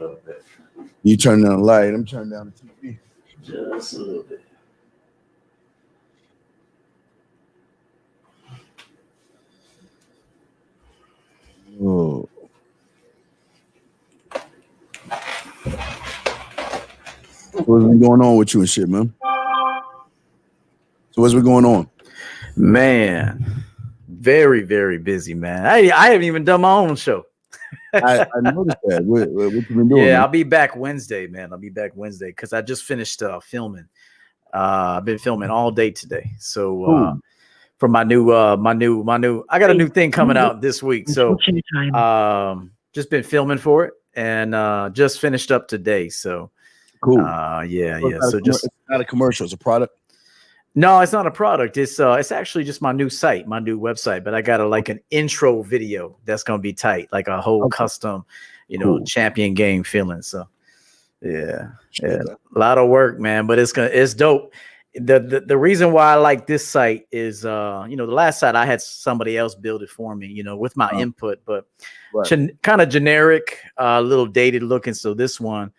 little bit. You turn down the light. I'm turning down the TV. Just a little bit. Oh. What's been going on with you and shit, man? So what's been going on? Man, very, very busy, man. I haven't even done my own show. I noticed that. What you been doing? Yeah, man? I'll be back Wednesday, man. I'll be back Wednesday because I just finished filming. I've been filming all day today. So for my new, I got a new thing coming out this week. So just been filming for it and just finished up today. So cool. Yeah. So just it's not a commercial, it's a product. No, it's not a product. It's actually just my new site, my new website. But I got an intro video that's gonna be tight, like a whole custom, champion game feeling. So yeah, a lot of work, man. But it's dope. The reason why I like this site is the last site I had somebody else build it for me, with my input, but kind of generic, a little dated looking. So this one,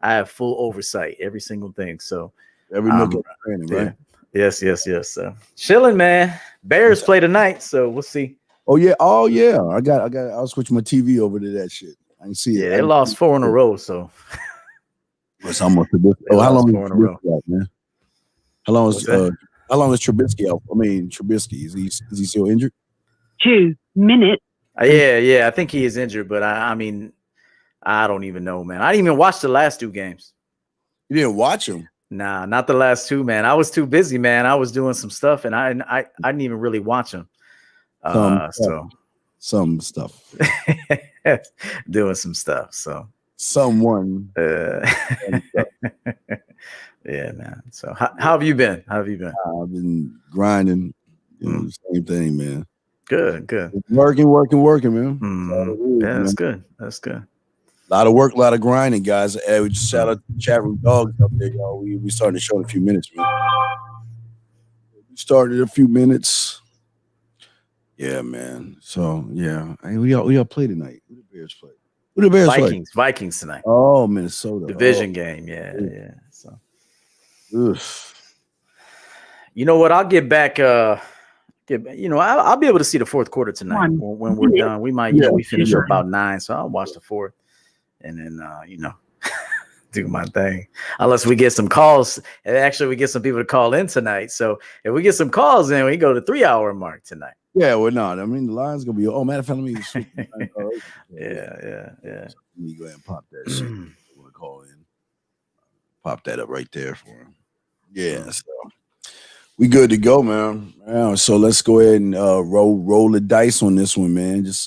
I have full oversight, every single thing. So every nook and cranny, right? Yes. So chilling, man. Bears play tonight, so we'll see. Oh yeah. I'll switch my TV over to that shit. I can see it. Yeah, they lost 4 in a row, so it's almost how long 4 in a row, man? How long is Trubisky out? I mean, Trubisky is he still injured? 2 minutes. Yeah. I think he is injured, but I mean, I don't even know, man. I didn't even watch the last 2 games. You didn't watch them? Nah, not the last 2, man. I was too busy, man. I was doing some stuff, and I didn't even really watch them. Some stuff. Doing some stuff. So someone. Yeah, man. So how have you been? I've been grinding. Same thing, man. Good. Working, man. Yeah, that's good. A lot of work, a lot of grinding, guys. Hey, we just shout out to the chat room dogs up there, y'all. We starting the show in a few minutes, man. We started in a few minutes. Yeah, man. So yeah, hey, we all play tonight. Who the Bears play? Vikings tonight. Oh, Minnesota. Division game. Yeah. So oof. You know what? I'll get back. I'll be able to see the fourth quarter tonight when we're done. We might, we finish up about 9, so I'll watch the fourth. And then, do my thing. Unless we get some calls. And actually, we get some people to call in tonight. So if we get some calls in, we go to 3-hour mark tonight. Yeah, we're not. I mean, the line's going to be, matter of fact, let me switch. Yeah. Let me go ahead and pop that shit. Want to call in. Pop that up right there for him. Yeah, so we good to go, man. So let's go ahead and roll the dice on this one, man. Just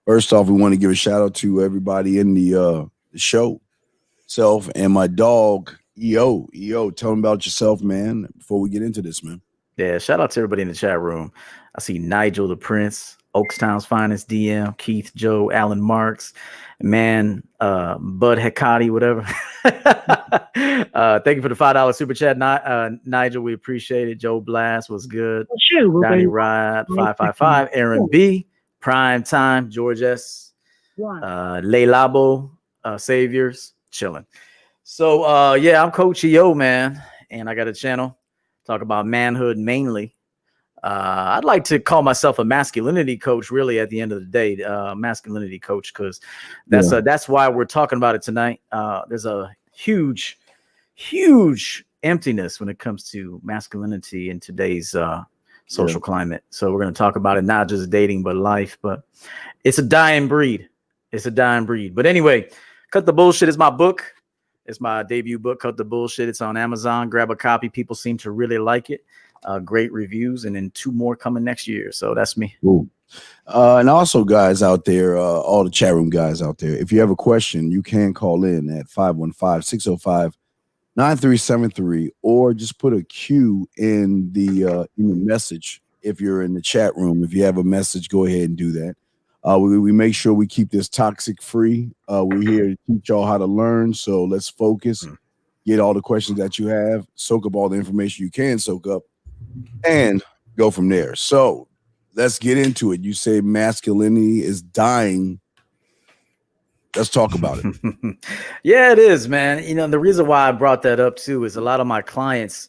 first off, we want to give a shout out to everybody in the show, self and my dog EO. Tell them about yourself, man. Before we get into this, man. Yeah, shout out to everybody in the chat room. I see Nigel the Prince, Oakstown's finest DM, Keith, Joe, Alan Marks, man, Bud Hecati, whatever. Thank you for the $5 super chat, Nigel. We appreciate it. Joe Blast was good. Donnie Rod 555, Aaron B. Prime Time, George S. Lay Labo, Saviors, chilling. So I'm Coach EO, man, and I got a channel talk about manhood mainly. I'd like to call myself a masculinity coach, really, at the end of the day, masculinity coach, because that's why we're talking about it tonight. There's a huge emptiness when it comes to masculinity in today's social climate. So we're going to talk about it, not just dating, but life. But it's a dying breed. But anyway, Cut the Bullshit is my book. It's my debut book, Cut the Bullshit. It's on Amazon. Grab a copy. People seem to really like it. Great reviews, and then 2 more coming next year. So that's me. Cool. And also, guys out there, all the chat room guys out there, if you have a question, you can call in at 515-605-9373, or just put a Q in the message if you're in the chat room. If you have a message, go ahead and do that. We make sure we keep this toxic free. We're here to teach y'all how to learn. So let's focus, get all the questions that you have, soak up all the information you can soak up, and go from there. So let's get into it. You say masculinity is dying. Let's talk about it. Yeah, it is, man. You know, the reason why I brought that up too is a lot of my clients,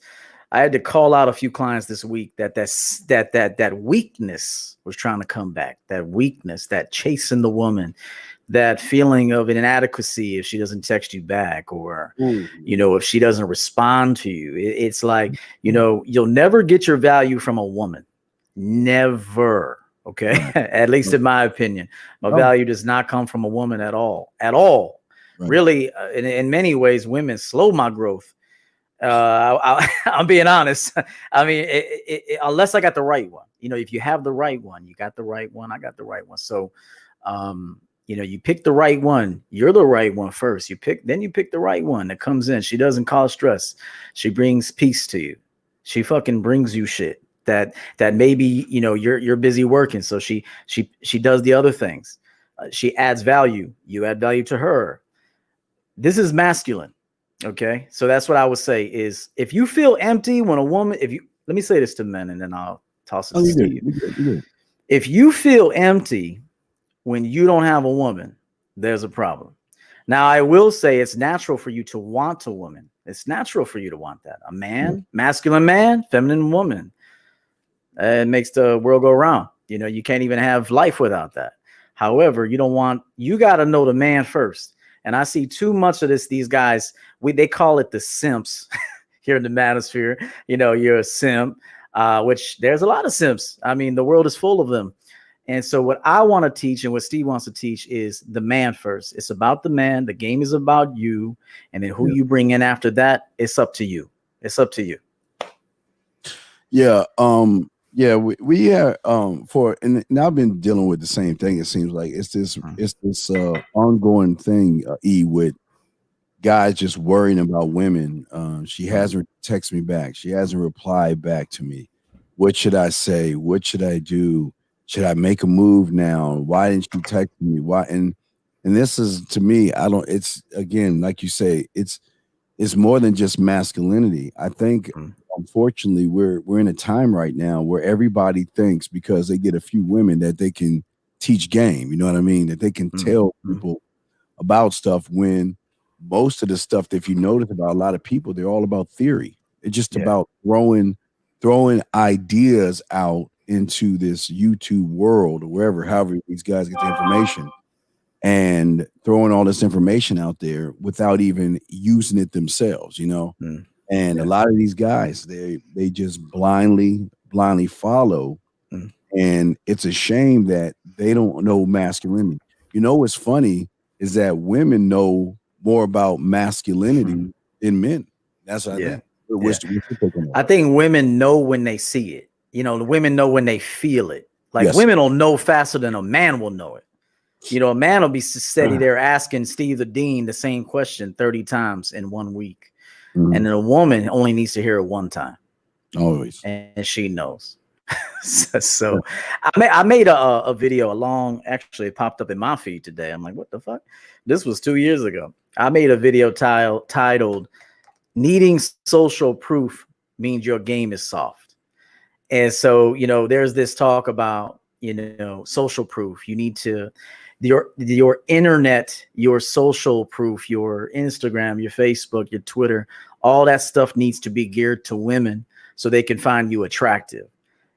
I had to call out a few clients this week that weakness was trying to come back. That weakness, that chasing the woman, that feeling of inadequacy if she doesn't text you back, or, you know, if she doesn't respond to you. It's like, you know, you'll never get your value from a woman. Never. Okay. At least in my opinion, my value does not come from a woman at all. Really, in many ways, women slow my growth. I'm being honest. I mean, unless I got the right one, you know, if you have the right one, you got the right one, I got the right one. So, you know, you pick the right one, you're the right one first. Then you pick the right one that comes in. She doesn't cause stress. She brings peace to you. She fucking brings you shit that maybe, you know, you're busy working. So she does the other things. She adds value. You add value to her. This is masculine. Okay. So that's what I would say is, if you feel empty when a woman, let me say this to men and then I'll toss it to Steve. If you feel empty when you don't have a woman, there's a problem. Now, I will say it's natural for you to want a woman. It's natural for you to want that. A man, masculine man, feminine woman. It makes the world go round. You know, you can't even have life without that. However, you got to know the man first. And I see too much of these guys, they call it the simps here in the manosphere. You know, you're a simp, which there's a lot of simps. I mean, the world is full of them. And so what I want to teach and what Steve wants to teach is the man first. It's about the man. The game is about you. And then who you bring in after that, it's up to you. It's up to you. Yeah. Yeah, we are and I've been dealing with the same thing. It seems like it's this ongoing thing, with guys just worrying about women. She hasn't texted me back. She hasn't replied back to me. What should I say? What should I do? Should I make a move now? Why didn't you text me? Why? And this is, to me, it's, again, like you say, it's more than just masculinity. I think unfortunately we're in a time right now where everybody thinks because they get a few women that they can teach game, you know what I mean? That they can tell people about stuff, when most of the stuff that, if you notice about a lot of people, they're all about theory. It's just about throwing ideas out into this YouTube world or wherever, however these guys get the information, and throwing all this information out there without even using it themselves, you know? And a lot of these guys, they just blindly follow. And it's a shame that they don't know masculinity. You know, what's funny is that women know more about masculinity than men. That's what I think. I think women know when they see it. You know, the women know when they feel it. Like women will know faster than a man will know it. You know, a man will be steady there asking Steve the Dean the same question 30 times in 1 week. And then a woman only needs to hear it one time. Always. And she knows. So I made a video actually it popped up in my feed today. I'm like, what the fuck? This was 2 years ago. I made a video titled "Needing Social Proof Means Your Game is Soft." And so, you know, there's this talk about, you know, social proof. You need to, your internet, your social proof, your Instagram, your Facebook, your Twitter, all that stuff needs to be geared to women so they can find you attractive.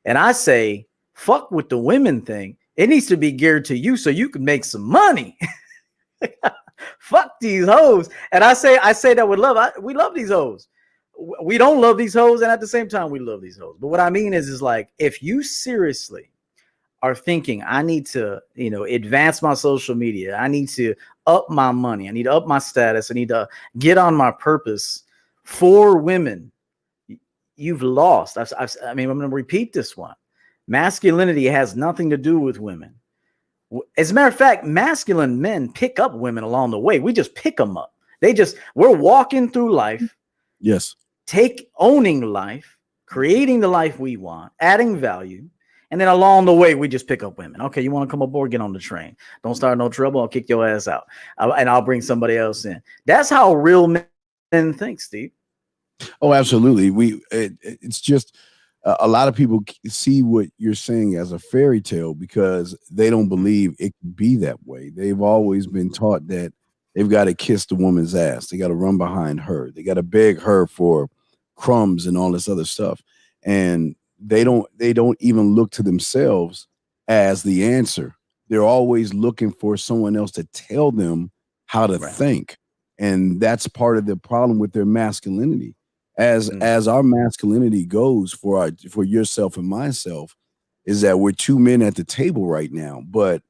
And I say, fuck with the women thing. It needs to be geared to you so you can make some money. Fuck these hoes. And I say that with love. We love these hoes. We don't love these hoes, and at the same time, we love these hoes. But what I mean is like, if you seriously are thinking, I need to, you know, advance my social media, I need to up my money, I need to up my status, I need to get on my purpose for women, you've lost. I mean, I'm going to repeat this one. Masculinity has nothing to do with women. As a matter of fact, masculine men pick up women along the way. We just pick them up. We're walking through life. Yes. Owning life, creating the life we want, adding value. And then along the way, we just pick up women. Okay, you want to come aboard, get on the train. Don't start no trouble. I'll kick your ass out. And I'll bring somebody else in. That's how real men think, Steve. Oh, absolutely. It's just, a lot of people see what you're saying as a fairy tale because they don't believe it can be that way. They've always been taught that they've got to kiss the woman's ass. They got to run behind her. They got to beg her for crumbs and all this other stuff. And they don't even look to themselves as the answer. They're always looking for someone else to tell them how to think. And that's part of the problem with their masculinity. As our masculinity goes for yourself and myself, is that we're two men at the table right now. But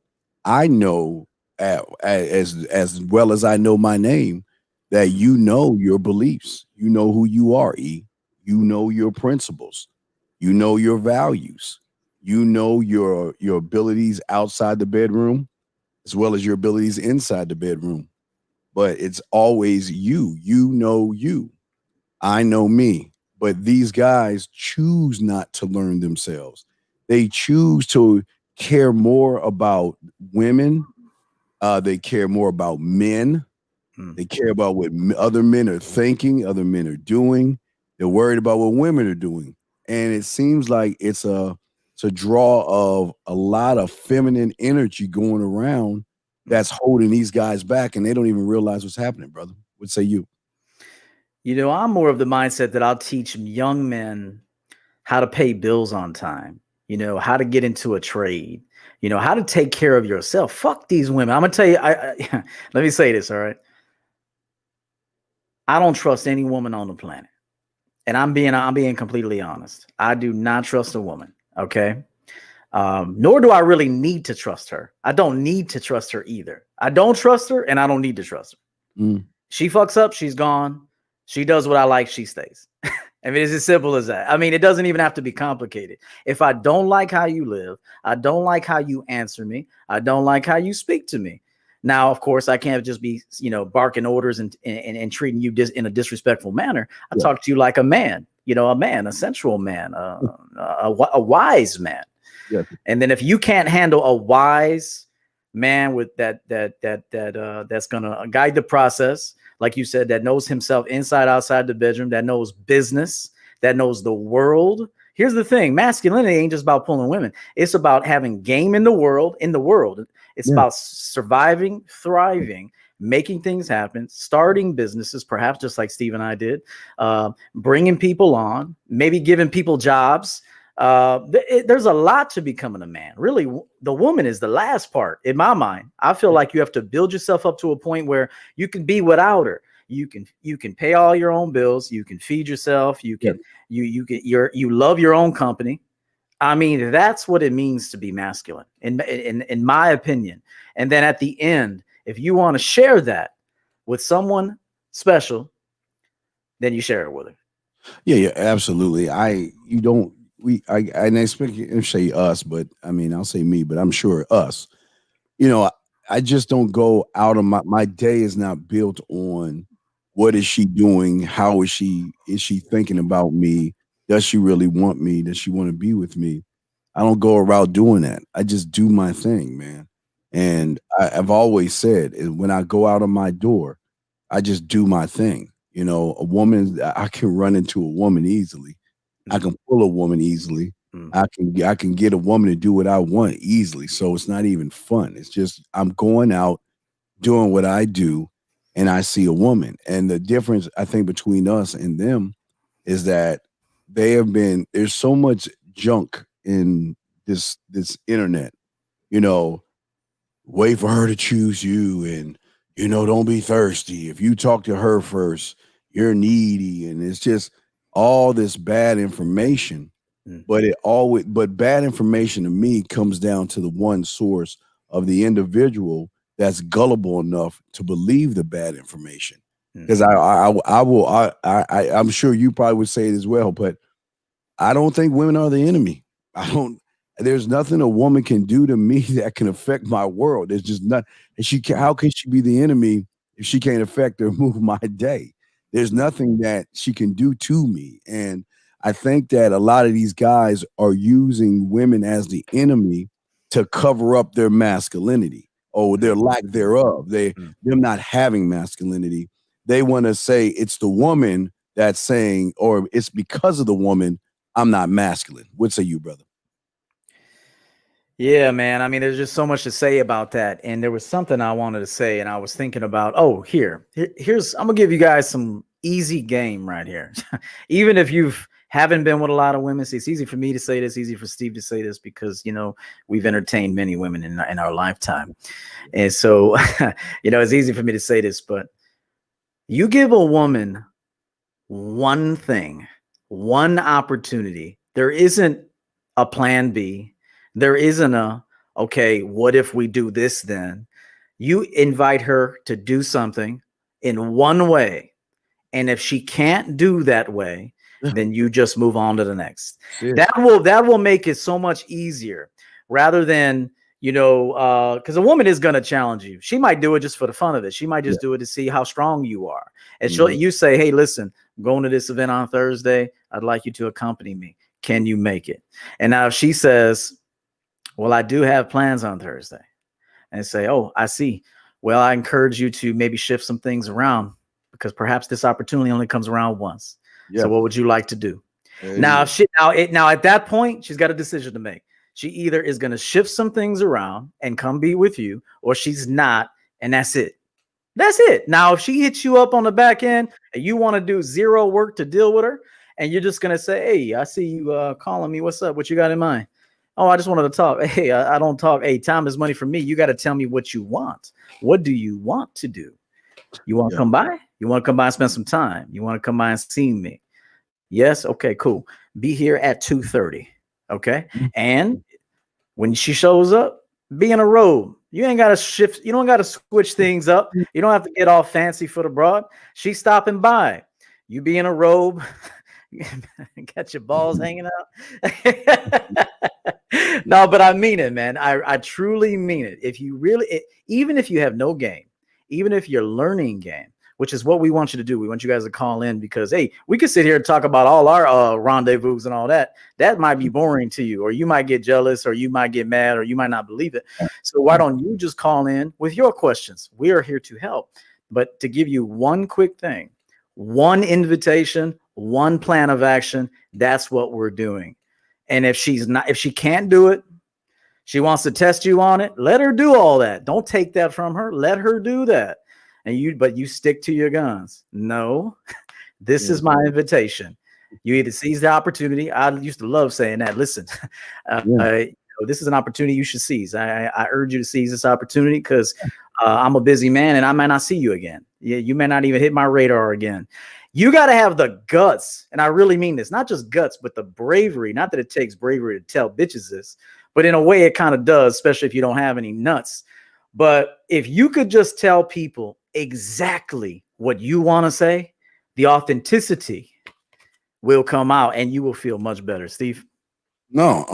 I know as well as I know my name, that you know your beliefs, you know who you are, E. You know your principles, you know your values, you know your abilities outside the bedroom, as well as your abilities inside the bedroom. But it's always you. You know you. I know me. But these guys choose not to learn themselves. They choose to care more about women. They care more about men. They care about what other men are thinking, other men are doing. They're worried about what women are doing. And it seems like it's a draw of a lot of feminine energy going around that's holding these guys back, and they don't even realize what's happening, brother. What say you? You know, I'm more of the mindset that I'll teach young men how to pay bills on time, you know, how to get into a trade, you know, how to take care of yourself. Fuck these women. I'm going to tell you, let me say this, all right? I don't trust any woman on the planet. And I'm being completely honest. I do not trust a woman, okay? Nor do I really need to trust her. I don't need to trust her either. I don't trust her, and I don't need to trust her. She fucks up, she's gone. She does what I like, she stays. I mean, it's as simple as that. I mean, it doesn't even have to be complicated. If I don't like how you live, I don't like how you answer me, I don't like how you speak to me. Now, of course, I can't just be, you know, barking orders and treating you in a disrespectful manner. I talk to you like a man, you know, a sensual man, a wise man. Yeah. And then if you can't handle a wise man with that's gonna guide the process, like you said, that knows himself inside, outside the bedroom, that knows business, that knows the world. Here's the thing: masculinity ain't just about pulling women. It's about having game in the world. It's about surviving, thriving, making things happen, starting businesses, perhaps just like Steve and I did, bringing people on, maybe giving people jobs. There's a lot to becoming a man. Really, the woman is the last part in my mind. I feel like you have to build yourself up to a point where you can be without her. You can pay all your own bills. You can feed yourself. You love your own company. I mean, that's what it means to be masculine, in my opinion. And then at the end, if you want to share that with someone special, then you share it with her. Yeah, absolutely. I expect you to say us, but I mean, I'll say me, but I'm sure us. You know, I just don't go out of my day is not built on what is she doing, how is she thinking about me, does she really want me, does she want to be with me? I don't go around doing that. I just do my thing, man. And I've always said, when I go out of my door, I just do my thing. You know, a woman, I can run into a woman easily. I can pull a woman easily. I can get a woman to do what I want easily. So it's not even fun. It's just I'm going out doing what I do, and I see a woman. And the difference I think between us and them is that there's so much junk in this internet. You know, wait for her to choose you, and you know, don't be thirsty. If you talk to her first, you're needy, and it's just all this bad information. But bad information to me comes down to the one source of the individual that's gullible enough to believe the bad information. Because I'm sure you probably would say it as well, but I don't think women are the enemy. There's nothing a woman can do to me that can affect my world. There's just not, and how can she be the enemy if she can't affect or move my day? There's nothing that she can do to me. And I think that a lot of these guys are using women as the enemy to cover up their masculinity or their lack thereof. Them not having masculinity. They want to say it's the woman that's saying, or it's because of the woman I'm not masculine. What say you, brother? Yeah, man. I mean, there's just so much to say about that. And there was something I wanted to say, and I was thinking about, here's I'm gonna give you guys some easy game right here. Even if you've haven't been with a lot of women, see, it's easy for me to say this, easy for Steve to say this, because we've entertained many women in our lifetime. And so it's easy for me to say this, but you give a woman one thing, one opportunity. There isn't a plan B. There isn't okay, what if we do this then? You invite her to do something in one way. And if she can't do that way, then you just move on to the next. That will make it so much easier, rather than, because a woman is going to challenge you. She might do it just for the fun of it. She might just do it to see how strong you are. And you say, hey, listen, I'm going to this event on Thursday. I'd like you to accompany me. Can you make it? And now if she says, well, I do have plans on Thursday, and say, oh, I see. Well, I encourage you to maybe shift some things around, because perhaps this opportunity only comes around once. So what would you like to do? Now, now at that point, she's got a decision to make. She either is going to shift some things around and come be with you, or she's not. And that's it. That's it. Now, if she hits you up on the back end and you want to do zero work to deal with her, and you're just going to say, hey, I see you calling me. What's up? What you got in mind? Oh, I just wanted to talk. Hey, I don't talk. Hey, time is money for me. You got to tell me what you want. What do you want to do? You want to come by? You want to come by and spend some time? You want to come by and see me? Yes. Okay, cool. Be here at 2:30. Okay. And when she shows up, be in a robe. You ain't got to shift. You don't got to switch things up. You don't have to get all fancy for the broad. She's stopping by. You be in a robe. Got your balls hanging out. No, but I mean it, man. I truly mean it. If you really, even if you have no game, even if you're learning game, which is what we want you to do. We want you guys to call in, because, hey, we could sit here and talk about all our rendezvous and all that. That might be boring to you, or you might get jealous, or you might get mad, or you might not believe it. So why don't you just call in with your questions? We are here to help. But to give you one quick thing, one invitation, one plan of action, that's what we're doing. And if she can't do it, she wants to test you on it, let her do all that. Don't take that from her. Let her do that. But you stick to your guns. No, this is my invitation. You either seize the opportunity. I used to love saying that. Listen, this is an opportunity you should seize. I urge you to seize this opportunity, because I'm a busy man and I might not see you again. You may not even hit my radar again. You got to have the guts. And I really mean this, not just guts, but the bravery. Not that it takes bravery to tell bitches this, but in a way it kind of does, especially if you don't have any nuts. But if you could just tell people exactly what you want to say, the authenticity will come out and you will feel much better. Steve? No,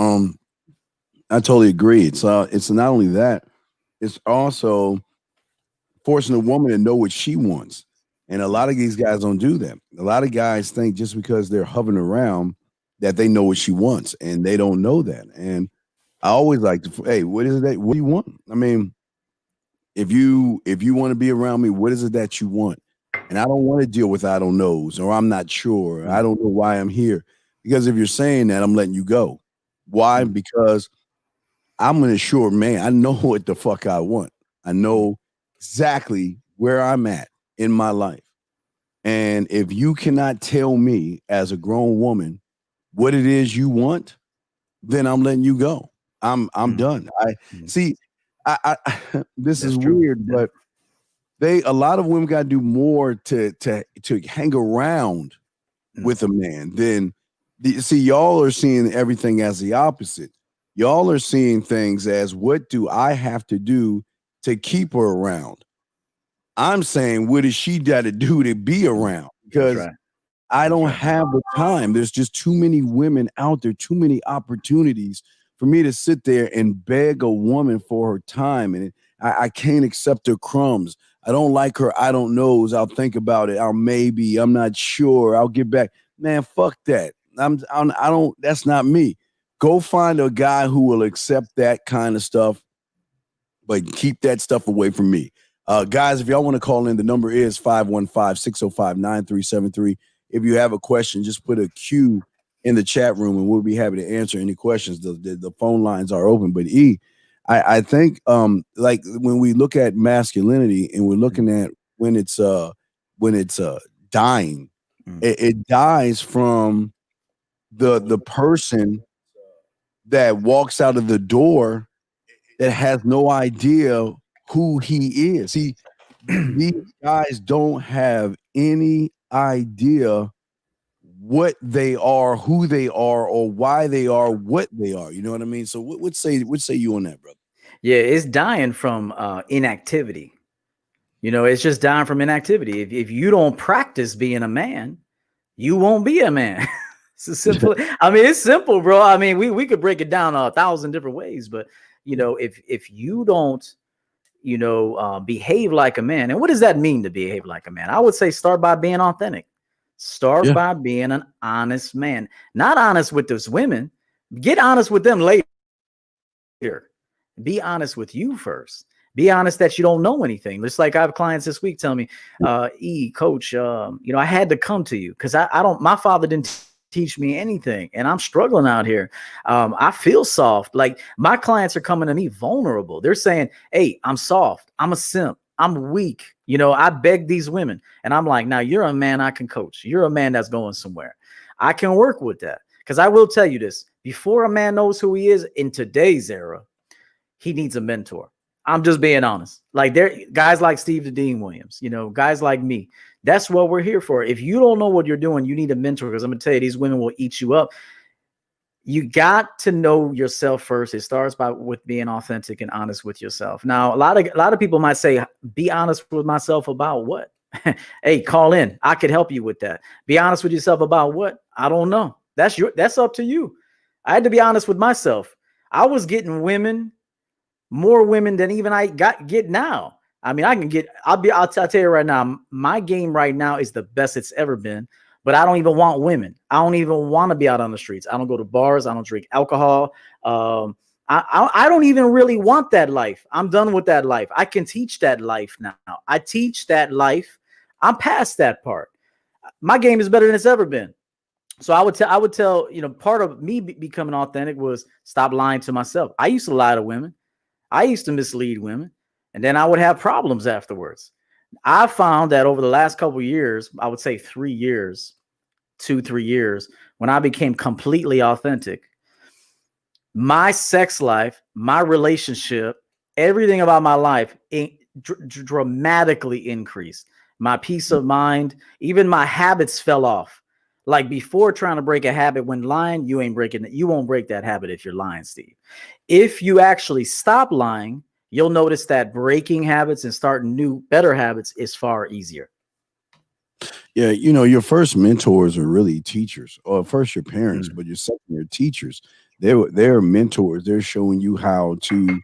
I totally agree. It's not only that, it's also forcing a woman to know what she wants. And a lot of these guys don't do that. A lot of guys think just because they're hovering around that they know what she wants, and they don't know that. And I always like to, hey, what is it that, what do you want? I mean, if you want to be around me, what is it that you want? And I don't want to deal with I don't knows, or I'm not sure. I don't know why I'm here. Because if you're saying that, I'm letting you go. Why? Because I'm an assured man. I know what the fuck I want. I know exactly where I'm at in my life. And if you cannot tell me as a grown woman what it is you want, then I'm letting you go. I'm done. I see. I this is weird, but a lot of women got to do more to hang around with a man than see. Y'all are seeing everything as the opposite. Y'all are seeing things as, what do I have to do to keep her around? I'm saying, what does she got to do to be around? Because I don't have the time. There's just too many women out there, too many opportunities for me to sit there and beg a woman for her time. And I can't accept her crumbs. I don't like her. I don't knows. I'll think about it. I'm not sure. I'll get back. Man, fuck that. That's not me. Go find a guy who will accept that kind of stuff, but keep that stuff away from me. Guys, if y'all want to call in, the number is 515-605-9373. If you have a question, just put a Q in the chat room, and we'll be happy to answer any questions. The phone lines are open. But I think like when we look at masculinity and we're looking at when it's dying, it dies from the person that walks out of the door that has no idea who he is. These guys don't have any idea what they are, who they are, or why they are what they are. You know what I mean? So what say you on that, brother? Yeah, it's dying from inactivity. You know, it's just dying from inactivity. If you don't practice being a man, you won't be a man. It's simple. I mean, it's simple, bro. I mean, we could break it down 1,000 different ways, but you know, if you don't, you know, behave like a man, and what does that mean to behave like a man? I would say start by being authentic. Start by being an honest man. Not honest with those women. Get honest with them later. Be honest with you first. Be honest that you don't know anything. Just like I have clients this week tell me, coach, you know, I had to come to you because my father didn't teach me anything and I'm struggling out here. I feel soft. Like my clients are coming to me vulnerable. They're saying, hey, I'm soft. I'm a simp. I'm weak. You know, I beg these women and I'm like, now you're a man I can coach. You're a man that's going somewhere. I can work with that because I will tell you this, before a man knows who he is in today's era, he needs a mentor. I'm just being honest. Like there guys like Steve the Dean Williams, you know, guys like me. That's what we're here for. If you don't know what you're doing, you need a mentor because I'm going to tell you, these women will eat you up. You got to know yourself first. It starts with being authentic and honest with yourself. Now, a lot of people might say, be honest with myself about what? Hey, call in. I could help you with that. Be honest with yourself about what? I don't know. That's up to you. I had to be honest with myself. I was getting more women than even I get now. I mean, I'll tell you right now, my game right now is the best it's ever been, but I don't even want women. I don't even want to be out on the streets. I don't go to bars. I don't drink alcohol. I don't even really want that life. I'm done with that life. I can teach that life now. I teach that life. I'm past that part. My game is better than it's ever been. So I would tell, you know, part of me becoming authentic was stop lying to myself. I used to lie to women. I used to mislead women, and then I would have problems afterwards. I found that over the last couple of years, I would say 3 years, 2-3 years, when I became completely authentic, my sex life, my relationship, everything about my life dramatically increased. My peace of mind, even my habits fell off. Like before, trying to break a habit when lying, you won't break that habit if you're lying, Steve. If you actually stop lying, you'll notice that breaking habits and starting new, better habits is far easier. Yeah, you know, your first mentors are really teachers, or first your parents, but your second, your teachers. They're mentors. They're showing you how to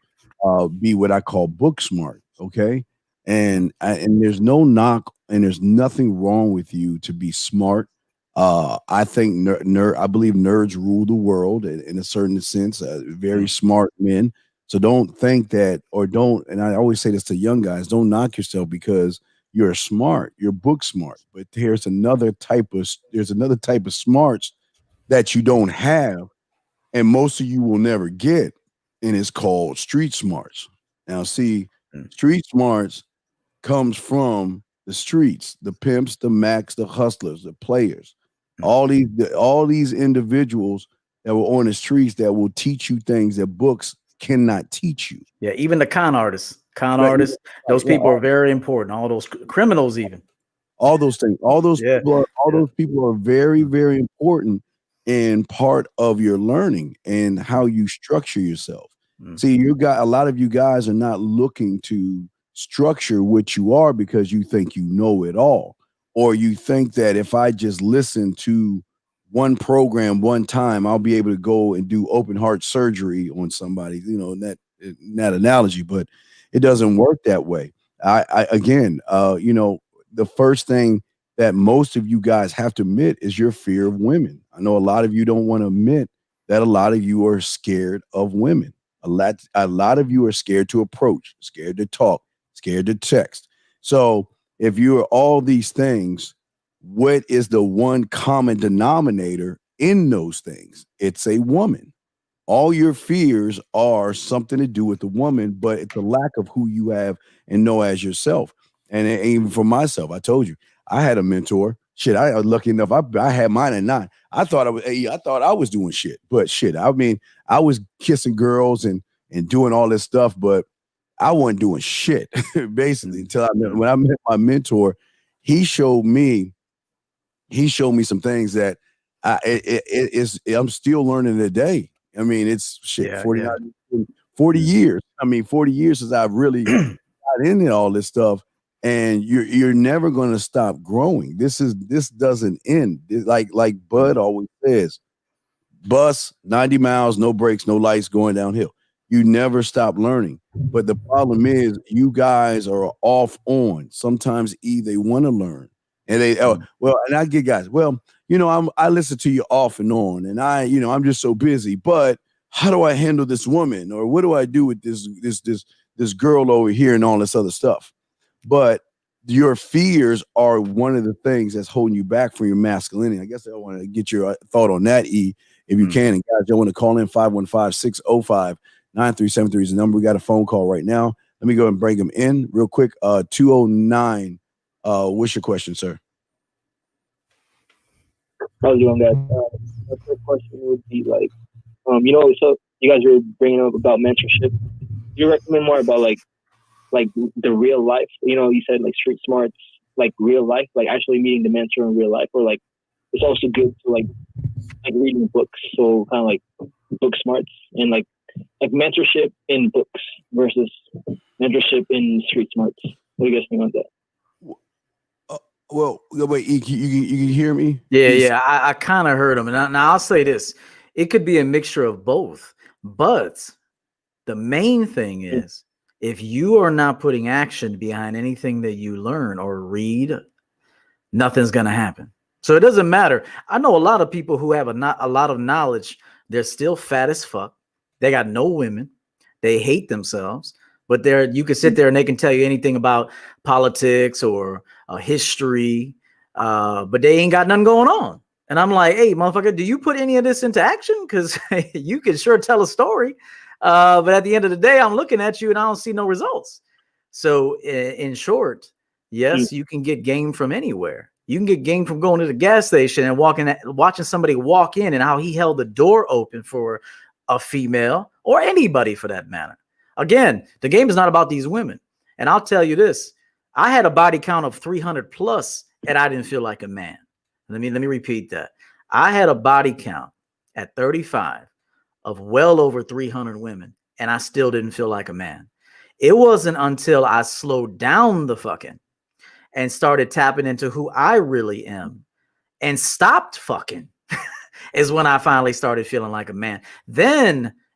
be what I call book smart. Okay, and there's no knock, and there's nothing wrong with you to be smart. I think I believe nerds rule the world in a certain sense. Very smart men. So don't think that, or don't. And I always say this to young guys: don't knock yourself because you're smart. You're book smart. But there's another type of smarts that you don't have, and most of you will never get, and it's called street smarts. Now, see, street smarts comes from the streets, the pimps, the macs, the hustlers, the players, all these individuals that were on the streets that will teach you things that books cannot teach you. Yeah, even the con artists, those people are very important. All those criminals, even all those things, those people are very, very important in part of your learning and how you structure yourself. See, a lot of you guys are not looking to structure what you are because you think you know it all, or you think that if I just listen to one program one time, I'll be able to go and do open heart surgery on somebody, you know, in that analogy, but it doesn't work that way. Again, you know, the first thing that most of you guys have to admit is your fear of women. I know a lot of you don't want to admit that a lot of you are scared of women. A lot of you are scared to approach, scared to talk, scared to text. So if you are all these things, what is the one common denominator in those things. It's a woman. All your fears are something to do with the woman, but it's a lack of who you have and know as yourself. And even for myself, I told you, I had a mentor. Shit, I was lucky enough. I had mine at 9. I thought I was doing shit, but shit, I mean, I was kissing girls and doing all this stuff, but I wasn't doing shit basically until when I met my mentor. He showed me some things that I'm still learning today. I mean, it's shit, 40 years. I mean, 40 years since I've really got into all this stuff. And you're never going to stop growing. This doesn't end. Like Bud always says, bus 90 miles, no brakes, no lights, going downhill. You never stop learning. But the problem is you guys are off on. Sometimes they want to learn. And and I get guys, well, I listen to you off and on, and I'm just so busy, but how do I handle this woman? Or what do I do with this girl over here and all this other stuff? But your fears are one of the things that's holding you back from your masculinity. I guess I want to get your thought on that, E, if you can. And guys, I want to call in 515-605-9373 is the number. We got a phone call right now. Let me go and bring them in real quick. 209. What's your question, sir? How are you doing, guys? My first question would be like, so you guys were bringing up about mentorship. Do you recommend more about like the real life? You said like street smarts, like real life, like actually meeting the mentor in real life, or like it's also good to like reading books, so kind of like book smarts and like mentorship in books versus mentorship in street smarts. What do you guys think on that? Well, wait, you can hear me? Yeah. I kind of heard him. And now I'll say this. It could be a mixture of both. But the main thing is, if you are not putting action behind anything that you learn or read, nothing's going to happen. So it doesn't matter. I know a lot of people who have a lot of knowledge. They're still fat as fuck. They got no women. They hate themselves. But you can sit there and they can tell you anything about politics or history, but they ain't got nothing going on. And I'm like, hey, motherfucker, do you put any of this into action? Because you can sure tell a story. But at the end of the day, I'm looking at you and I don't see no results. So in short, yes, you can get game from anywhere. You can get game from going to the gas station and watching somebody walk in and how he held the door open for a female or anybody for that matter. Again, the game is not about these women. And I'll tell you this. I had a body count of 300 plus and I didn't feel like a man. Let me repeat that. I had a body count at 35 of well over 300 women and I still didn't feel like a man. It wasn't until I slowed down the fucking and started tapping into who I really am and stopped fucking is when I finally started feeling like a man.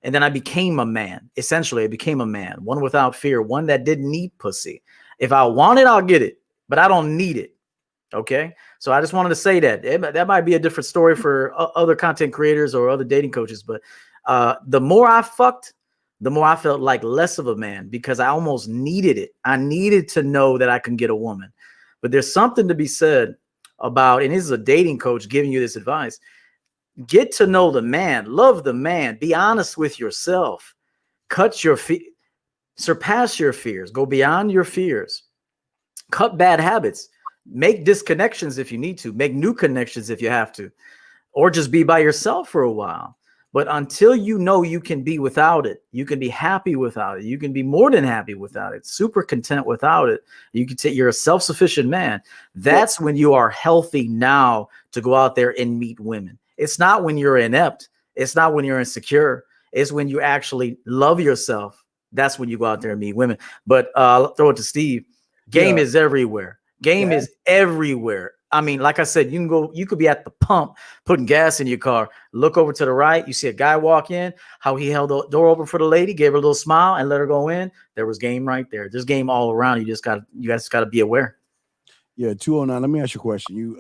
And then I became a man. Essentially, I became a man, one without fear, one that didn't need pussy. If I want it, I'll get it, but I don't need it. Okay. So I just wanted to say that might be a different story for other content creators or other dating coaches. But the more I fucked, the more I felt like less of a man because I almost needed it. I needed to know that I can get a woman. But there's something to be said about, and this is a dating coach giving you this advice. Get to know the man, love the man, be honest with yourself, surpass your fears, go beyond your fears, cut bad habits, make disconnections if you need to, make new connections if you have to, or just be by yourself for a while. But until you know you can be without it, you can be happy without it, you can be more than happy without it, super content without it, you're a self-sufficient man. That's when you are healthy now to go out there and meet women. It's not when you're inept. It's not when you're insecure. It's when you actually love yourself. That's when you go out there and meet women. But I'll throw it to Steve. Game is everywhere. Game is everywhere. I mean, like I said, you could be at the pump putting gas in your car. Look over to the right. You see a guy walk in, how he held the door open for the lady, gave her a little smile and let her go in. There was game right there. There's game all around. You guys got to be aware. Yeah. 209. Let me ask you a question.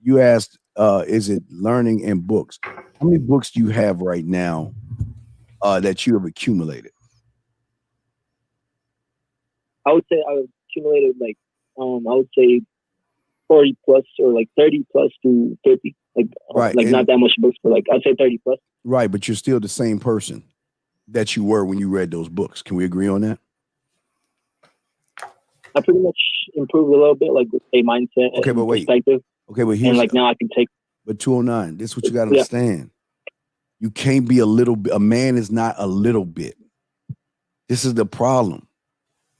You asked, is it learning in books? How many books do you have right now that you have accumulated? I would say I've accumulated like I would say 40 plus or like 30 plus to 50. right, like not that much books, but like I'd say 30 plus. Right, but you're still the same person that you were when you read those books. Can we agree on that? I pretty much improved a little bit, like with a mindset Okay, but wait. perspective. Okay, but here's and like now I can take. But 209, this is what you got to understand. You can't be a little bit. A man is not a little bit. This is the problem.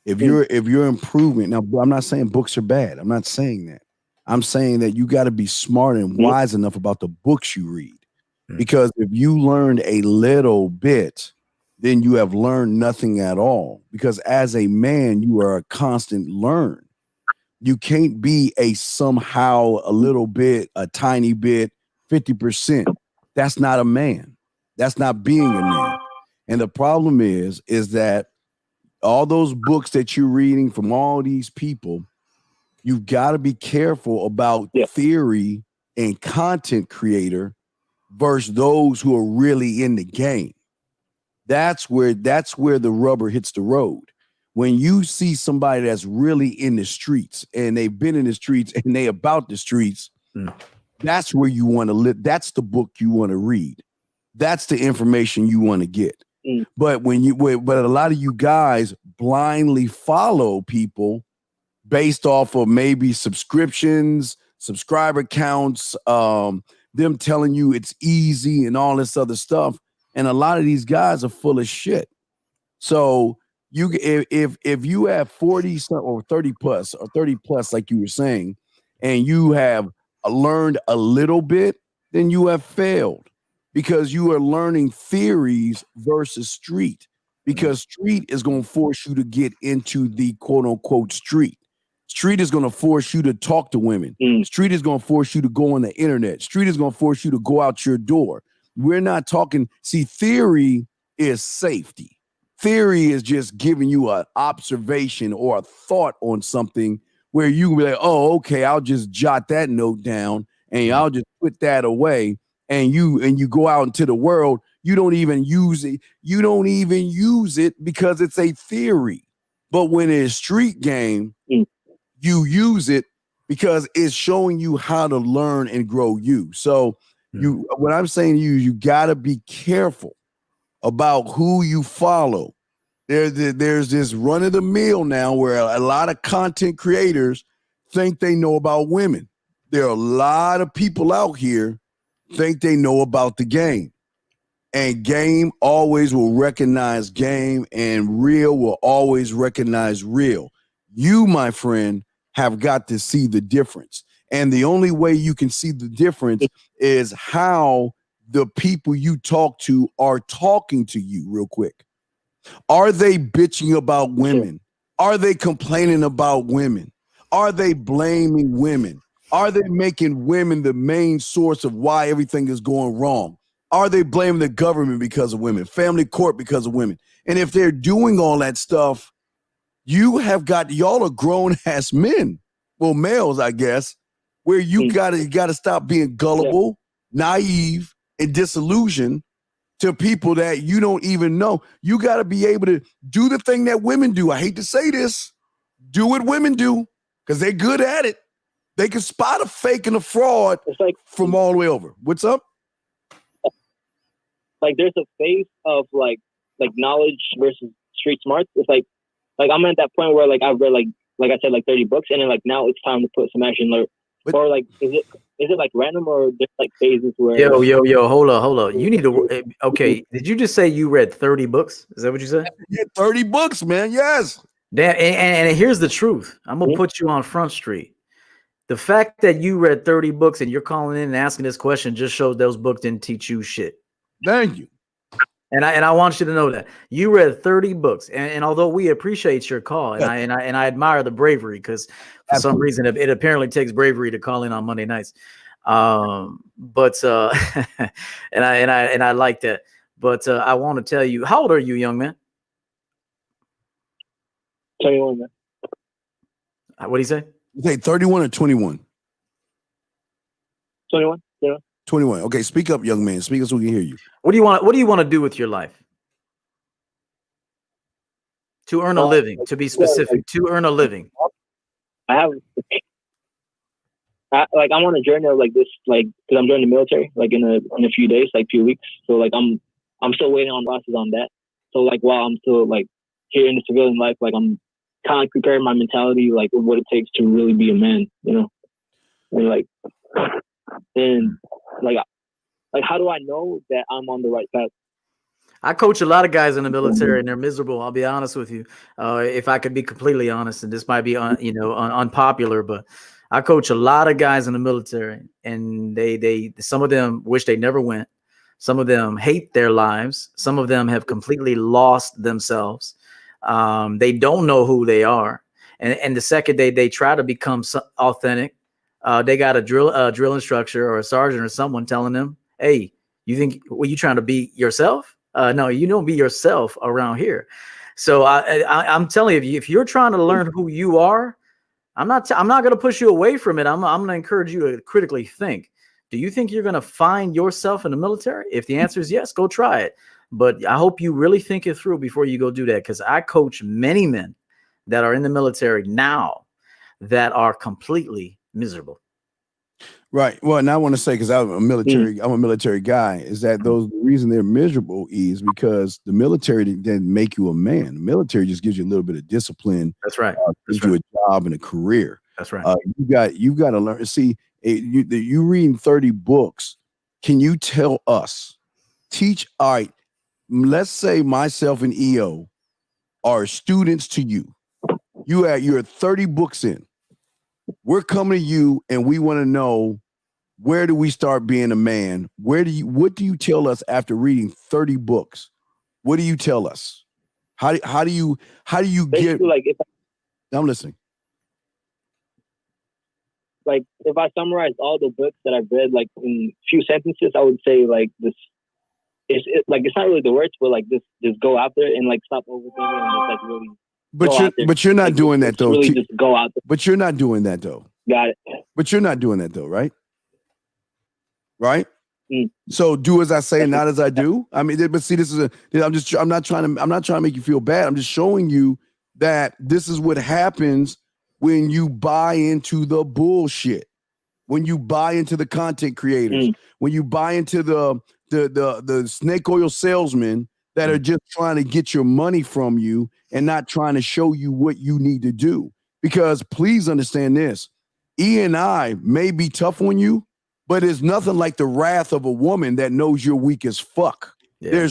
If you're improving, now I'm not saying books are bad. I'm not saying that. I'm saying that you got to be smart and wise enough about the books you read. Because if you learned a little bit, then you have learned nothing at all. Because as a man, you are a constant learn. You can't be a somehow, a little bit, a tiny bit, 50%. That's not a man. That's not being a man. And the problem is that all those books that you're reading from all these people, you've got to be careful about theory and content creator versus those who are really in the game. That's where the rubber hits the road. When you see somebody that's really in the streets and they've been in the streets and they about the streets, that's where you want to live. That's the book you want to read. That's the information you want to get. But but a lot of you guys blindly follow people based off of maybe subscriptions, subscriber counts, them telling you it's easy and all this other stuff. And a lot of these guys are full of shit. So if you have 40 or 30 plus or 30 plus, like you were saying, and you have learned a little bit, then you have failed because you are learning theories versus street, because street is going to force you to get into the quote unquote street. Street is going to force you to talk to women. Street is going to force you to go on the internet. Street is going to force you to go out your door. We're not talking. See, theory is safety. Theory is just giving you an observation or a thought on something where you can be like, oh, okay, I'll just jot that note down and I'll just put that away. And you go out into the world, you don't even use it. You don't even use it because it's a theory. But when it's street game, you use it because it's showing you how to learn and grow you. So what I'm saying to you, you got to be careful about who you follow. There's this run of the mill now where a lot of content creators think they know about women. There are a lot of people out here think they know about the game, and game always will recognize game, and real will always recognize real. You, my friend, have got to see the difference. And the only way you can see the difference is how the people you talk to are talking to you real quick. Are they bitching about women? Are they complaining about women? Are they blaming women? Are they making women the main source of why everything is going wrong? Are they blaming the government because of women, family court because of women? And if they're doing all that stuff, y'all are grown ass men. Well, males, I guess, where you gotta stop being gullible, naive, and disillusioned to people that you don't even know. You got to be able to do the thing that women do. I hate to say this. Do what women do because they're good at it. They can spot a fake and a fraud from all the way over. What's up? Like there's a phase of like knowledge versus street smarts. It's like I'm at that point where like I've read like I said, like 30 books, and then like now it's time to put some action. Or like is it like random, or there's like phases where yo hold on, you need to okay, did you just say you read 30 books? Is that what you said? Yeah, 30 books, man. Yes. Damn, and here's the truth. I'm gonna put you on Front Street. The fact that you read 30 books and you're calling in and asking this question just shows those books didn't teach you shit. Thank you. And I want you to know that you read 30 books, and although we appreciate your call, and I admire the bravery, because for some reason it apparently takes bravery to call in on Monday nights, but and I like that. But I want to tell you, how old are you, young man? 21, man. What do you say? You say 31 or 21? 21. Yeah. 21. Okay, speak up, young man. Speak up so we can hear you. What do you want to do with your life? To earn a living, to be specific, to earn a living. I have I'm on a journey of like this, like, because I'm joining the military, like in a few days, like few weeks. So like I'm still waiting on classes on that. So like while I'm still like here in the civilian life, like I'm kind of preparing my mentality, like what it takes to really be a man, you know, and like how do I know that I'm on the right path? I coach a lot of guys in the military and they're miserable. I'll be honest with you. If I could be completely honest, and this might be unpopular, but I coach a lot of guys in the military, and they some of them wish they never went. Some of them hate their lives. Some of them have completely lost themselves. They don't know who they are. And the second they try to become authentic, they got a drill instructor or a sergeant or someone telling them, "Hey, you think you trying to be yourself? No, you don't be yourself around here." So I'm telling you, if you're trying to learn who you are, I'm not going to push you away from it. I'm going to encourage you to critically think. Do you think you're going to find yourself in the military? If the answer is yes, go try it. But I hope you really think it through before you go do that, because I coach many men that are in the military now that are completely miserable. Right. Well, and I want to say, because I'm a military guy, is that the reason they're miserable is because the military didn't make you a man. The military just gives you a little bit of discipline. That's right. Gives you a job and a career. That's right. You got to learn. See, you reading 30 books. Can you tell us? Teach. All right. Let's say myself and EO are students to you. You're 30 books in. We're coming to you and we want to know, where do we start being a man? What do you tell us after reading 30 books? What do you tell us? How do you get, like, I'm listening. Like, if I summarize all the books that I've read, like in a few sentences, I would say like this, it's not really the words, but like just go out there and like stop overthinking and just like really. But you're not doing that though. Really just go out there. But you're not doing that though. Got it. But you're not doing that though, right? Right. So do as I say, not as I do. I mean, but see, I'm not trying to make you feel bad. I'm just showing you that this is what happens when you buy into the bullshit, when you buy into the content creators, when you buy into the snake oil salesmen that are just trying to get your money from you and not trying to show you what you need to do. Because please understand this, E&I may be tough on you, but it's nothing like the wrath of a woman that knows you're weak as fuck. Yeah.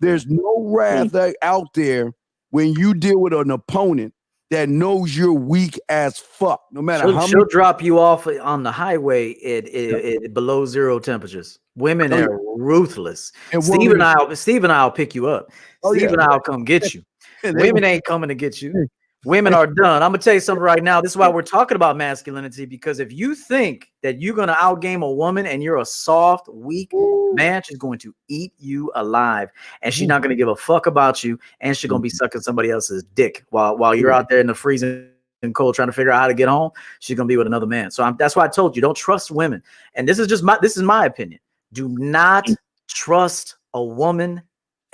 There's no wrath out there when you deal with an opponent that knows you're weak as fuck. No matter how she'll drop you off on the highway at below 0 temperatures. Women are ruthless. Steve and I'll pick you up. Steve and I'll come get you. Women ain't coming to get you. Women are done. I'm gonna tell you something right now. This is why we're talking about masculinity, because if you think that you're gonna outgame a woman and you're a soft, weak man, she's going to eat you alive, and she's not gonna give a fuck about you, and she's gonna be sucking somebody else's dick while you're out there in the freezing and cold trying to figure out how to get home. She's gonna be with another man. So that's why I told you, don't trust women. And this is my opinion. Do not trust a woman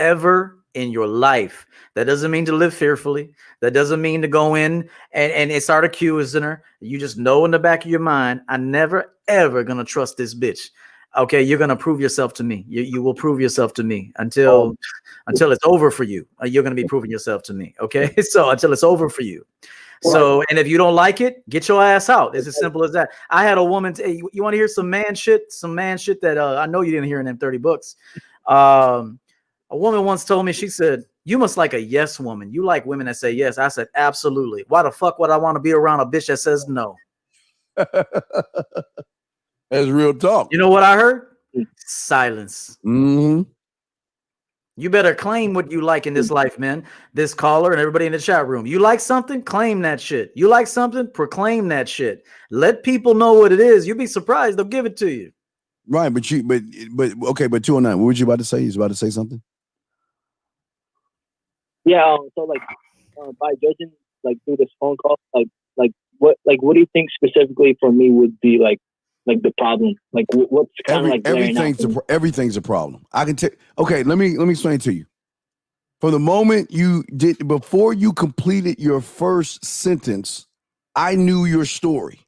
ever in your life. That doesn't mean to live fearfully. That doesn't mean to go in and start accusing her. You just know in the back of your mind, I'm never, ever going to trust this bitch. Okay, you're going to prove yourself to me. You will prove yourself to me until it's over for you. You're going to be proving yourself to me. Okay, so until it's over for you. So, and if you don't like it, get your ass out. It's as simple as that. I had a woman, you want to hear some man shit that I know you didn't hear in them 30 books. A woman once told me, she said, "You must like a yes woman. You like women that say yes." I said, "Absolutely. Why the fuck would I want to be around a bitch that says no?" That's real talk. You know what I heard? Silence. Mm-hmm. You better claim what you like in this life, man. This caller and everybody in the chat room. You like something? Claim that shit. You like something? Proclaim that shit. Let people know what it is. You'll be surprised. They'll give it to you. Right, but okay, but 209. What were you about to say? You was about to say something? Yeah, so like by judging like through this phone call, what do you think specifically for me would be like the problem? Like what's kind of like everything's a problem. I can tell. Okay, let me explain it to you. From the moment before you completed your first sentence, I knew your story.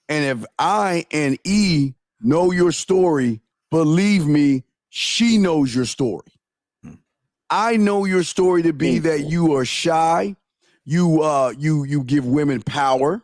And if I and E know your story, believe me, she knows your story. I know your story to be that you are shy. You give women power.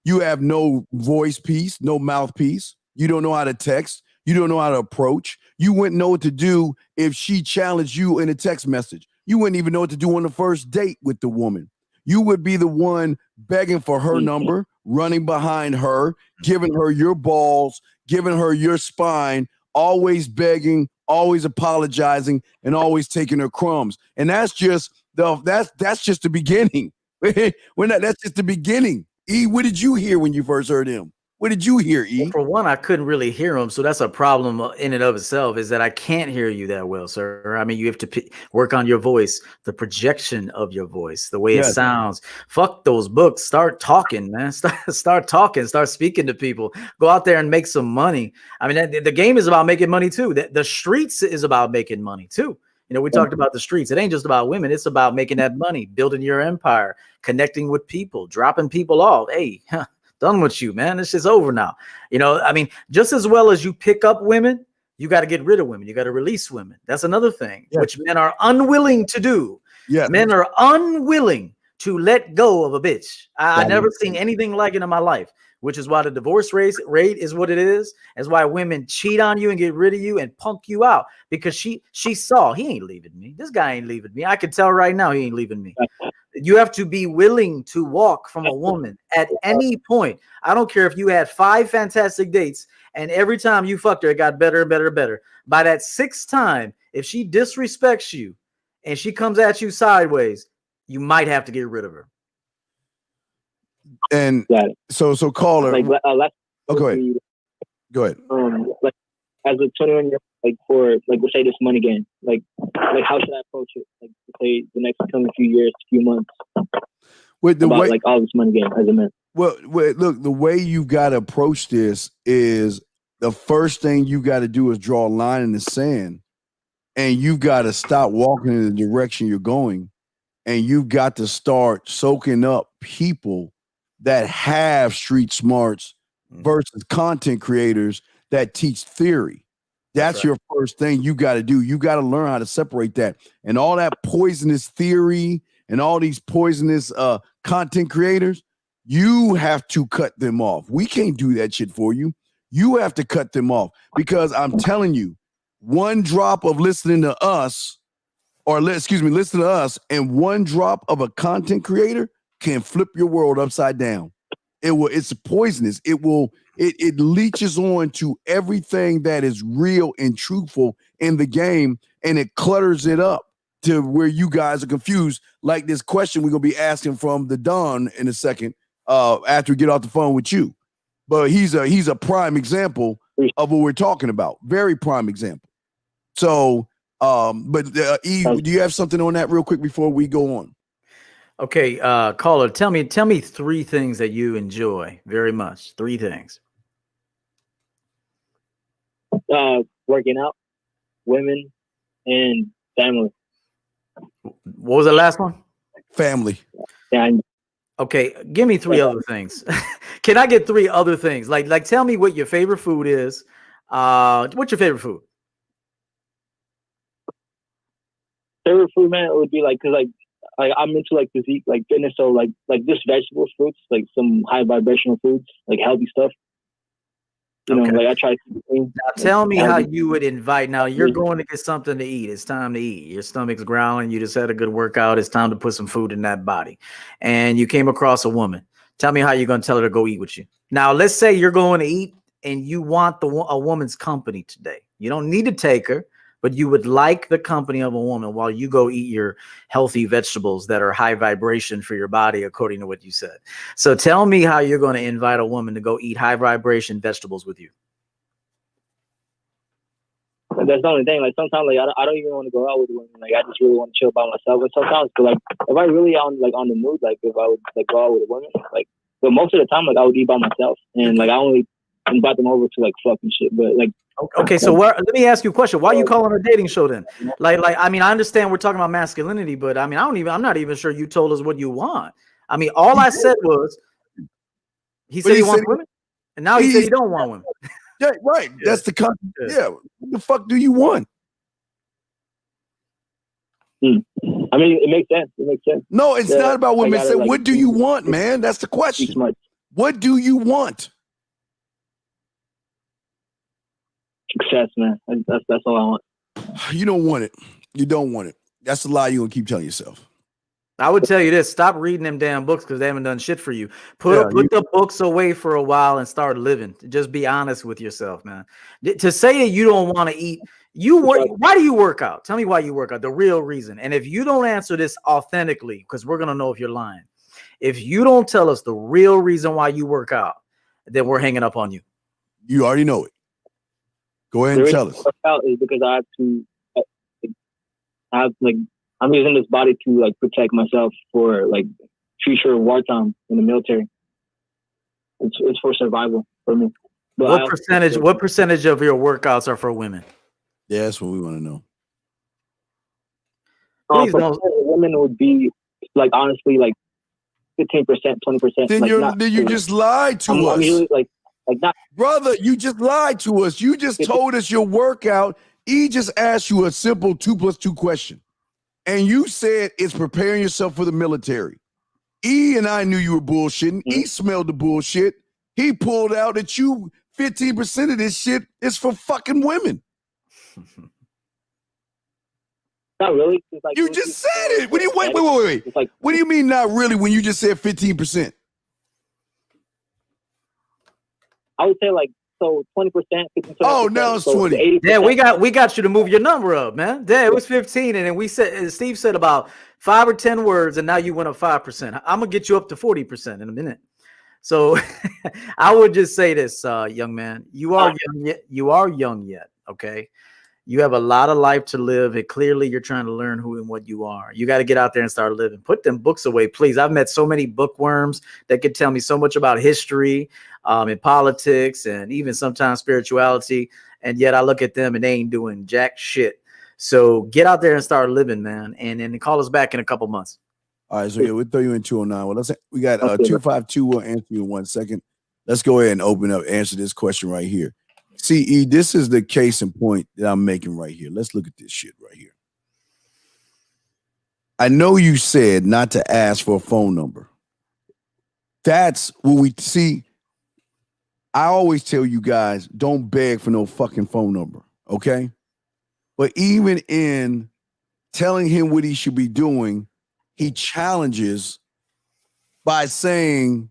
You have no voice piece, no mouthpiece. You don't know how to text. You don't know how to approach. You wouldn't know what to do if she challenged you in a text message. You wouldn't even know what to do on the first date with the woman. You would be the one begging for her number, running behind her, giving her your balls, giving her your spine, always begging, always apologizing, and always taking her crumbs. And that's just the beginning. That's just the beginning. E, what did you hear when you first heard him? What did you hear, E? Well, for one, I couldn't really hear him, so that's a problem in and of itself, is that I can't hear you that well, sir. I mean, you have to work on your voice, the projection of your voice, the way it sounds. Fuck those books. Start talking, man. Start talking. Start speaking to people. Go out there and make some money. I mean, the game is about making money too. The streets is about making money too. You know, we talked about the streets. It ain't just about women. It's about making that money, building your empire, connecting with people, dropping people off. Hey, done with you, man. This is over now. You know, I mean, just as well as you pick up women, you got to get rid of women. You got to release women. That's another thing, which men are unwilling to do. Men are unwilling to let go of a bitch. I never seen anything like it in my life, which is why the divorce rate is what it is. That's why women cheat on you and get rid of you and punk you out, because she saw he ain't leaving me. This guy ain't leaving me. I can tell right now he ain't leaving me. You have to be willing to walk from a woman at any point. I don't care if you had 5 fantastic dates and every time you fucked her, it got better and better and better. By that 6th time, if she disrespects you and she comes at you sideways, you might have to get rid of her. And so caller. Go ahead. Go ahead. Like as a 21-year-old, like for like let's say this money game, like how should I approach it? Like say the next coming few years, few months. With the about, way, like all this money game as a man. Well, look, the way you got to approach this is the first thing you got to do is draw a line in the sand, and you've got to stop walking in the direction you're going, and you've got to start soaking up people that have street smarts versus content creators that teach theory. That's your first thing you got to do. You got to learn how to separate that. And all that poisonous theory and all these poisonous content creators, you have to cut them off. We can't do that shit for you. You have to cut them off, because I'm telling you, one drop of listening to us, listen to us, and one drop of a content creator can flip your world upside down. It's poisonous. It leaches on to everything that is real and truthful in the game, and it clutters it up to where you guys are confused. Like this question we're gonna be asking from the Don in a second, after we get off the phone with you. But he's a prime example of what we're talking about. Very prime example. So, E, do you have something on that real quick before we go on? Okay, caller, tell me 3 things that you enjoy very much. 3 things. Working out, women, and family. What was the last one? Family. Yeah. Okay, give me 3 other things. Can I get 3 other things? Like tell me what your favorite food is. What's your favorite food? Favorite food, man, it would be like, cause like I'm into like physique, like fitness, so like just vegetables, fruits, like some high vibrational foods, like healthy stuff. You know, like I try to. Now tell me how you would invite. Now you're going to get something to eat. It's time to eat. Your stomach's growling. You just had a good workout. It's time to put some food in that body. And you came across a woman. Tell me how you're going to tell her to go eat with you. Now, let's say you're going to eat and you want a woman's company today. You don't need to take her, but you would like the company of a woman while you go eat your healthy vegetables that are high vibration for your body, according to what you said. So tell me how you're going to invite a woman to go eat high vibration vegetables with you. That's the only thing. Like sometimes, like I don't even want to go out with women. Like I just really want to chill by myself. And sometimes, but like if I really on the mood, like if I would like go out with a woman, like but most of the time, like I would eat by myself, and like I only invite them over to like fucking shit. But like. Okay, so let me ask you a question. Why are you calling a dating show then? Like, I mean, I understand we're talking about masculinity, but I mean, I'm not even sure you told us what you want. I mean, all I said was, he said he wants women, And now he said he don't want women. Yeah, right. Yeah. That's the concept. Yeah. What the fuck do you want? I mean, it makes sense. It makes sense. No, it's not about women. Say, like, what do you want, man? That's the question. What do you want? Success, man. That's all I want. You don't want it. You don't want it. That's the lie you're gonna keep telling yourself. I would tell you this: stop reading them damn books because they haven't done shit for you. Put the books away for a while and start living. Just be honest with yourself, man. To say that you don't want to eat, why do you work out? Tell me why you work out. The real reason. And if you don't answer this authentically, because we're gonna know if you're lying. If you don't tell us the real reason why you work out, then we're hanging up on you. You already know it. Go ahead and tell us. Work out is because I have to. I'm using this body to like protect myself for like future wartime in the military. It's for survival for me. But what percentage of your workouts are for women? Yeah, that's what we want to know. Please don't. Women would be like honestly like 15%, 20%. Then you just lied to us. Usually, like not, brother, you just lied to us. You just told us your workout. He just asked you a simple 2 + 2 question. And you said it's preparing yourself for the military. E and I knew you were bullshitting. E smelled the bullshit. He pulled out that 15% of this shit is for fucking women. Not really. Like, you just said it. When you wait. Like, what do you mean not really when you just said 15%? I would say like so 20%, 50%. Oh, now it's 20. Yeah, we got you to move your number up, man. Yeah, it was 15, and then we said Steve said about 5 or 10 words, and now you went up 5%. I'm gonna get you up to 40% in a minute. So I would just say this, young man, you are young yet. You are young yet. Okay, you have a lot of life to live, and clearly you're trying to learn who and what you are. You got to get out there and start living. Put them books away, please. I've met so many bookworms that could tell me so much about history, and politics, and even sometimes spirituality, and yet I look at them and they ain't doing jack shit. So get out there and start living, man, and then call us back in a couple months. All right, so yeah, we'll throw you in 209. Well, we got 252. We'll answer you in 1 second. Let's go ahead and answer this question right here. CE, this is the case in point that I'm making right here. Let's look at this shit right here. I know you said not to ask for a phone number. That's what we see. I always tell you guys, don't beg for no fucking phone number, okay? But even in telling him what he should be doing, he challenges by saying,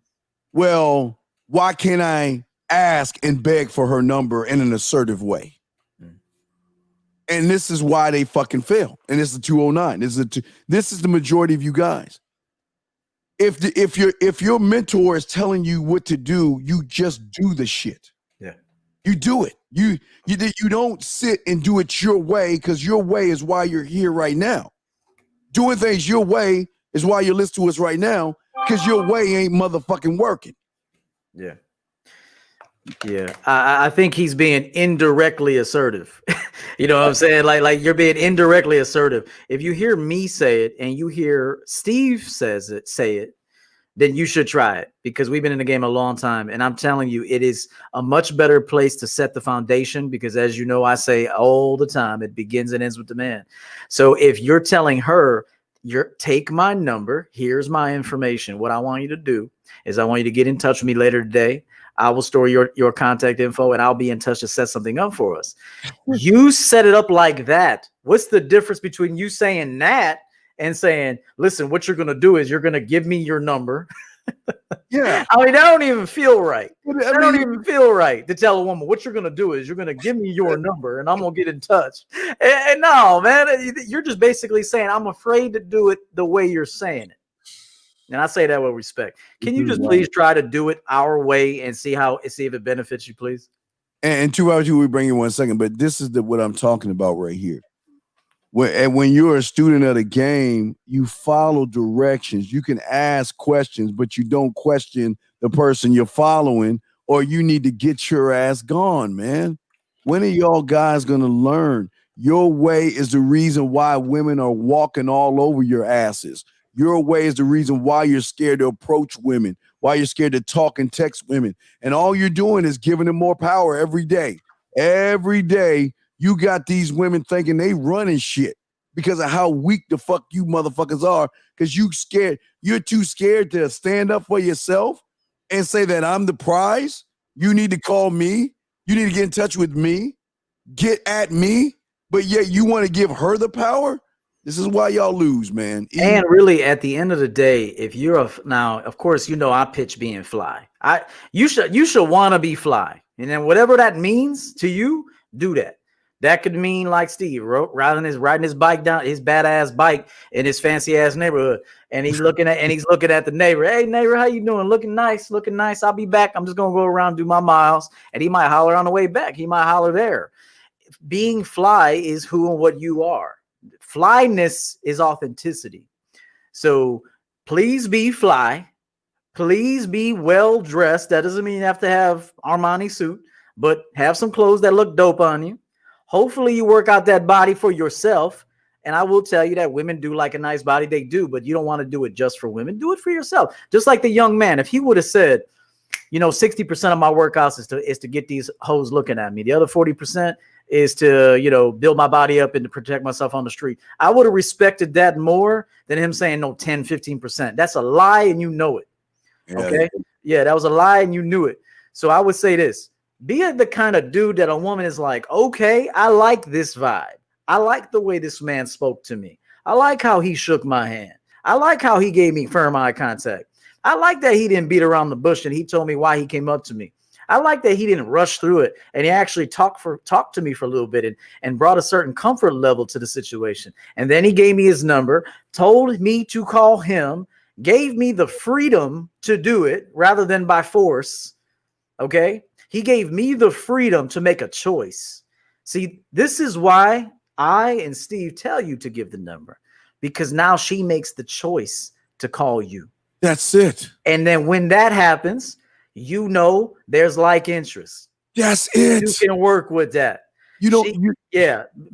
well, why can't I ask and beg for her number in an assertive way? And this is why they fucking fail. And it's the 209. This is the majority of you guys. If your mentor is telling you what to do, you just do the shit. Yeah. You do it. You don't sit and do it your way, because your way is why you're here right now. Doing things your way is why you listen to us right now, because your way ain't motherfucking working. Yeah. Yeah. I think he's being indirectly assertive. You know what I'm saying? Like you're being indirectly assertive. If you hear me say it and you hear Steve say it, then you should try it, because we've been in the game a long time. And I'm telling you, it is a much better place to set the foundation, because as you know, I say all the time, it begins and ends with the man. So if you're telling her, take my number, here's my information. What I want you to do is I want you to get in touch with me later today. I will store your contact info, and I'll be in touch to set something up for us. You set it up like that. What's the difference between you saying that and saying, listen, what you're going to do is you're going to give me your number? Yeah. I mean, that don't even feel right. That don't even feel right to tell a woman what you're going to do is you're going to give me your number and I'm going to get in touch. And no, man, you're just basically saying, I'm afraid to do it the way you're saying it. And I say that with respect. Can you just please try to do it our way and see if it benefits you, please? And 2 hours, we bring you 1 second, but this is what I'm talking about right here. When you're a student of the game, you follow directions. You can ask questions, but you don't question the person you're following, or you need to get your ass gone, man. When are y'all guys going to learn? Your way is the reason why women are walking all over your asses. Your way is the reason why you're scared to approach women, why you're scared to talk and text women. And all you're doing is giving them more power every day. Every day, you got these women thinking they running shit because of how weak the fuck you motherfuckers are, because you're too scared to stand up for yourself and say that I'm the prize. You need to call me. You need to get in touch with me, get at me, but yet you want to give her the power. This is why y'all lose, man. And really, at the end of the day, if you're now, of course, I pitch being fly. You should want to be fly, and then whatever that means to you, do that. That could mean like Steve riding his bike down his badass bike in his fancy ass neighborhood, and he's looking at the neighbor. Hey neighbor, how you doing? Looking nice. I'll be back. I'm just gonna go around do my miles, and he might holler on the way back. He might holler there. Being fly is who and what you are. Flyness is authenticity. So please be fly. Please be well dressed. That doesn't mean you have to have Armani suit, but have some clothes that look dope on you. Hopefully you work out that body for yourself. And I will tell you that women do like a nice body. They do, but you don't want to do it just for women. Do it for yourself. Just like the young man, if he would have said, 60% of my workouts is to get these hoes looking at me. The other 40% is to, build my body up and to protect myself on the street. I would have respected that more than him saying no, 10, 15%. That's a lie. And you know it. Yeah. Okay. Yeah. That was a lie and you knew it. So I would say this, be the kind of dude that a woman is like, okay, I like this vibe. I like the way this man spoke to me. I like how he shook my hand. I like how he gave me firm eye contact. I like that he didn't beat around the bush and he told me why he came up to me. I like that he didn't rush through it and he actually talked to me for a little bit and brought a certain comfort level to the situation. And then he gave me his number, told me to call him, gave me the freedom to do it rather than by force. Okay. He gave me the freedom to make a choice. See, this is why I and Steve tell you to give the number, because now she makes the choice to call you. That's it. And then when that happens, there's like interest. That's it. You can work with that.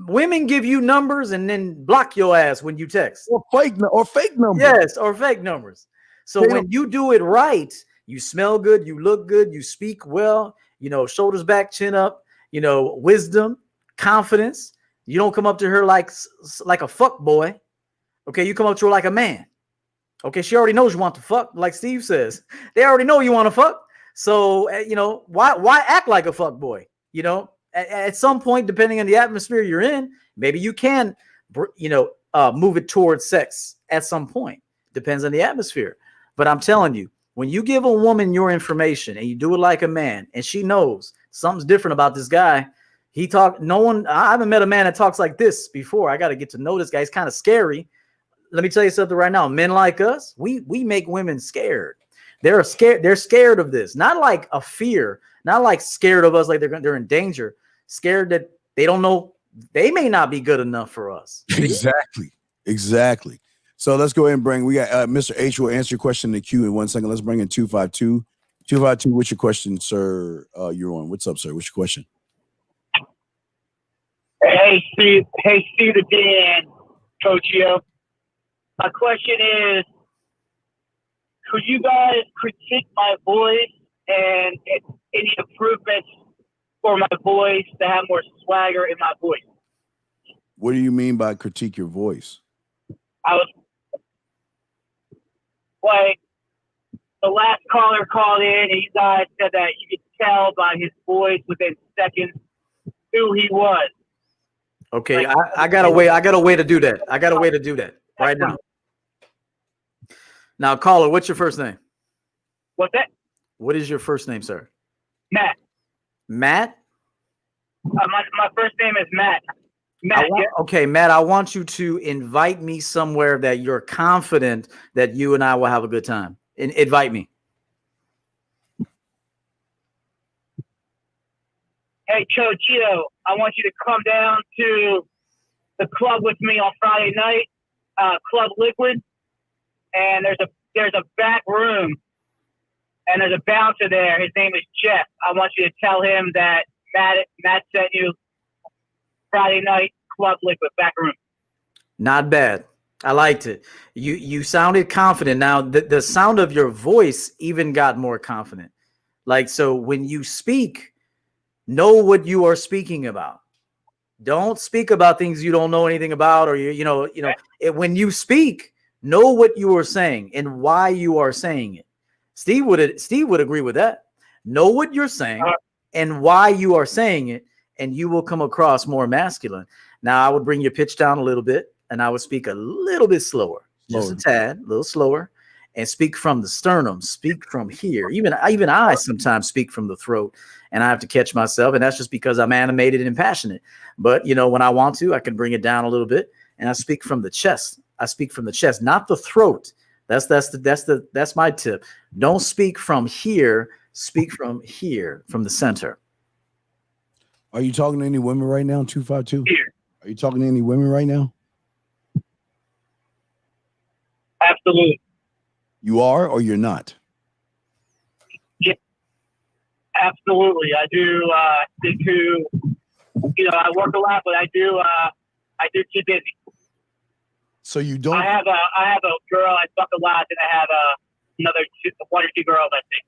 Women give you numbers and then block your ass when you text. Or fake numbers. Yes, or fake numbers. So when you do it right, you smell good, you look good, you speak well, shoulders back, chin up, wisdom, confidence. You don't come up to her like a fuck boy. Okay, you come up to her like a man. Okay, she already knows you want to fuck, like Steve says. They already know you want to fuck. So, why act like a fuck boy? At some point, depending on the atmosphere you're in, maybe you can, move it towards sex at some point. Depends on the atmosphere. But I'm telling you, when you give a woman your information and you do it like a man, and she knows something's different about this guy, I haven't met a man that talks like this before. I got to get to know this guy. He's kind of scary. Let me tell you something right now. Men like us, we make women scared. They're scared. They're scared of this. Not like a fear, not like scared of us, like they're in danger. Scared that they don't know. They may not be good enough for us. Exactly. So let's go ahead and we got Mr. H will answer your question in the queue in 1 second. Let's bring in 252. 252, what's your question, sir? You're on. What's up, sir? What's your question? Hey, Steve. Hey, Steve again, Coach Yo. My question is, could you guys critique my voice and any improvements for my voice to have more swagger in my voice? What do you mean by critique your voice? I was like, the last caller called in and you guys said that you could tell by his voice within seconds who he was. Okay, I got a way to do that. I got a way to do that right now. Now, caller, what's your first name? What's that? What is your first name, sir? Matt. Matt? My first name is Matt. Okay, Matt, I want you to invite me somewhere that you're confident that you and I will have a good time. Invite me. Hey, Chochito, I want you to come down to the club with me on Friday night, Club Liquid. And there's a back room, and there's a bouncer there. His name is Jeff. I want you to tell him that Matt sent you Friday night, Club Liquid, back room. Not bad. I liked it. You sounded confident. Now the sound of your voice even got more confident. Like, so when you speak, know what you are speaking about. Don't speak about things you don't know anything about, or when you speak, know what you are saying and why you are saying it. Steve would agree with that. Know what you're saying and why you are saying it, and you will come across more masculine. Now, I would bring your pitch down a little bit, and I would speak a little bit slower, just a tad, a little slower, and speak from the sternum, speak from here. Even I sometimes speak from the throat, and I have to catch myself, and that's just because I'm animated and passionate. But when I want to, I can bring it down a little bit, and I speak from the chest. I speak from the chest, not the throat. That's my tip. Don't speak from here. Speak from here, from the center. Are you talking to any women right now? 252. Here. Are you talking to any women right now? Absolutely. You are, or you're not? Yeah. Absolutely. I do. I work a lot, but I do keep busy. So you don't. I have a girl I fuck a lot, and I have another one or two girls I think.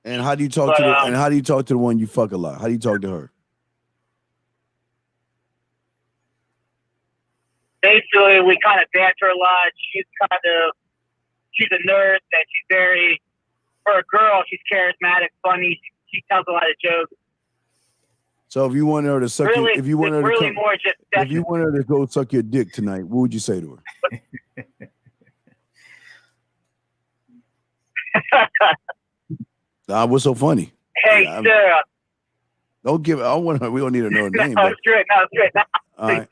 And how do you talk to the one you fuck a lot? How do you talk to her? Basically, we kind of banter a lot. She's a nurse, and she's very, for a girl, she's charismatic, funny. She tells a lot of jokes. So if you want her to suck really, if you want her really to more just if you want her to go suck your dick tonight, what would you say to her? What's so funny? Hey, Sarah. Don't give. I want her. We don't need to know her name. No, it's good. All right.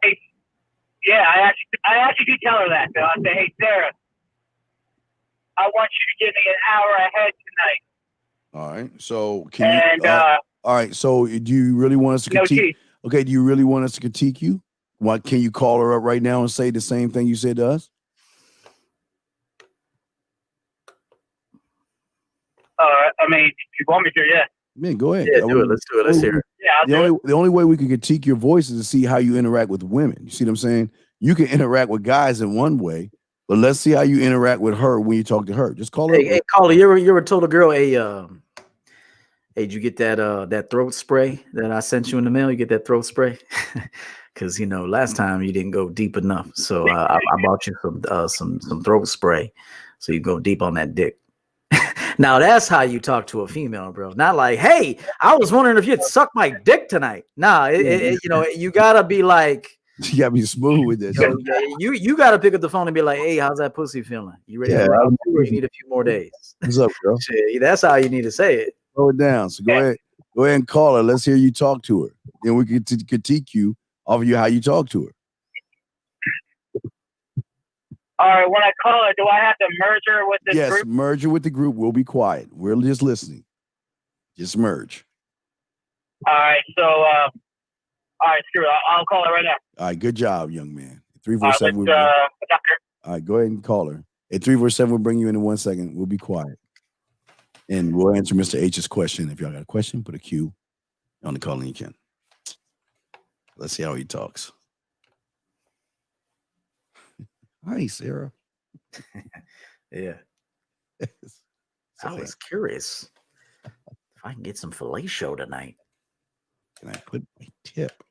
Hey, yeah, I actually do tell her that. Though. I say, hey, Sarah, I want you to give me an hour ahead tonight. All right. So can you? All right. So do you really want us to critique? Okay. Do you really want us to critique you? What can you call her up right now and say the same thing you said to us? I mean, if you want me to, yeah. Man, go ahead. Yeah, do it. Let's do it. Let's hear it. Yeah, the only way we can critique your voice is to see how you interact with women. You see what I'm saying? You can interact with guys in one way, but let's see how you interact with her when you talk to her. Just call her. Hey, caller, you ever told a girl, hey, did you get that throat spray that I sent you in the mail? You get that throat spray? Because last time you didn't go deep enough, so I bought you some throat spray, so you go deep on that dick. Now that's how you talk to a female, bro. Not like, hey, I was wondering if you'd suck my dick tonight. Nah, you gotta be like, you gotta be smooth with this. You gotta pick up the phone and be like, hey, how's that pussy feeling? You ready to round two, or you need a few more days? What's up, bro? That's how you need to say it. Slow it down. So go ahead and call her. Let's hear you talk to her. Then we can critique you off of how you talk to her. All right, when I call her, do I have to merge her with this group? Yes, merge her with the group. We'll be quiet. We're just listening. Just merge. All right, so, all right, screw it. I'll call her right now. All right, good job, young man. 347. All right, go ahead and call her. At 347, we'll bring you in 1 second. We'll be quiet. And we'll answer Mr. H's question. If y'all got a question, put a Q on the calling you can. Let's see how he talks. Hi, Sarah. Yeah. I was curious if I can get some fellatio tonight. Can I put my tip?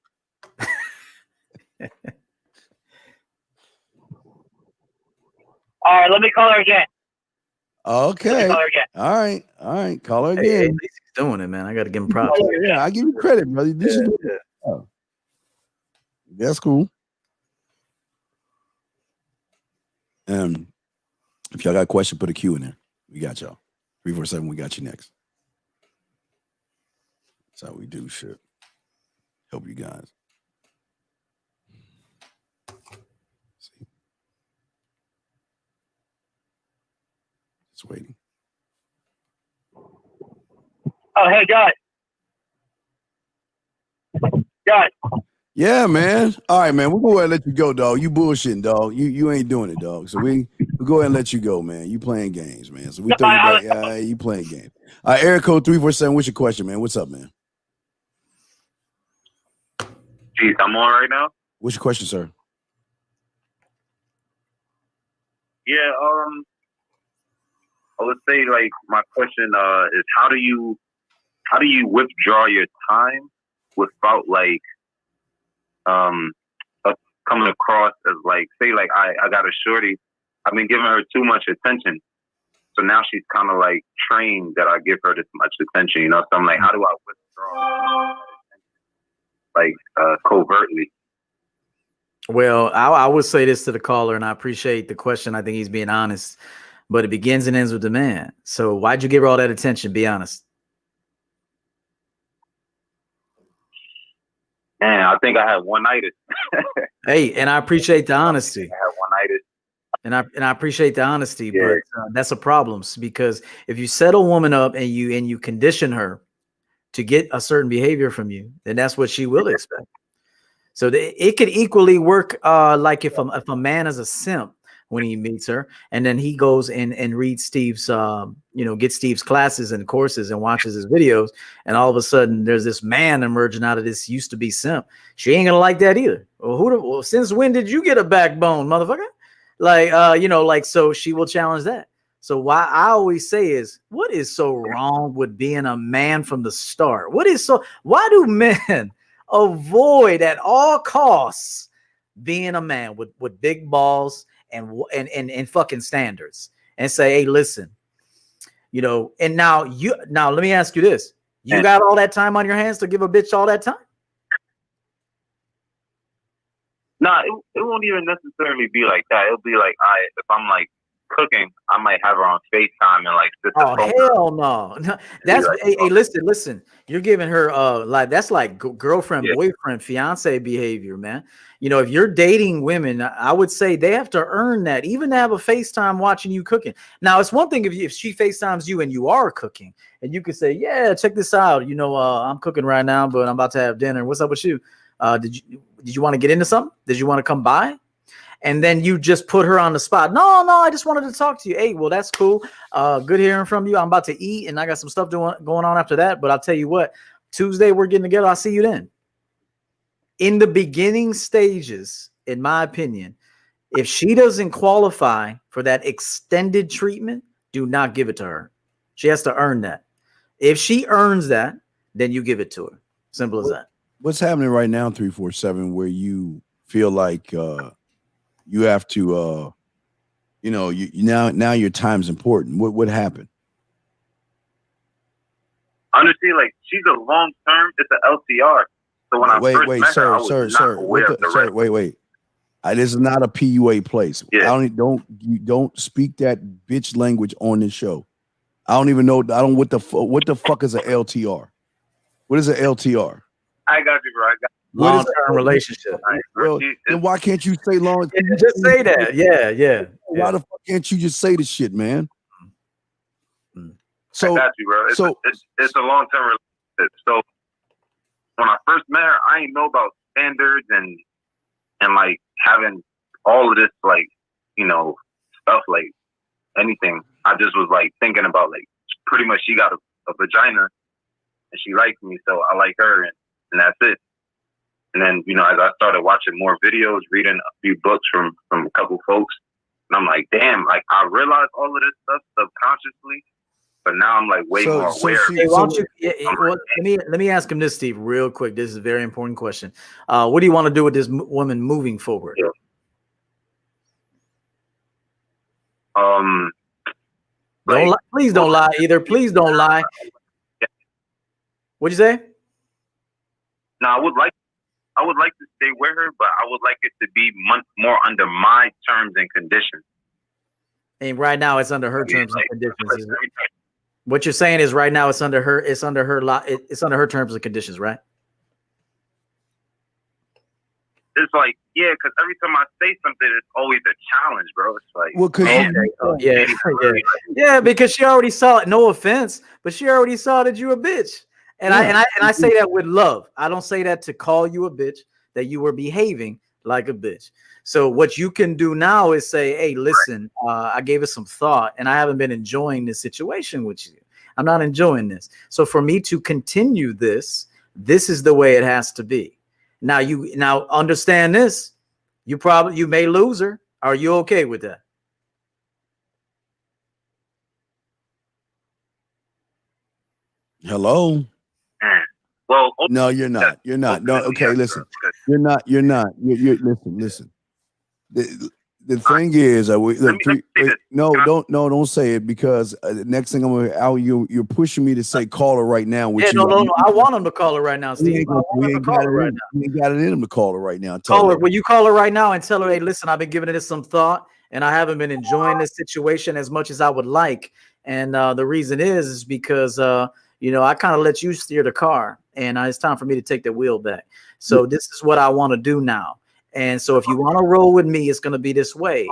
All right, let me call her again. Okay. Call her again. All right. Call her again. Hey, at least he's doing it, man. I got to give him props. Yeah, I give you credit, brother. That's cool. If y'all got a question, put a Q in there. We got y'all. 347, we got you next. That's how we do shit. Help you guys. See. Just waiting. Oh, hey, guys. Yeah, man. All right, man. We'll go ahead and let you go, dog. You bullshitting, dog. You ain't doing it, dog. So we'll go ahead and let you go, man. You playing games, man. So we throw you back. Yeah, you playing games. All right, area code 347. What's your question, man? What's up, man? Geez, I'm on right now. What's your question, sir? Yeah, I would say like my question is how do you withdraw your time without like coming across as like, say like I got a shorty, I've been giving her too much attention, so now she's kind of like trained that I give her this much attention, you know. So I'm like, how do I withdraw like covertly? Well, I would say this to the caller, and I appreciate the question. I think he's being honest, but it begins and ends with the man. So why'd you give her all that attention? Be honest. Man, I think I had one-nighted. Hey, and I appreciate the honesty. I had one-nighted. And I appreciate the honesty, Yeah. but that's a problem, because if you set a woman up and you condition her to get a certain behavior from you, then that's what she will expect. So it could equally work like if a man is a simp when he meets her, and then he goes and reads Steve's, gets Steve's classes and courses and watches his videos, and all of a sudden there's this man emerging out of this used to be simp. She ain't gonna like that either. Well, since when did you get a backbone, motherfucker? Like, so she will challenge that. So why I always say is, what is so wrong with being a man from the start? Why do men avoid at all costs being a man with big balls and fucking standards, and say, hey, listen, and now let me ask you this. You got all that time on your hands to give a bitch all that time? Nah, it won't even necessarily be like that. It'll be like, if I'm like cooking, I might have her on FaceTime and like sit the phone. Hell no. That's like, hey, listen. You're giving her that's like girlfriend, boyfriend, fiance behavior, man. If you're dating women, I would say they have to earn that, even to have a FaceTime watching you cooking. Now, it's one thing if she FaceTimes you and you are cooking, and you could say, yeah, check this out. I'm cooking right now, but I'm about to have dinner. What's up with you? Did you want to get into something? Did you want to come by? And then you just put her on the spot. No, I just wanted to talk to you. Hey, well, that's cool. Good hearing from you. I'm about to eat, and I got some stuff going on after that. But I'll tell you what, Tuesday we're getting together. I'll see you then. In the beginning stages, in my opinion, if she doesn't qualify for that extended treatment, do not give it to her. She has to earn that. If she earns that, then you give it to her. Simple as that. What's happening right now, 347, where you feel like you have to now your time's important? What happened? Honestly, like, she's a long term, it's an LTR. So when I first met her, I was not aware of the rest. Wait. This is not a PUA place. Yeah. Don't speak that bitch language on this show. I don't even know. What the fuck is an LTR? What is an LTR? I got you, bro. Long-term relationship. Well, then why can't you say long? You just say that. Yeah. Why the fuck can't you just say the shit, man? So I got you, bro. It's a long-term relationship. So when I first met her, I didn't know about standards and like having all of this, like, stuff, like anything. I just was like thinking about, like, pretty much she got a vagina and she likes me, so I like her, and that's it. And then, as I started watching more videos, reading a few books from a couple folks, and I'm like, damn, like, I realized all of this stuff subconsciously, but now I'm like way more aware. Let me ask him this, Steve, real quick. This is a very important question. What do you want to do with this woman moving forward? Yeah. Please don't lie either. Please don't lie. What'd you say? No, I would like to stay with her, but I would like it to be more under my terms and conditions. And right now, it's under her terms and conditions. What you're saying is right now it's under her terms and conditions, right? It's like, yeah, because every time I say something, it's always a challenge, bro. It's like, well, yeah, because she already saw it. No offense, but she already saw that you a bitch. And I say that with love. I don't say that to call you a bitch, that you were behaving like a bitch. So what you can do now is say, hey, listen, I gave it some thought and I haven't been enjoying this situation with you. I'm not enjoying this. So for me to continue this is the way it has to be. Now understand this. You may lose her. Are you okay with that? Hello. Well, no, you're not. You're not. No. Okay, listen. You're not. You're listen. The thing is, don't say it, because next thing you're pushing me to say call her right now. Which no. I want him to call her right now, Steve. You ain't got it in him to call her right now. Call her. Will you call her right now and tell her, hey, listen, I've been giving this some thought, and I haven't been enjoying this situation as much as I would like. And the reason is because I kind of let you steer the car, and it's time for me to take the wheel back. So this is what I want to do now. And so if you want to roll with me, it's going to be this way.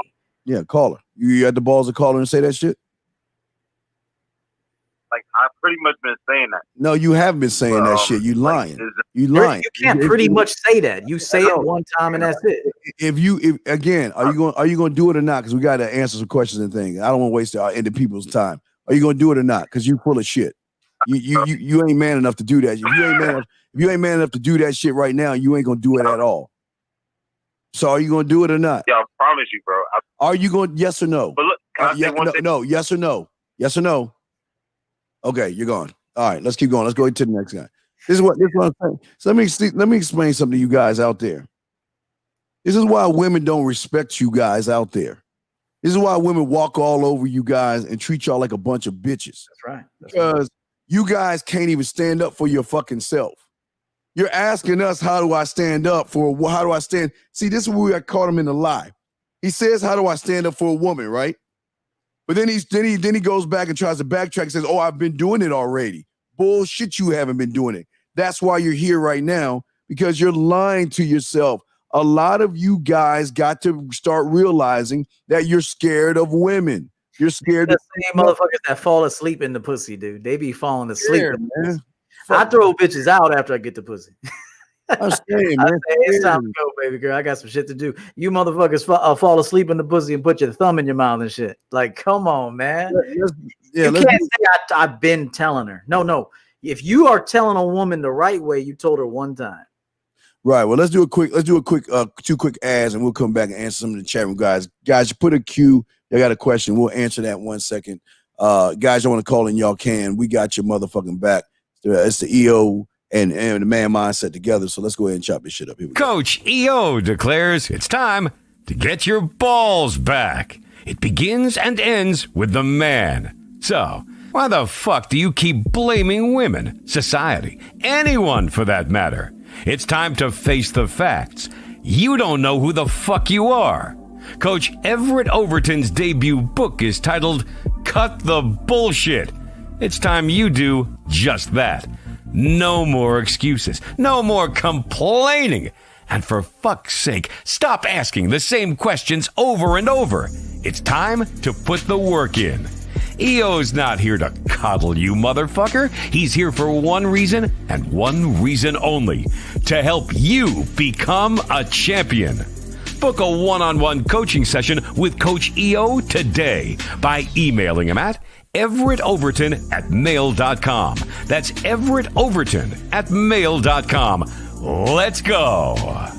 Yeah, call her. You had the balls to call her and say that shit? Like, I've pretty much been saying that. No, you haven't been saying that shit. You lying. You lying. You can't pretty much say that. You say it one time and that's it. Are you going to do it or not? Because we got to answer some questions and things. I don't want to waste the people's time. Are you going to do it or not? Because you full of shit. You ain't man enough to do that. If you ain't man enough to do that shit right now, you ain't going to do it at all. So are you going to do it or not? Yeah, I promise you, bro. Are you going, yes or no? But look, yes or no? Yes or no? Okay, you're gone. All right, let's keep going. Let's go to the next guy. This is what I'm saying. So let me explain something to you guys out there. This is why women don't respect you guys out there. This is why women walk all over you guys and treat y'all like a bunch of bitches. That's right. Because you guys can't even stand up for your fucking self. You're asking us, how do I stand up for, how do I stand? See, this is where I caught him in the lie. He says, how do I stand up for a woman, right? But then he goes back and tries to backtrack and says, oh, I've been doing it already. Bullshit, you haven't been doing it. That's why you're here right now, because you're lying to yourself. A lot of you guys got to start realizing that you're scared of women. You're scared of the same motherfuckers that fall asleep in the pussy, dude. They be falling asleep. Yeah, man. I throw bitches out after I get the pussy. I'm scared, man. It's time to go, baby girl. I got some shit to do. You motherfuckers fall asleep in the pussy and put your thumb in your mouth and shit. Like, come on, man. You can't say I've been telling her. No. If you are telling a woman the right way, you told her one time. Right. Well, let's do a quick two quick ads, and we'll come back and answer some of the chat room guys. Guys, you put a Q. I got a question. We'll answer that in 1 second. Guys, I want to call in. Y'all can. We got your motherfucking back. It's the EO and the man mindset together. So let's go ahead and chop this shit up. Here we Coach EO declares it's time to get your balls back. It begins and ends with the man. So why the fuck do you keep blaming women, society, anyone for that matter? It's time to face the facts. You don't know who the fuck you are. Coach Everett Overton's debut book is titled Cut the Bullshit. It's time you do just that. No more excuses. No more complaining. And for fuck's sake, stop asking the same questions over and over. It's time to put the work in. EO's not here to coddle you, motherfucker. He's here for one reason and one reason only. To help you become a champion. Book a one-on-one coaching session with Coach EO today by emailing him at everettoverton@mail.com. That's everettoverton@mail.com. Let's go.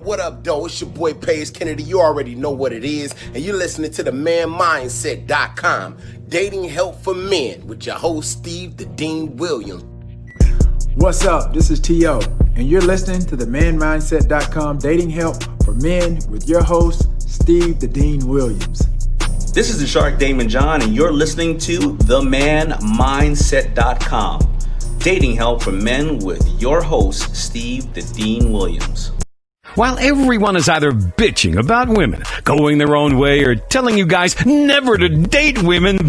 What up, though? It's your boy Paige Kennedy. You already know what it is, and you're listening to the manmindset.com, dating help for men, with your host Steve the Dean Williams. What's up? This is T.O., and you're listening to the manmindset.com, dating help for men, with your host Steve the Dean Williams. This is the Shark Damon John, and you're listening to the manmindset.com, dating help for men, with your host Steve the Dean Williams. While everyone is either bitching about women, going their own way, or telling you guys never to date women,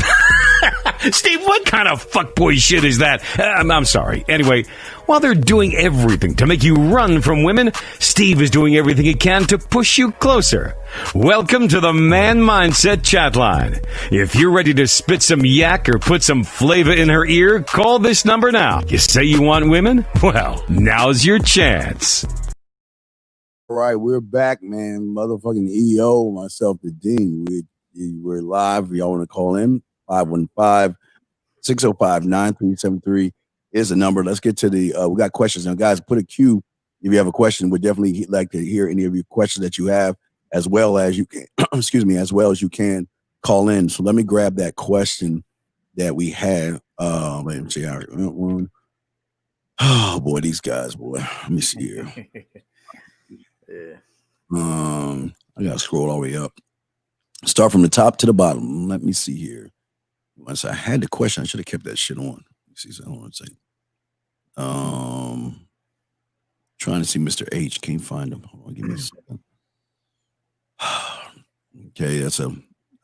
Steve, what kind of fuckboy shit is that? I'm sorry. Anyway, while they're doing everything to make you run from women, Steve is doing everything he can to push you closer. Welcome to the Man Mindset Chat Line. If you're ready to spit some yak or put some flavor in her ear, call this number now. You say you want women? Well, now's your chance. All right, we're back, man. Motherfucking EO, myself, the Dean. We're live. Y'all want to call in? 515-605-9373 is the number. Let's get to the, we got questions. Now, guys, put a Q if you have a question. We'd definitely like to hear any of your questions that you have, as well as you can, excuse me, as well as you can call in. So let me grab that question that we had. Let me see. Oh, boy, these guys, boy. Let me see here. Yeah. I gotta scroll all the way up. Start from the top to the bottom. Let me see here. Once I had the question, I should have kept that shit on. Let me see. Hold on a second. Trying to see Mr. H. Can't find him. Hold on, give me a second. Okay, that's a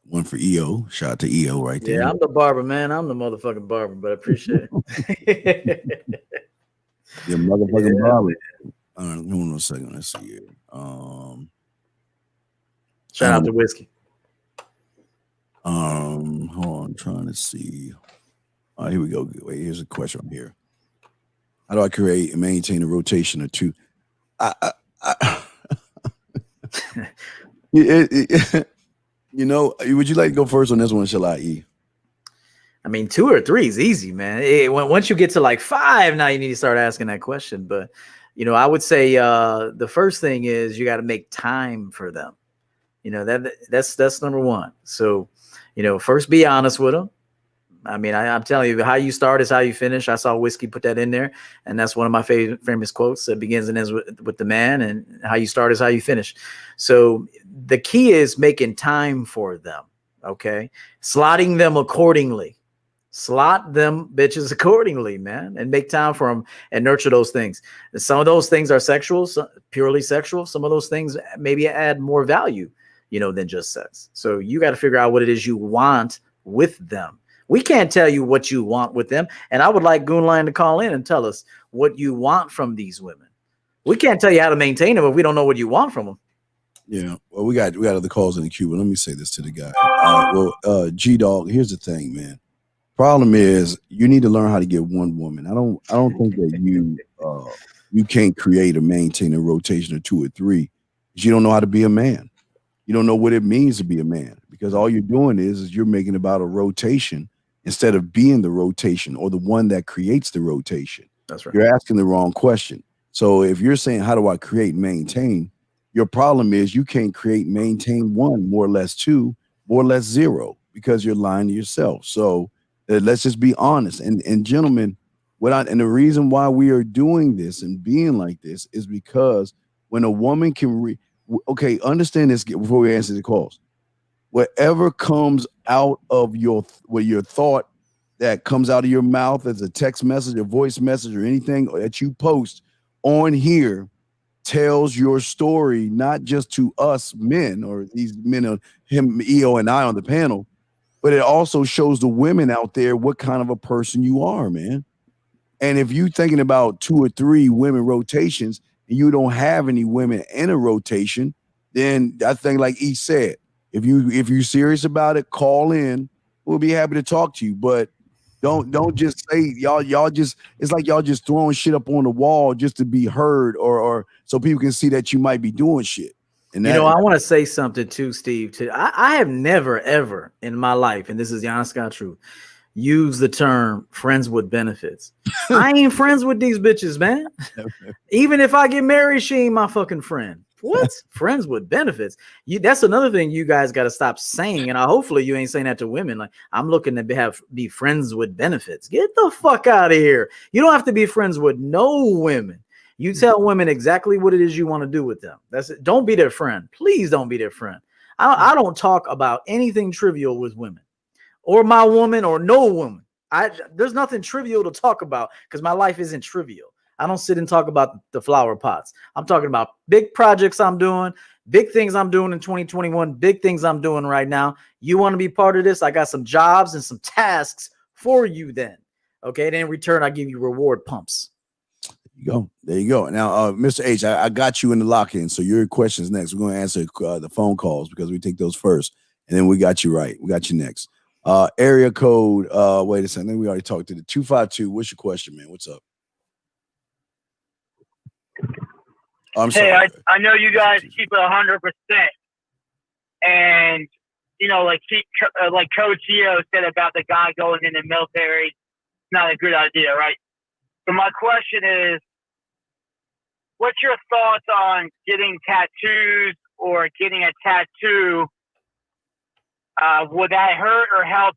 one for EO. Shout out to EO right there. Yeah, I'm the barber, man. I'm the motherfucking barber, but I appreciate it. Yeah, motherfucking barber. All right, hold on a second. Let's see here. Shout out to Whiskey. Hold on, I'm trying to see. Here we go. Wait, here's a question here. How do I create and maintain a rotation of two? You know, would you like to go first on this one, shall I, E? I mean, 2 or 3 is easy, man. Once you get to like 5, now you need to start asking that question. But, you know, I would say the first thing is you got to make time for them. You know, that's number one. So, you know, first be honest with them. I mean, I'm telling you, how you start is how you finish. I saw Whiskey put that in there, and that's one of my famous quotes that begins and ends with the man, and how you start is how you finish. So the key is making time for them, okay? Slotting them accordingly. Slot them bitches accordingly, man, and make time for them and nurture those things. Some of those things are sexual, purely sexual. Some of those things maybe add more value, you know, than just sex. So you got to figure out what it is you want with them. We can't tell you what you want with them. And I would like Goonline to call in and tell us what you want from these women. We can't tell you how to maintain them if we don't know what you want from them. Yeah. Well, we got other calls in the queue, but let me say this to the guy. G-Dog, here's the thing, man. Problem is you need to learn how to get one woman. I don't think that you can't create or maintain a rotation of 2 or 3 because you don't know how to be a man. You don't know what it means to be a man, because all you're doing is you're making about a rotation instead of being the rotation or the one that creates the rotation. That's right. You're asking the wrong question. So if you're saying, how do I create and maintain? Your problem is you can't create and maintain 1, more or less 2, more or less 0, because you're lying to yourself. So let's just be honest. And gentlemen, and the reason why we are doing this and being like this is because when a woman can okay, understand this before we answer the calls. Whatever comes out of your thought that comes out of your mouth as a text message, a voice message, or anything that you post on here tells your story, not just to us men or these men, him, EO, and I on the panel, but it also shows the women out there what kind of a person you are, man. And if you're thinking about 2 or 3 women rotations and you don't have any women in a rotation, then I think, like E said, if you're serious about it, call in. We'll be happy to talk to you. But don't just say y'all just, it's like y'all just throwing shit up on the wall just to be heard or so people can see that you might be doing shit. And I want to say something too, Steve. I have never, ever in my life, and this is the honest God truth, use the term friends with benefits. I ain't friends with these bitches, man. Even if I get married, she ain't my fucking friend. What? Friends with benefits? That's another thing you guys got to stop saying. And hopefully you ain't saying that to women. Like, I'm looking to be friends with benefits. Get the fuck out of here. You don't have to be friends with no women. You tell women exactly what it is you want to do with them. That's it. Don't be their friend. Please don't be their friend. I don't talk about anything trivial with women or my woman or no woman. There's nothing trivial to talk about because my life isn't trivial. I don't sit and talk about the flower pots. I'm talking about big projects I'm doing, big things I'm doing in 2021, big things I'm doing right now. You want to be part of this? I got some jobs and some tasks for you then. Okay, and in return, I give you reward pumps. There you go. Now, Mr. H, I got you in the lock-in, so your question's next. We're going to answer the phone calls because we take those first, and then we got you right. We got you next. Area code, wait a second. I think we already talked to the 252. What's your question, man? What's up? I'm sorry. Hey, I know you guys keep it 100%, and you know, like Coach Eo said about the guy going in the military, it's not a good idea, right? So my question is, what's your thoughts on getting tattoos or getting a tattoo? Would that hurt or help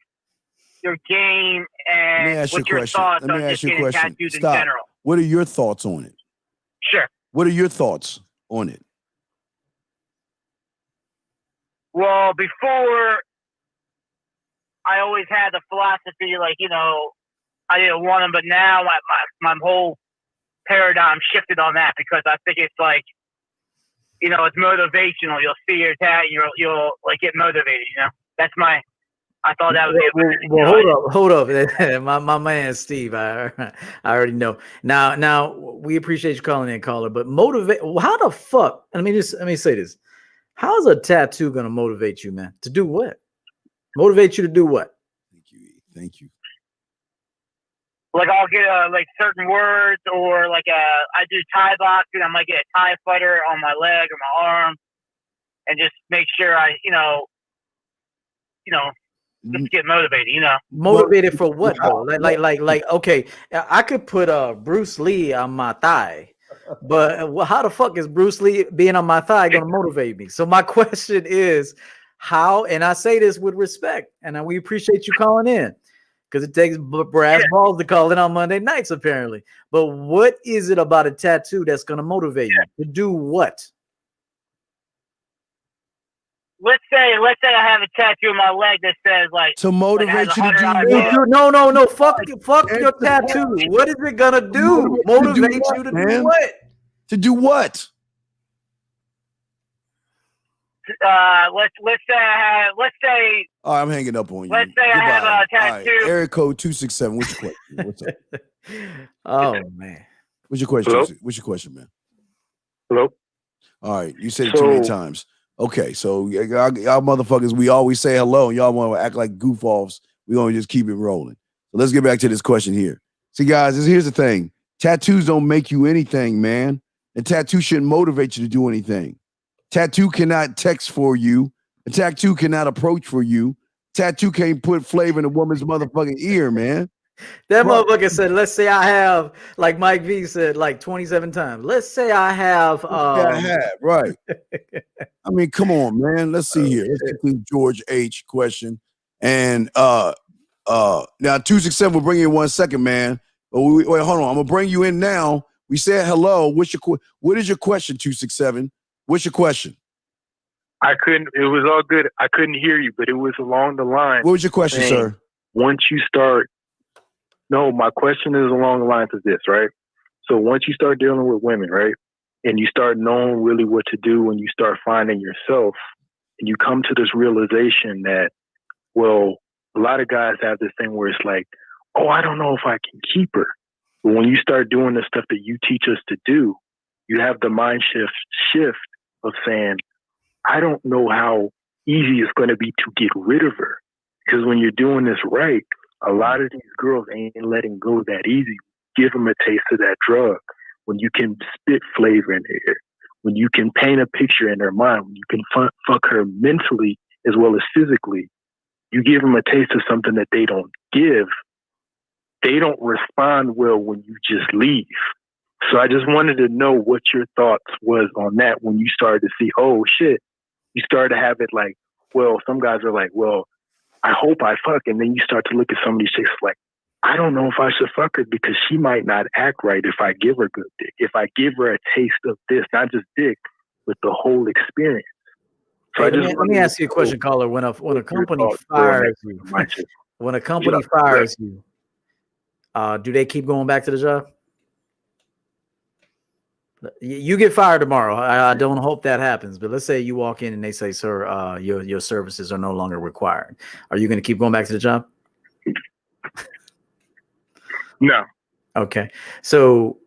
your game? And what's your thoughts on just getting tattoos in general? What are your thoughts on it? Sure. What are your thoughts on it? Well, before, I always had the philosophy, like, you know, I didn't want them, but now my whole paradigm shifted on that because I think it's like, you know, it's motivational. You'll see your tat, you'll like get motivated. You know, that's my. I thought that was hold up. my man Steve. I already know. Now we appreciate you calling in, caller. But motivate. How the fuck? Let me say this. How's a tattoo gonna motivate you, man? To do what? Motivate you to do what? Thank you. Like I'll get like certain words, or like I do Thai boxing. I might get a Thai fighter on my leg or my arm, and just make sure I, you know, just get motivated. You know, motivated for what though? Like. Okay, I could put Bruce Lee on my thigh, but how the fuck is Bruce Lee being on my thigh gonna motivate me? So my question is, how? And I say this with respect, and we appreciate you calling in. Because it takes brass balls to call in on Monday nights, apparently. But what is it about a tattoo that's going to motivate you to do what? Let's say I have a tattoo on my leg that says like to motivate you to do what? No. Fuck your tattoo. What is it going to do? Motivate you to do what? To do what? Let's say. Oh, I'm hanging up on you. Let's say I have a tattoo. Right. Area code 267. What's your question? What's up? Oh man. What's your question? Hello? What's your question, man? Hello. All right, you said it too many times. Okay, so y'all motherfuckers, we always say hello, and y'all want to act like goof offs. We gonna just keep it rolling. So let's get back to this question here. See, guys, here's the thing: tattoos don't make you anything, man. And tattoo shouldn't motivate you to do anything. Tattoo cannot text for you. A tattoo cannot approach for you. Tattoo can't put flavor in a woman's motherfucking ear, man. That motherfucker said, let's say I have, like Mike V said, like 27 times. Let's say I have. Right. I mean, come on, man. Let's see here. Let's get to George H. question. And now 267 will bring you in 1 second, man. But wait, hold on. I'm gonna bring you in now. We said hello. What is your question, 267? What's your question? It was all good. I couldn't hear you, but it was along the line. What was your question, sir? Once you start, my question is along the lines of this, right? So once you start dealing with women, right, and you start knowing really what to do when you start finding yourself, and you come to this realization that, well, a lot of guys have this thing where it's like, oh, I don't know if I can keep her. But when you start doing the stuff that you teach us to do, you have the mind shift of saying, I don't know how easy it's going to be to get rid of her. Because when you're doing this right, a lot of these girls ain't letting go that easy. Give them a taste of that drug. When you can spit flavor in their ear, when you can paint a picture in their mind, when you can fuck her mentally as well as physically, you give them a taste of something that they don't give. They don't respond well when you just leave. So I just wanted to know what your thoughts was on that when you started to see, oh shit, you started to have it like, well, some guys are like, well, I hope I fuck. And then you start to look at some of these chicks like, I don't know if I should fuck her because she might not act right if I give her good dick. If I give her a taste of this, not just dick, but the whole experience. So hey, let me ask you a question, caller. When a company fires you, when a company fires you, do they keep going back to the job? You get fired tomorrow. I don't hope that happens, but let's say you walk in and they say, sir, your services are no longer required. Are you going to keep going back to the job? No. Okay. So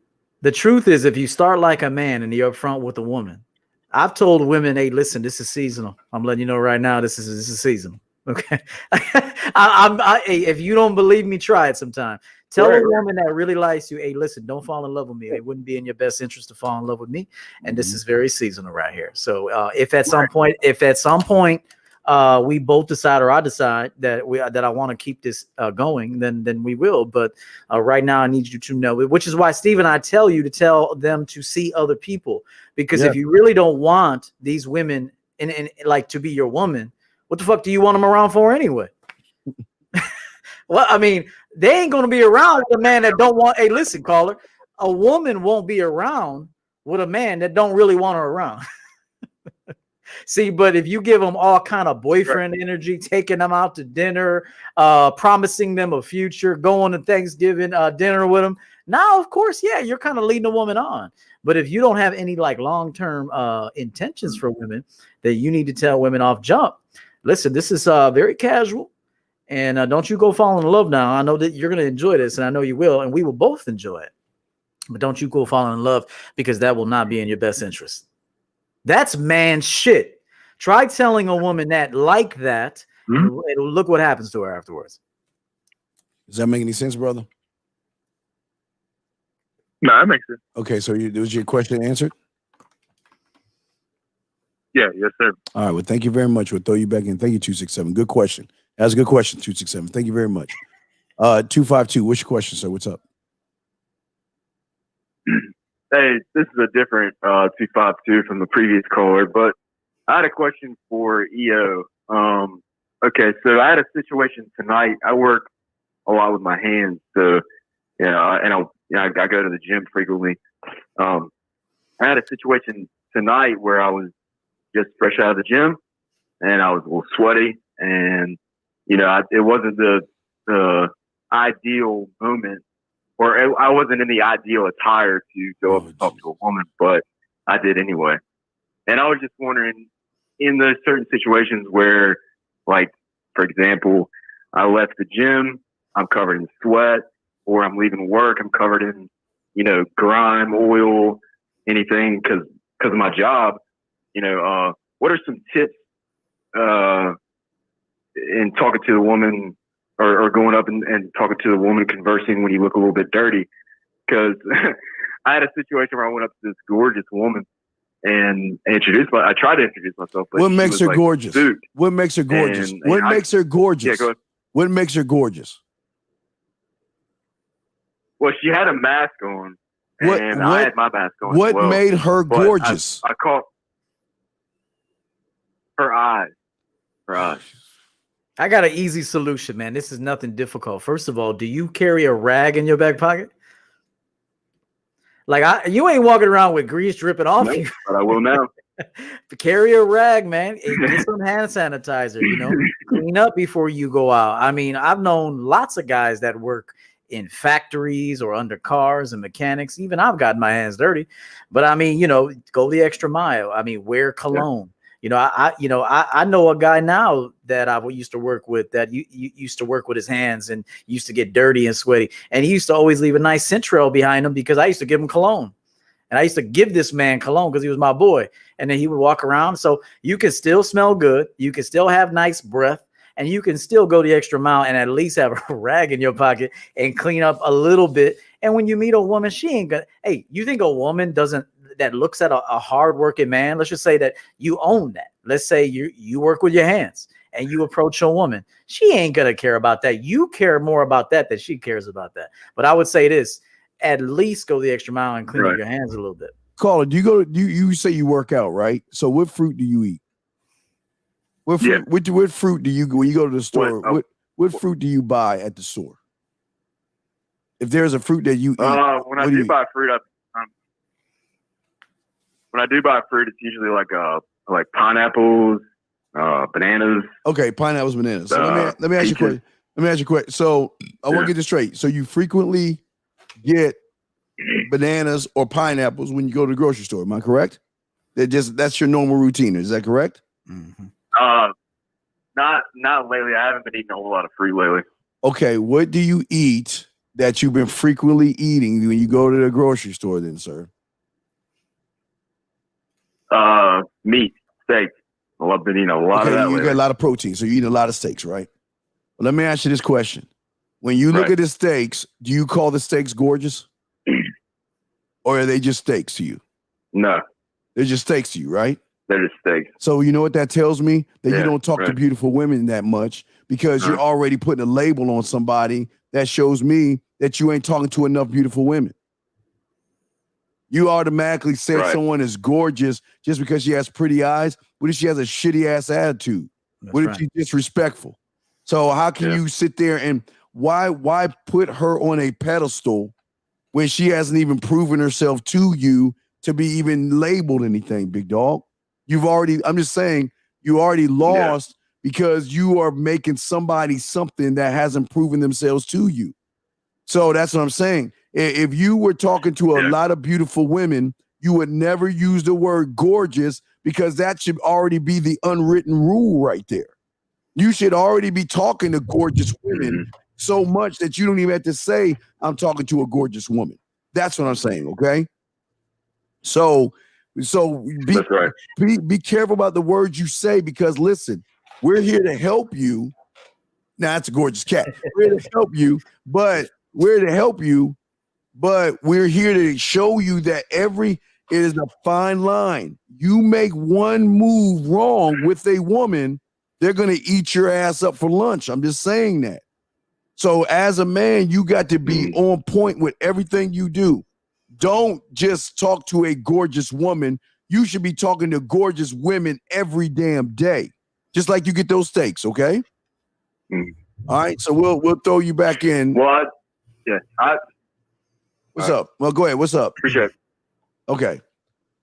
the truth is, if you start like a man and you're upfront with a woman, I've told women, hey, listen, this is seasonal. I'm letting you know right now, this is seasonal. Okay. If you don't believe me, try it sometime. Tell a woman that really likes you, hey, listen, don't fall in love with me. It wouldn't be in your best interest to fall in love with me. And this is very seasonal right here. So if at some point, we both decide, or I decide that I want to keep this going, then we will. But right now, I need you to know, which is why Steve and I tell you to tell them to see other people, because if you really don't want these women in like to be your woman, what the fuck do you want them around for anyway? Well, I mean, they ain't gonna be around with a man that don't want. Hey, listen, caller, a woman won't be around with a man that don't really want her around. See, but if you give them all kind of boyfriend energy, taking them out to dinner, promising them a future, going to Thanksgiving dinner with them, now, of course, yeah, you're kind of leading a woman on. But if you don't have any like long-term intentions for women, then you need to tell women off jump. Listen, this is very casual, and don't you go fall in love now. I know that you're going to enjoy this, and I know you will, and we will both enjoy it. But don't you go fall in love, because that will not be in your best interest. That's man shit. Try telling a woman that like that, and look what happens to her afterwards. Does that make any sense, brother? No, that makes sense. Okay, so was your question answered? Yeah, yes, sir. All right, well, thank you very much. We'll throw you back in. Thank you, 267. Good question. That's a good question, 267. Thank you very much. 252, what's your question, sir? What's up? Hey, this is a different 252 from the previous caller, but I had a question for EO. Okay, so I had a situation tonight. I work a lot with my hands, so I go to the gym frequently. I had a situation tonight where I was just fresh out of the gym, and I was a little sweaty, and it wasn't the ideal moment, or I wasn't in the ideal attire to go up and talk to a woman, but I did anyway. And I was just wondering, in those certain situations where, like, for example, I left the gym, I'm covered in sweat, or I'm leaving work, I'm covered in, grime, oil, anything, because of my job, what are some tips in talking to the woman, or going up and talking to the woman, conversing when you look a little bit dirty? Because I had a situation where I went up to this gorgeous woman and I tried to introduce myself. But what makes her gorgeous? What makes her gorgeous? What makes her gorgeous? Yeah, go ahead. What makes her gorgeous? Well, she had a mask on, and I had my mask on. What as well. made her gorgeous? I caught her eyes. Her eyes. I got an easy solution, man. This is nothing difficult. First of all, do you carry a rag in your back pocket? Like, you ain't walking around with grease dripping off you. But I will now. Carry a rag, man. Get some hand sanitizer, clean up before you go out. I mean, I've known lots of guys that work in factories or under cars and mechanics. Even I've gotten my hands dirty. But I mean, go the extra mile. I mean, wear cologne. I know a guy now that I used to work with that used to work with his hands and used to get dirty and sweaty. And he used to always leave a nice scent trail behind him, because I used to give him cologne. And I used to give this man cologne because he was my boy. And then he would walk around. So you can still smell good. You can still have nice breath. And you can still go the extra mile and at least have a rag in your pocket and clean up a little bit. And when you meet a woman, she ain't gonna, hey, you think a woman that looks at a hardworking man, let's just say that you own that. Let's say you work with your hands and you approach a woman. She ain't going to care about that. You care more about that than she cares about that. But I would say this, at least go the extra mile and clean up your hands a little bit. Caller, you say you work out, right? So what fruit do you eat? What fruit do you, when you go to the store, what fruit do you buy at the store? If there's a fruit that you eat. When I do buy fruit, it's usually like pineapples, bananas. Okay, pineapples, bananas. So let me ask you a question. Let me ask you a question. So I want to get this straight. So you frequently get bananas or pineapples when you go to the grocery store. Am I correct? That's your normal routine. Is that correct? Mm-hmm. Not lately. I haven't been eating a whole lot of fruit lately. Okay, what do you eat that you've been frequently eating when you go to the grocery store then, sir? Meat, steak. I've been eating a lot of that You lately. get a lot of protein, so you eat a lot of steaks, right? Well, let me ask you this question. When you look at the steaks, do you call the steaks gorgeous? Or are they just steaks to you? No. They're just steaks to you, right? They're just steaks. So you know what that tells me? That you don't talk to beautiful women that much because you're already putting a label on somebody that shows me that you ain't talking to enough beautiful women. You automatically say someone is gorgeous just because she has pretty eyes. What if she has a shitty ass attitude? What if she's disrespectful? So how can you sit there and why put her on a pedestal when she hasn't even proven herself to you to be even labeled anything, big dog? I'm just saying, you already lost because you are making somebody something that hasn't proven themselves to you. So that's what I'm saying. If you were talking to a lot of beautiful women, you would never use the word gorgeous because that should already be the unwritten rule right there. You should already be talking to gorgeous women so much that you don't even have to say, I'm talking to a gorgeous woman. That's what I'm saying, okay? So be careful about the words you say because, listen, we're here to help you. Now, that's a gorgeous cat. We're here to help you, but we're here to show you that it is a fine line. You make one move wrong with a woman, they're going to eat your ass up for lunch. I'm just saying that. So as a man, you got to be on point with everything you do. Don't just talk to a gorgeous woman. You should be talking to gorgeous women every damn day, just like you get those steaks, okay? All right, so we'll throw you back in. Well, What's up? Well, go ahead. What's up? Appreciate it. Okay.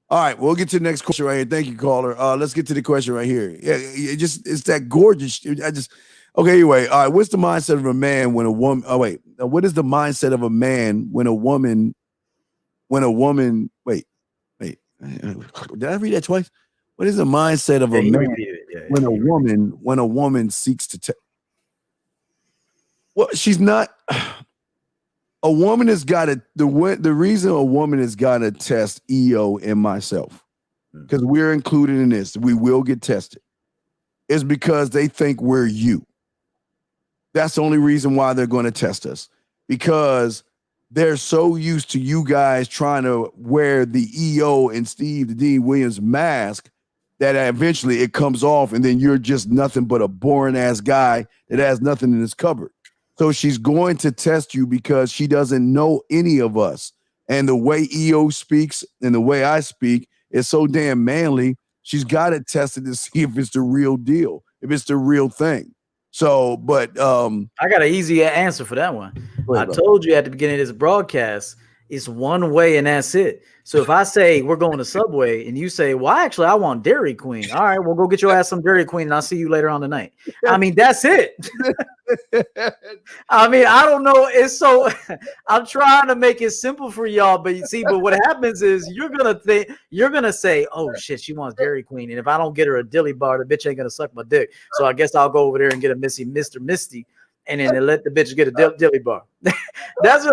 All right, we'll get to the next question right here. Thank you, caller. Let's get to the question right here. Yeah, it's that gorgeous. Okay, anyway. All right, what's the mindset of a man when a woman? Oh, wait. What is the mindset of a man when a woman? Wait. Did I read that twice? What is the mindset of a man when a woman seeks to? Well, she's not. A woman has got to the reason a woman has got to test EO and myself, because we're included in this. We will get tested. Is because they think we're you. That's the only reason why they're going to test us, because they're so used to you guys trying to wear the EO and Steve the Dean Williams mask that eventually it comes off, and then you're just nothing but a boring ass guy that has nothing in his cupboard. So she's going to test you because she doesn't know any of us. And the way EO speaks and the way I speak is so damn manly, she's got to test it to see if it's the real deal, if it's the real thing. So, but I got an easy answer for that one. I told you at the beginning of this broadcast, it's one way and that's it. So if I say we're going to Subway and you say, well, actually, I want Dairy Queen. All right, well, go get your ass some Dairy Queen and I'll see you later on tonight. I mean, that's it. I mean, I don't know. It's so I'm trying to make it simple for y'all, but you see, but what happens is you're gonna say, oh shit, she wants Dairy Queen. And if I don't get her a dilly bar, the bitch ain't gonna suck my dick. So I guess I'll go over there and get a Mr. Misty. And then they let the bitch get a dilly bar. That's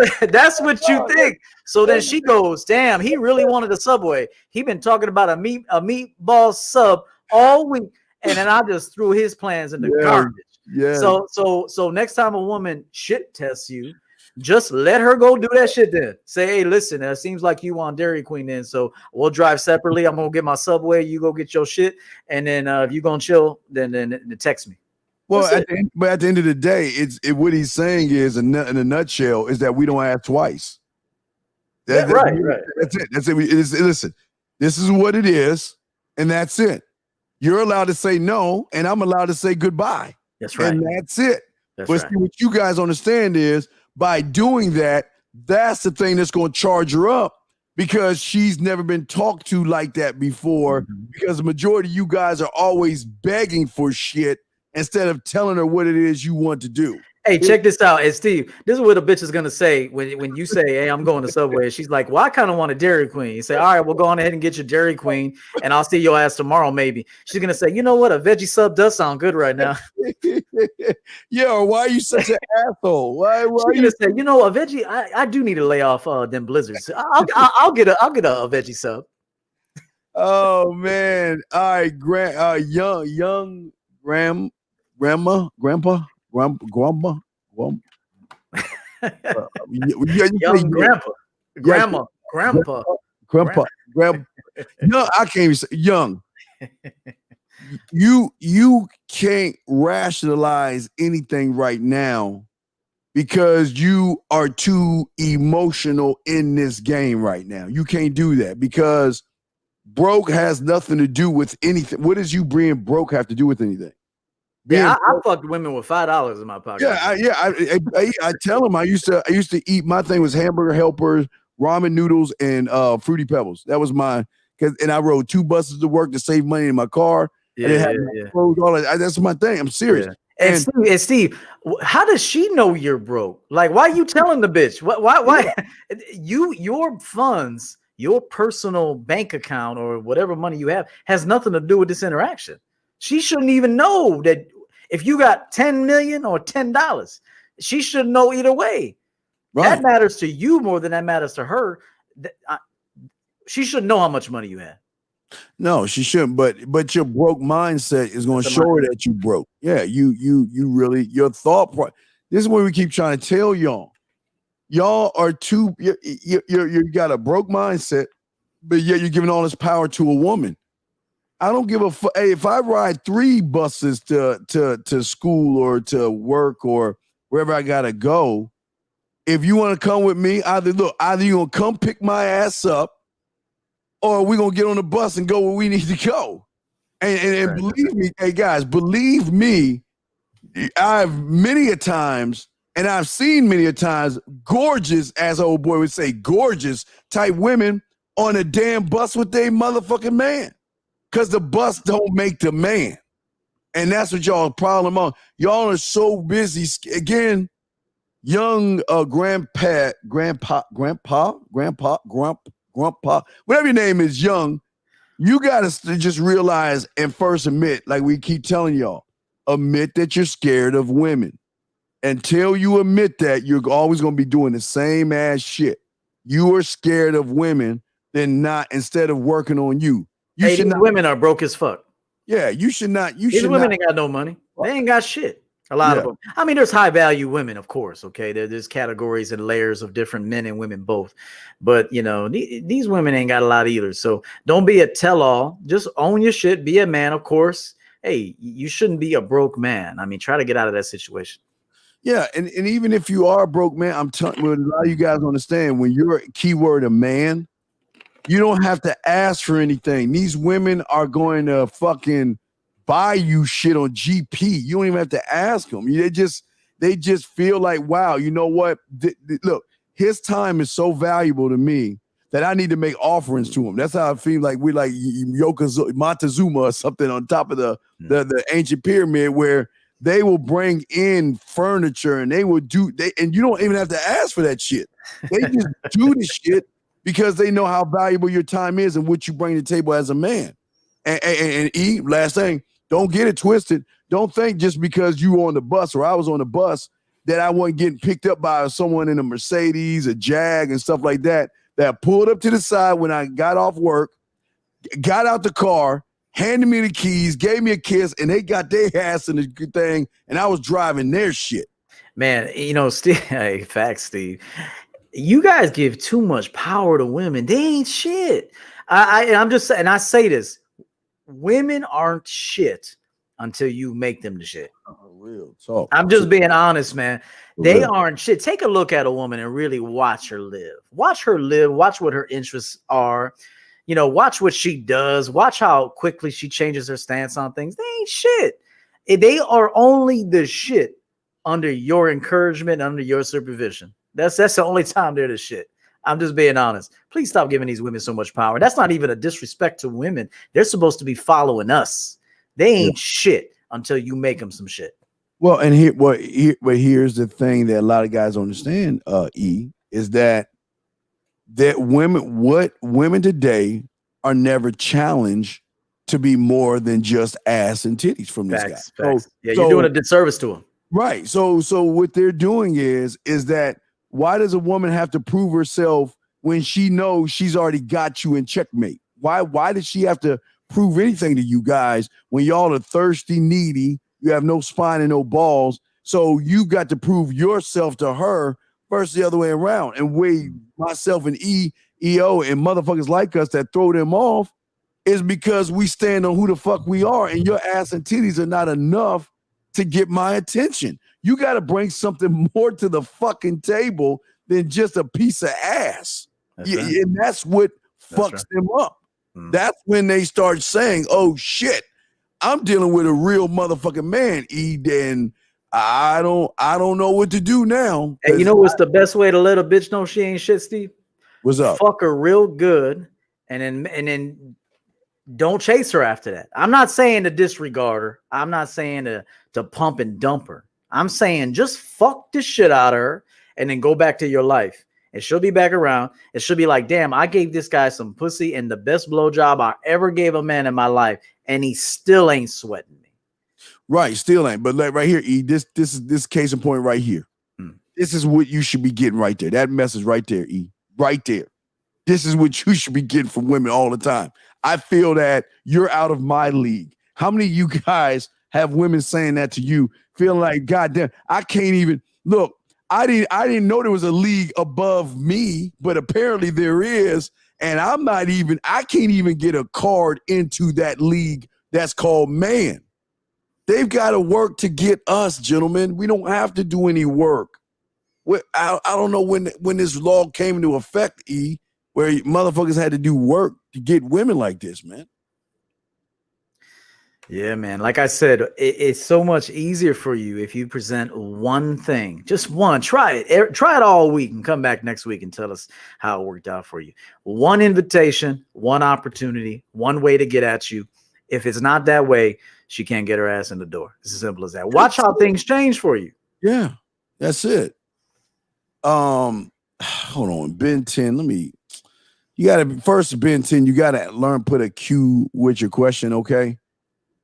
what you think. So then she goes, damn, he really wanted a Subway. He been talking about a meatball sub all week. And then I just threw his plans in the garbage. Yeah. So next time a woman shit tests you, just let her go do that shit then. Say, hey, listen, it seems like you want Dairy Queen then. So we'll drive separately. I'm gonna get my Subway, you go get your shit. And then if you're gonna chill, then text me. Well, at the end of the day, what he's saying is, in a nutshell, is that we don't ask twice. Right. That's it. That's it. Listen, this is what it is, and that's it. You're allowed to say no, and I'm allowed to say goodbye. That's right. And that's it. That's but right. See, what you guys understand is, by doing that, that's the thing that's going to charge her up, because she's never been talked to like that before, because the majority of you guys are always begging for shit instead of telling her what it is you want to do. Hey, check this out. Hey, Steve, this is what a bitch is gonna say when you say, "Hey, I'm going to Subway." She's like, "Well, I kind of want a Dairy Queen." You say, "All right, we'll go on ahead and get your Dairy Queen, and I'll see your ass tomorrow, maybe." She's gonna say, "You know what? A veggie sub does sound good right now." Yeah, why are you such an asshole? Why She's are gonna you? say, "You know, a veggie. I do need to lay off them blizzards. I'll get a veggie sub." Oh man! All right, young grandpa. Young grandpa. No, I can't even say young. You can't rationalize anything right now because you are too emotional in this game right now. You can't do that because broke has nothing to do with anything. What does you being broke have to do with anything? Yeah, I fucked women with $5 in my pocket. I tell them I used to eat. My thing was hamburger helpers, ramen noodles, and fruity pebbles. That was mine. And I rode 2 buses to work to save money in my car. Yeah. Clothes, all that. That's my thing. I'm serious. Yeah. And Steve, how does she know you're broke? Like, why are you telling the bitch? Why? Your funds, your personal bank account, or whatever money you have, has nothing to do with this interaction. She shouldn't even know that if you got 10 million or $10. She should know either way. Right. That matters to you more than that matters to her. She should know how much money you have. No, she shouldn't. But your broke mindset is going to show her that you broke. Yeah, you really, your thought part. This is what we keep trying to tell y'all. Y'all are too. You got a broke mindset, but yet you're giving all this power to a woman. I don't give a fuck. Hey, if I ride 3 buses to school or to work or wherever I gotta go, if you want to come with me, either you're gonna come pick my ass up, or we're gonna get on the bus and go where we need to go. And right. Believe me, hey guys, believe me, I've many a times, and I've seen many a times, gorgeous, as old boy would say, gorgeous type women on a damn bus with their motherfucking man. Because the bus don't make the man. And that's what y'all problem on. Y'all are so busy. Again, young grandpa, whatever your name is, young, you got to just realize and first admit, like we keep telling y'all, admit that you're scared of women. Until you admit that, you're always going to be doing the same ass shit. You are scared of women, then not, instead of working on you. These women are broke as fuck. Yeah, you should not. These women ain't got no money. They ain't got shit. A lot of them. I mean, there's high value women, of course. Okay, there's categories and layers of different men and women both. But you know, these women ain't got a lot either. So don't be a tell-all. Just own your shit. Be a man, of course. Hey, you shouldn't be a broke man. I mean, try to get out of that situation. Yeah, and even if you are a broke man, I'm telling you, a lot of you guys understand when you're keyword a man. You don't have to ask for anything. These women are going to fucking buy you shit on GP. You don't even have to ask them. They just feel like, wow, you know what? Look, his time is so valuable to me that I need to make offerings to him. That's how I feel like we're like Montezuma or something on top of the ancient pyramid where they will bring in furniture and they will and you don't even have to ask for that shit. They just do the shit. Because they know how valuable your time is and what you bring to the table as a man. And E, last thing, don't get it twisted. Don't think just because you were on the bus or I was on the bus that I wasn't getting picked up by someone in a Mercedes, a Jag, and stuff like that pulled up to the side when I got off work, got out the car, handed me the keys, gave me a kiss, and they got their ass in the thing, and I was driving their shit. Man, you know, Steve, hey, facts, Steve. You guys give too much power to women. They ain't shit. I'm just saying, and I say this, women aren't shit until you make them the shit. Real talk. I'm just being honest, man. They aren't shit. Take a look at a woman and really watch her live. Watch her live. Watch what her interests are. You know, watch what she does. Watch how quickly she changes her stance on things. They ain't shit. They are only the shit under your encouragement, under your supervision. That's the only time they're the shit. I'm just being honest. Please stop giving these women so much power. That's not even a disrespect to women. They're supposed to be following us. They ain't shit until you make them some shit. Well, and here's the thing that a lot of guys don't understand, E, is that women today are never challenged to be more than just ass and titties from this guy. Facts. You're doing a disservice to them. Right. So what they're doing is that why does a woman have to prove herself when she knows she's already got you in checkmate? Why does she have to prove anything to you guys when y'all are thirsty, needy, you have no spine and no balls? So you got to prove yourself to her versus the other way around. And myself and EO and motherfuckers like us that throw them off is because we stand on who the fuck we are, and your ass and titties are not enough to get my attention. You got to bring something more to the fucking table than just a piece of ass. Right. And that's what fucks them up. That's when they start saying, oh shit, I'm dealing with a real motherfucking man, and I don't know what to do now. Hey, you know what's the best way to let a bitch know she ain't shit, Steve? What's up? Fuck her real good, and then don't chase her after that. I'm not saying to disregard her. I'm not saying to pump and dump her. I'm saying just fuck the shit out of her and then go back to your life. And she'll be back around. And she'll be like, damn, I gave this guy some pussy and the best blowjob I ever gave a man in my life, and he still ain't sweating me. Right, still ain't. But like right here, E, this is this case in point right here. This is what you should be getting right there. That message right there, E. Right there. This is what you should be getting from women all the time. I feel that you're out of my league. How many of you guys have women saying that to you, feeling like, God damn, I can't even look. I didn't know there was a league above me, but apparently there is. And I can't even get a card into that league that's called man. They've got to work to get us, gentlemen. We don't have to do any work. I don't know when this law came into effect, E, where motherfuckers had to do work to get women like this, man. Yeah, man. Like I said, it's so much easier for you if you present one thing, just one. Try it all week and come back next week and tell us how it worked out for you. One invitation, one opportunity, one way to get at you. If it's not that way, she can't get her ass in the door. It's as simple as that. Watch how things change for you. Yeah, that's it. Hold on, Ben 10. You gotta first, Ben 10. You gotta learn put a Q with your question. Okay.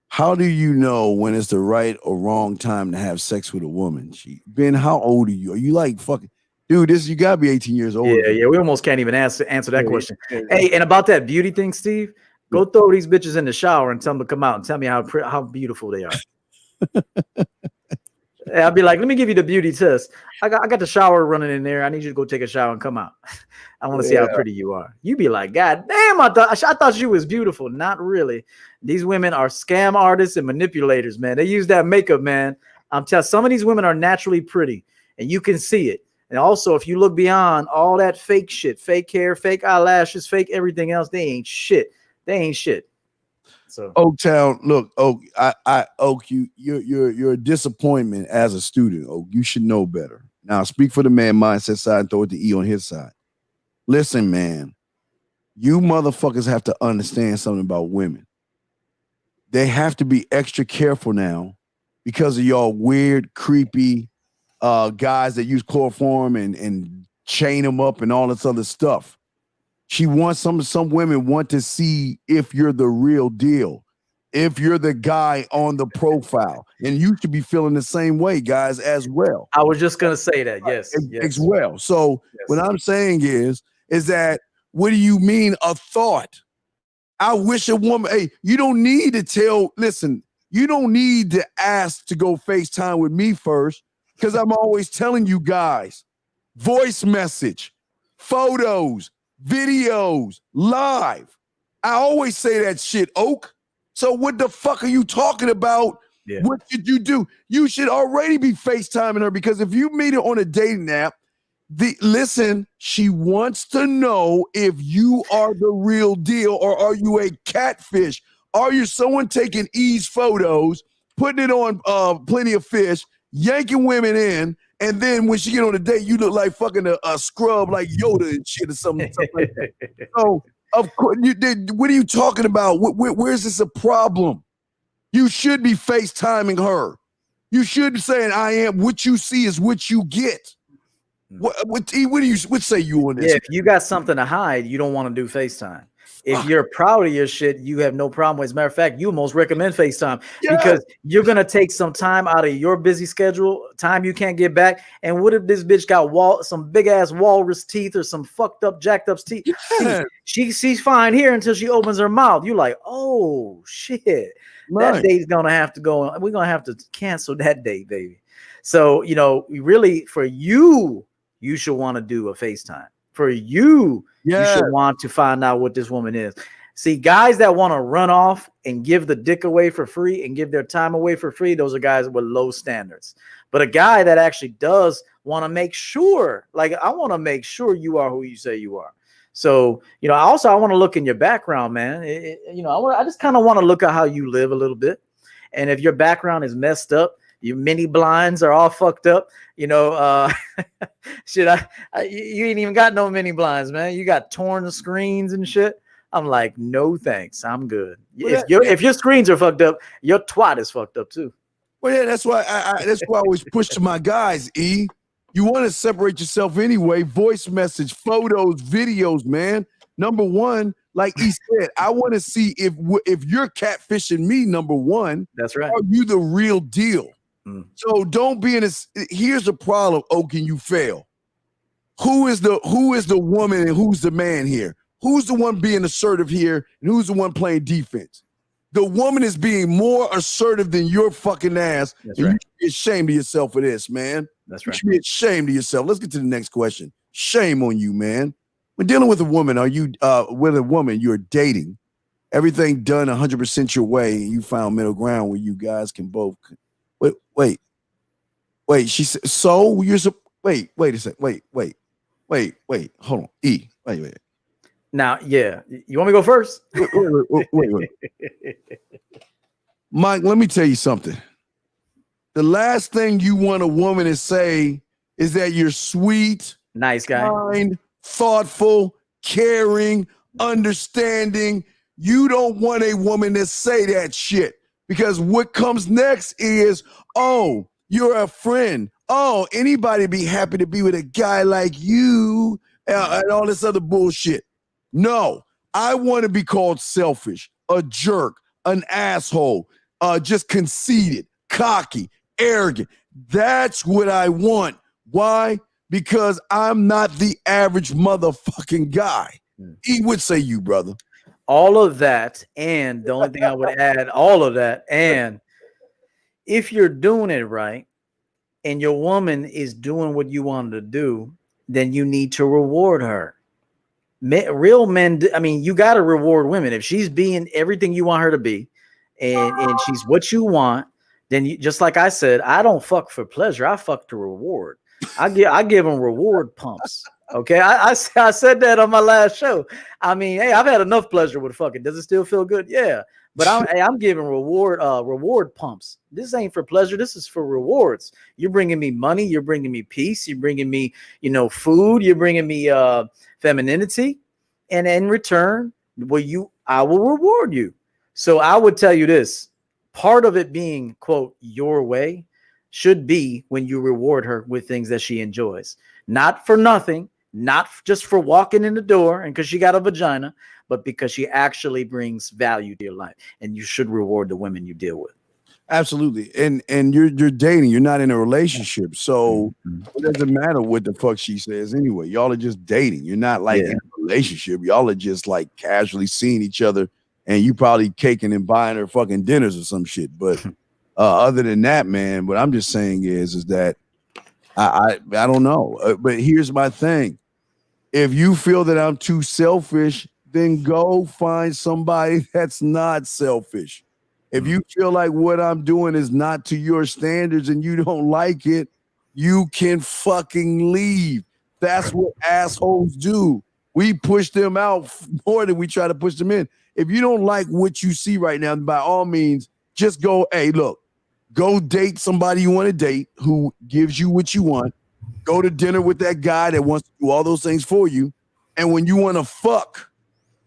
How do you know when it's the right or wrong time to have sex with a woman? Ben, how old are you? Are you like fucking dude? You gotta be 18 years old. Yeah. We almost can't even answer that question. Hey, and about that beauty thing, Steve, go throw these bitches in the shower and tell them to come out and tell me how beautiful they are. I'll be like, let me give you the beauty test. I got the shower running in there. I need you to go take a shower and come out. I want to see how pretty you are. You be like, God damn, I thought you was beautiful. Not really. These women are scam artists and manipulators, man. They use that makeup, man. I'm telling some of these women are naturally pretty, and you can see it. And also, if you look beyond all that fake shit, fake hair, fake eyelashes, fake everything else, they ain't shit. They ain't shit. So Oaktown, look, Oak, Oak, you're a disappointment as a student. Oak, you should know better. Now, speak for the man mindset side and throw it to E on his side. Listen, man, you motherfuckers have to understand something about women. They have to be extra careful now because of y'all weird, creepy guys that use chloroform and chain them up and all this other stuff. She wants some women want to see if you're the real deal, if you're the guy on the profile, and you should be feeling the same way, guys, as well. I was just gonna say that, yes, as well. So what I'm saying is that what do you mean a thought? I wish a woman. Hey, you don't need to tell. Listen, you don't need to ask to go FaceTime with me first, because I'm always telling you guys, voice message, photos, videos, live. I always say that shit, Oak. So what the fuck are you talking about? Yeah. What did you do? You should already be FaceTiming her, because if you meet her on a dating app, listen, she wants to know if you are the real deal or are you a catfish? Are you someone taking E's photos, putting it on Plenty of Fish, yanking women in, and then when she get on a date, you look like fucking a scrub like Yoda and shit or something like that. So, of course, what are you talking about? Where's this a problem? You should be FaceTiming her. You should be saying, I am. What you see is what you get. What say you on this? Yeah, if you got something to hide, you don't want to do FaceTime. If you're proud of your shit, you have no problem with it. As a matter of fact, you most recommend FaceTime because you're going to take some time out of your busy schedule, time you can't get back. And what if this bitch got some big ass walrus teeth or some fucked up, jacked up teeth? Yeah. She's fine here until she opens her mouth. You're like, oh shit, that date's going to have to go. We're going to have to cancel that date, baby. So, really for you should want to do a FaceTime. For you, you should want to find out what this woman is. See, guys that want to run off and give the dick away for free and give their time away for free, those are guys with low standards. But a guy that actually does want to make sure, like, I want to make sure you are who you say you are. So, I want to look in your background, man. I just kind of want to look at how you live a little bit. And if your background is messed up, your mini blinds are all fucked up. Shit, you ain't even got no mini blinds, man. You got torn screens and shit. I'm like, no thanks, I'm good. Well, if your screens are fucked up, your twat is fucked up too. Well, yeah, that's why I always push to my guys. You want to separate yourself anyway. Voice message, photos, videos, man. Number one, like he said, I want to see if you're catfishing me. Number one, that's right. Are you the real deal? So don't be in this. Here's the problem. Oh, can you fail? Who is the woman and who's the man here? Who's the one being assertive here and who's the one playing defense? The woman is being more assertive than your fucking ass. That's and right. You should be ashamed of yourself for this, man. That's You right. should be ashamed of yourself. Let's get to the next question. Shame on you, man. When dealing with a woman, you're dating, everything done 100% your way, and you found middle ground where you guys can both. Wait. She said, so you're wait a second. Wait. Hold on. Wait. Now, yeah. You want me to go first? Wait. Mike, let me tell you something. The last thing you want a woman to say is that you're sweet, nice guy, kind, thoughtful, caring, understanding. You don't want a woman to say that shit because what comes next is, oh, you're a friend. Oh, anybody be happy to be with a guy like you and all this other bullshit. No, I want to be called selfish, a jerk, an asshole, just conceited, cocky, arrogant. That's what I want. Why? Because I'm not the average motherfucking guy. He would say you, brother. All of that, and the only thing I would add, all of that, and if you're doing it right, and your woman is doing what you wanted to do, then you need to reward her. Real men, you got to reward women. If she's being everything you want her to be, and she's what you want, then just like I said, I don't fuck for pleasure. I fuck to reward. I give them reward pumps. Okay, I said that on my last show. Hey, I've had enough pleasure with fucking. Does it still feel good? Yeah, but I'm giving reward pumps. This ain't for pleasure. This is for rewards. You're bringing me money. You're bringing me peace. You're bringing me, food. You're bringing me femininity, and in return, I will reward you. So I would tell you this: part of it being, quote, your way should be when you reward her with things that she enjoys, not for nothing. Not just for walking in the door and because she got a vagina, but because she actually brings value to your life. And you should reward the women you deal with. Absolutely. And you're dating, you're not in a relationship. So it doesn't matter what the fuck she says anyway. Y'all are just dating. You're not like in a relationship. Y'all are just like casually seeing each other and you probably caking and buying her fucking dinners or some shit. But other than that, man, what I'm just saying is that I don't know. But here's my thing. If you feel that I'm too selfish, then go find somebody that's not selfish. If you feel like what I'm doing is not to your standards and you don't like it, you can fucking leave. That's what assholes do. We push them out more than we try to push them in. If you don't like what you see right now, by all means, just go, hey, look, go date somebody you want to date who gives you what you want. Go to dinner with that guy that wants to do all those things for you. And when you want to fuck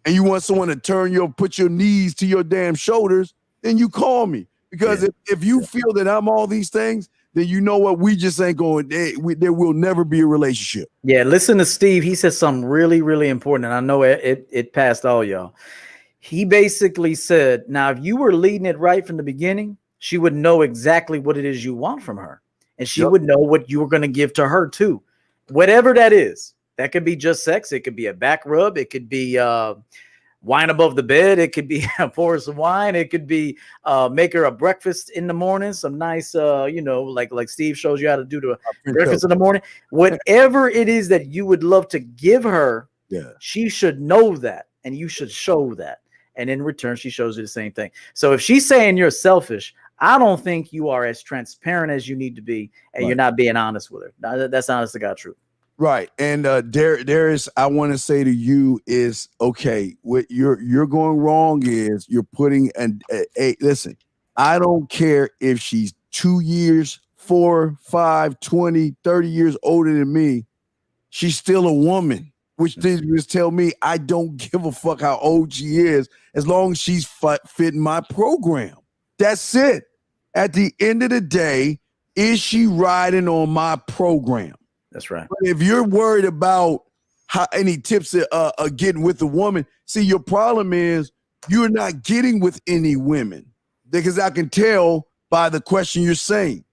and you want someone to put your knees to your damn shoulders, then you call me Because if you feel that I'm all these things, then you know what? We just ain't going. There will never be a relationship. Yeah, listen to Steve. He said something really, really important, and I know it passed all y'all. He basically said, now, if you were leading it right from the beginning, she would know exactly what it is you want from her, and she would know what you were going to give to her too, whatever that is. That could be just sex. It could be a back rub. It could be wine above the bed. It could be pour some wine. It could be make her a breakfast in the morning. Some nice, like Steve shows you how to do the breakfast in the morning. Whatever it is that you would love to give her, she should know that, and you should show that. And in return, she shows you the same thing. So if she's saying you're selfish, I don't think you are as transparent as you need to be, and you're not being honest with her. That's honest to God truth. Right. And there is, I want to say to you is, okay, what you're going wrong is you're putting listen, I don't care if she's 2 years, 4, 5, 20, 30 years older than me. She's still a woman, which just tell me I don't give a fuck how old she is as long as she's fitting my program. That's it. At the end of the day, is she riding on my program? That's right. But if you're worried about how any tips of getting with a woman, see, your problem is you're not getting with any women, because I can tell by the question you're saying.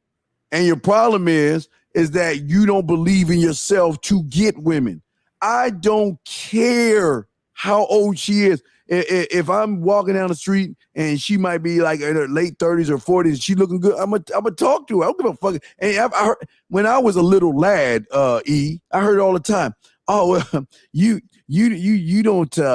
And your problem is that you don't believe in yourself to get women. I don't care how old she is. If I'm walking down the street and she might be like in her late 30s or 40s, she looking good, I'm gonna talk to her. I don't give a fuck. And I heard, when I was a little lad, I heard all the time, oh, you don't,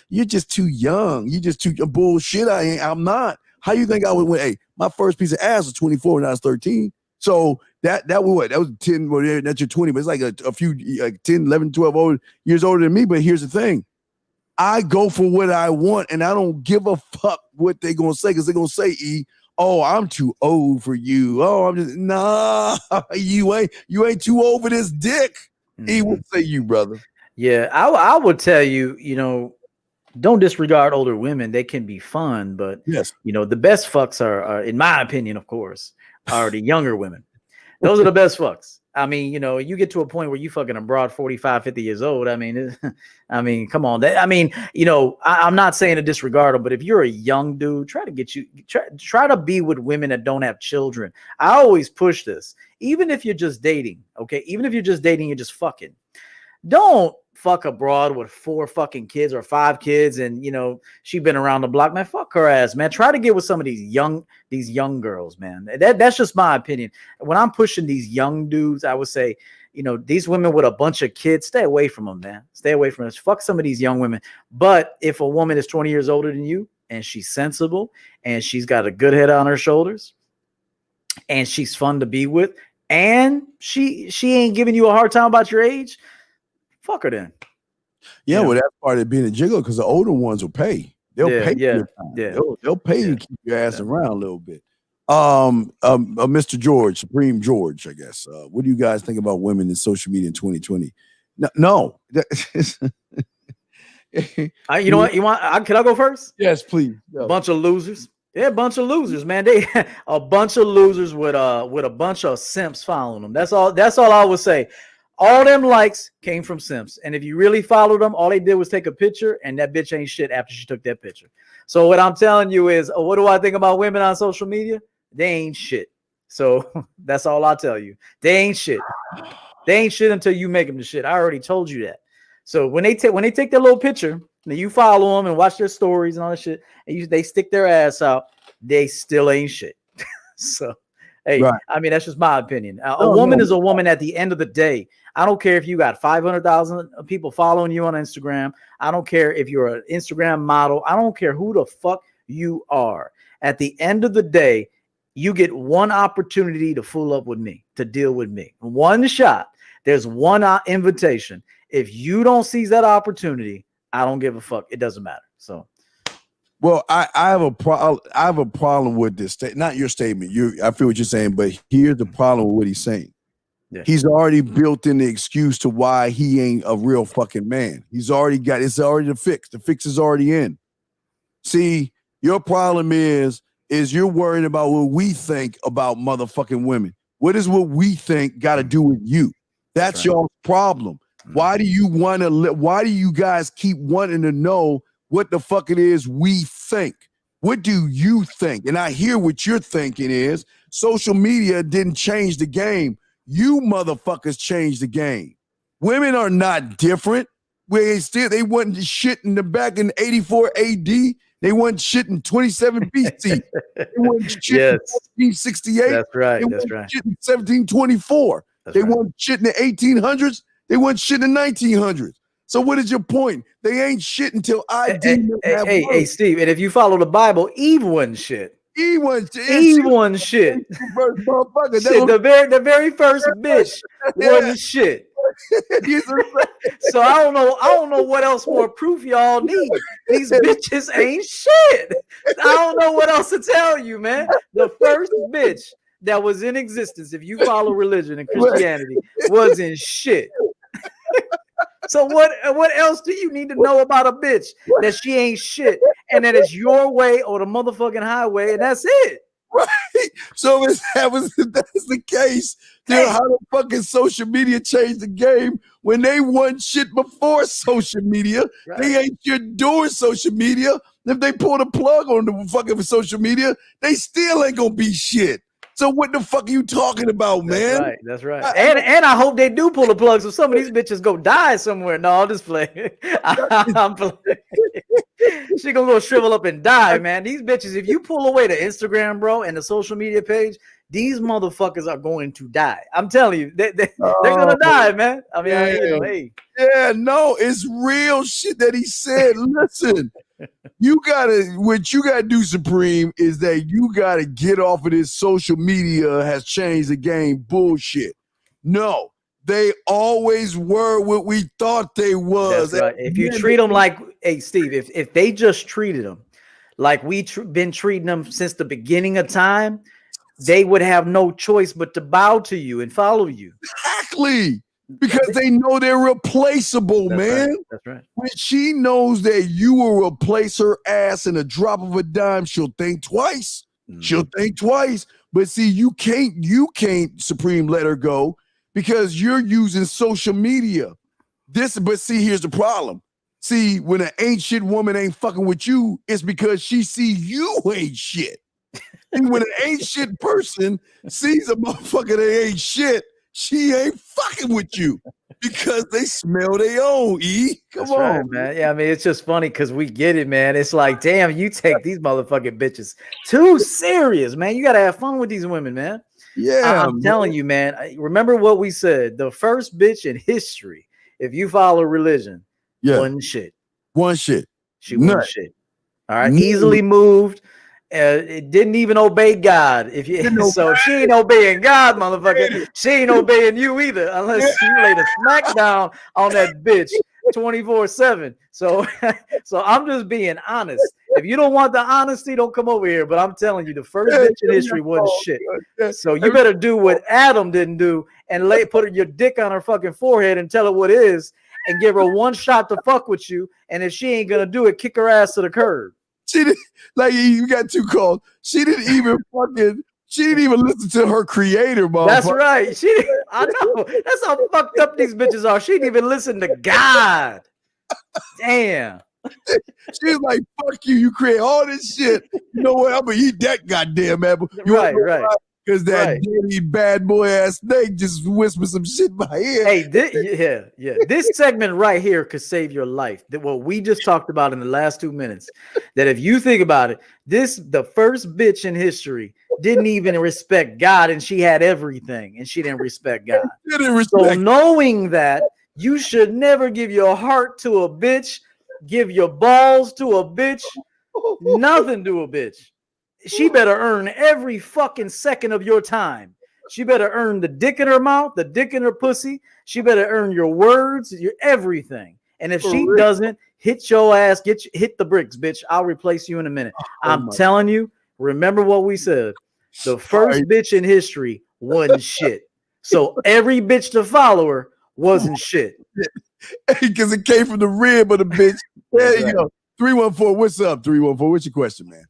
you're just too young. You just too bullshit. I'm not. How you think I would? Hey, my first piece of ass was 24 when I was 13. So that was 10. Well, that's your 20, but it's like a few, like 10, 11, 12 years older than me. But here's the thing. I go for what I want, and I don't give a fuck what they're going to say, because they're going to say, oh, I'm too old for you. Oh, I'm just, nah, you ain't too old for this dick. He would say you, brother. Yeah, I would tell you, don't disregard older women. They can be fun, but yes, the best fucks are, in my opinion, of course, are the younger women. Those are the best fucks. I mean, you get to a point where you fucking a broad 45, 50 years old. I mean, come on. I'm not saying to disregard them, but if you're a young dude, try to be with women that don't have children. I always push this, even if you're just dating. Okay. Even if you're just dating, you're just fucking. Don't fuck a broad with 4 fucking kids or 5 kids, and she been around the block. Man, fuck her ass, man. Try to get with some of these young girls, man. That's just my opinion. When I'm pushing these young dudes, I would say, these women with a bunch of kids, stay away from them, man. Stay away from us. Fuck some of these young women. But if a woman is 20 years older than you, and she's sensible, and she's got a good head on her shoulders, and she's fun to be with, and she ain't giving you a hard time about your age, fuck her then. Yeah, well, that's part of being a gigolo, because the older ones will pay. They'll pay you. Yeah. They'll pay you to keep your ass around a little bit. Mr. George, Supreme George, I guess. What do you guys think about women in social media in 2020? No. You know what? Can I go first? Yes, please. A bunch of losers. They're a bunch of losers, man. They a bunch of losers with a bunch of simps following them. That's all I would say. All them likes came from simps. And if you really followed them, all they did was take a picture, and that bitch ain't shit after she took that picture. So what I'm telling you is, what do I think about women on social media? They ain't shit. So that's all I'll tell you. They ain't shit. They ain't shit until you make them the shit. I already told you that. So when they take their little picture, and you follow them and watch their stories and all that shit, and they stick their ass out, they still ain't shit. So hey, right. I mean, that's just my opinion. A woman is a woman at the end of the day. I don't care if you got 500,000 people following you on Instagram. I don't care if you're an Instagram model. I don't care who the fuck you are. At the end of the day, you get one opportunity to fool up with me, to deal with me. One shot. There's one invitation. If you don't seize that opportunity, I don't give a fuck. It doesn't matter. So. Well, I have a problem with this. Not your statement. I feel what you're saying, but here's the problem with what he's saying. Yeah. He's already built in the excuse to why he ain't a real fucking man. It's already the fix. The fix is already in. See, your problem is is you're worrying about what we think about motherfucking women. What is what we think got to do with you? That's your problem. Why do you want to? Why do you guys keep wanting to know what the fuck it is we think? What do you think? And I hear what you're thinking is social media didn't change the game. You motherfuckers changed the game. Women are not different. They wasn't shit in the back in 84 AD. They wasn't shit in 27 BC. They wasn't shit in 1468. That's right. They That's wasn't right. shit in 1724. They wasn't shit in the 1800s. They wasn't shit in the 1900s. So what is your point? They ain't shit until I did. Hey, Steve, and if you follow the Bible, Eve wasn't shit. Eve wasn't shit. Eve wasn't shit. The very first bitch wasn't shit. So I don't know what else more proof y'all need. These bitches ain't shit. I don't know what else to tell you, man. The first bitch that was in existence, if you follow religion and Christianity, wasn't shit. So what else do you need to know about a bitch that she ain't shit and that it's your way or the motherfucking highway and that's it? Right. So if that's the case, then how the fucking social media changed the game when they won shit before social media? Right. They ain't shit doing social media. If they pull the plug on the fucking social media, they still ain't gonna be shit. So what the fuck are you talking about, man? That's right. And I hope they do pull the plug so some of these bitches go die somewhere. No, I'll just play. I'm playing. She gonna go shrivel up and die, man. These bitches, if you pull away the Instagram, bro, and the social media page, these motherfuckers are going to die. I'm telling you, they're gonna die, man. I mean, yeah, no, it's real shit that he said. Listen. What you gotta do, Supreme, is that you gotta get off of this social media has changed the game bullshit. No, they always were what we thought they was. That's right. If you treat them like, hey, Steve, if they just treated them like been treating them since the beginning of time, they would have no choice but to bow to you and follow you. Exactly. Because they know they're replaceable, man. Right. That's right. When she knows that you will replace her ass in a drop of a dime, she'll think twice. She'll think twice. But see, you can't, Supreme, let her go because you're using social media. But see, here's the problem. See, when an ain't shit woman ain't fucking with you, it's because she see you ain't shit. And when an ain't shit person sees a motherfucker that ain't shit, she ain't fucking with you because they smell their own, Come on, right, man. Yeah, I mean, it's just funny because we get it, man. It's like, damn, you take these motherfucking bitches too serious, man. You got to have fun with these women, man. Yeah, I'm telling you, man. Remember what we said. The first bitch in history, if you follow religion, one shit. One shit. She one shit. All right. Easily moved. It didn't even obey God. If she ain't obeying God, motherfucker, she ain't obeying you either, unless you lay the smack down on that bitch 24/7. So I'm just being honest. If you don't want the honesty, don't come over here. But I'm telling you, the first bitch in history wasn't shit. So you better do what Adam didn't do and put your dick on her fucking forehead and tell her what it is, and give her one shot to fuck with you. And if she ain't gonna do it, kick her ass to the curb. She didn't, like you got too called. She didn't even listen to her creator, mom. That's right. I know. That's how fucked up these bitches are. She didn't even listen to God. Damn. She's like, fuck you. You create all this shit. You know what? I'm gonna eat that goddamn apple. Right. Because that dirty bad boy ass snake just whispered some shit in my ear. Hey, this segment right here could save your life. What we just talked about in the last 2 minutes. That if you think about it, the first bitch in history didn't even respect God, and she had everything, and she didn't respect God. So knowing that, you should never give your heart to a bitch, give your balls to a bitch, nothing to a bitch. She better earn every fucking second of your time. She better earn the dick in her mouth, the dick in her pussy. She better earn your words, your everything. And if she doesn't, hit your ass, hit the bricks, bitch. I'll replace you in a minute. I'm telling you, remember what we said. The first bitch in history wasn't shit. So every bitch to follow her wasn't shit. Because it came from the rib of the bitch. There you go. 314, what's up? 314, what's your question, man?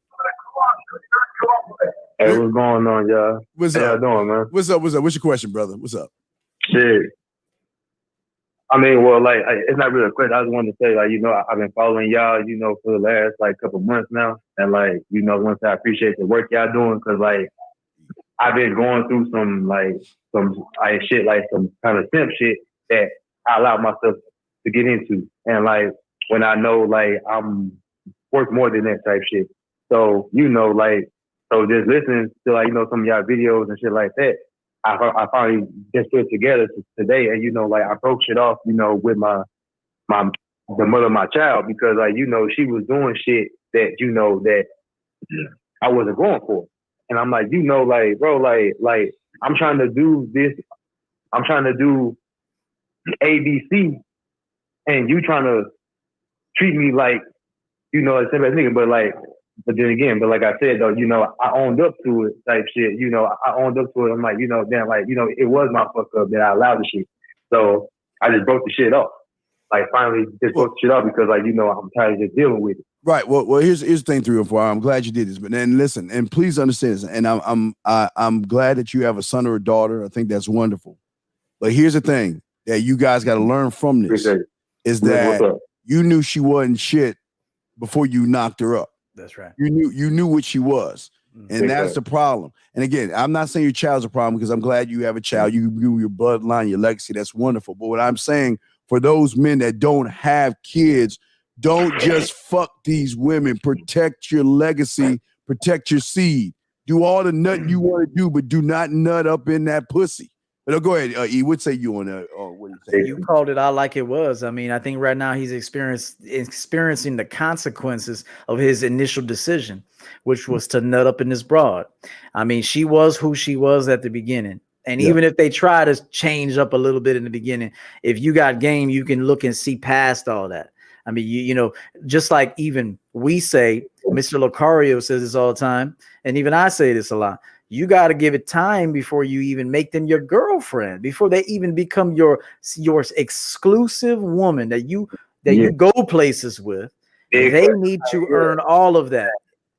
Hey, what's going on, y'all? What's How up? y'all doing, man? What's up? What's up? What's your question, brother? What's up? Shit. I mean, well, like, it's not really a question. I just wanted to say, like, you know, I've been following y'all, you know, for the last, like, couple months now. And, like, you know, once I appreciate the work y'all doing, because, like, I've been going through some shit, like, some kind of simp shit that I allowed myself to get into. And, like, when I know, like, I'm worth more than that type shit. So, you know, like, so just listening to, like, you know, some of y'all videos and shit like that, I finally just put it together today, and you know, like I broke shit off, you know, with the mother of my child, because like you know she was doing shit that you know that I wasn't going for, and I'm like, you know, like bro, like I'm trying to do this, I'm trying to do ABC, and you trying to treat me like you know a simple nigga, but then again, but like I said though, you know, I owned up to it type shit. You know, I owned up to it. I'm like, you know, damn, like, you know, it was my fuck up that I allowed the shit. So I just broke the shit off. Like finally just broke the shit off because like, you know, I'm tired of just dealing with it. Right. Well, here's the thing, 3 or 4. I'm glad you did this, but then listen, and please understand this. And I'm glad that you have a son or a daughter. I think that's wonderful. But here's the thing that you guys got to learn from this is that you knew she wasn't shit before you knocked her up. That's right. You knew what she was. And that's the problem. And again, I'm not saying your child's a problem because I'm glad you have a child. You do your bloodline, your legacy. That's wonderful. But what I'm saying for those men that don't have kids, don't just fuck these women. Protect your legacy. Protect your seed. Do all the nut you want to do, but do not nut up in that pussy. But go ahead, E. What say you on that? What you say? You called it out like it was. I mean, I think right now he's experiencing the consequences of his initial decision, which was to nut up in this broad. I mean, she was who she was at the beginning. And even if they try to change up a little bit in the beginning, if you got game, you can look and see past all that. I mean, you know, just like even we say, Mr. Lucario says this all the time, and even I say this a lot. You got to give it time before you even make them your girlfriend, before they even become your exclusive woman that you go places with. They need to earn all of that.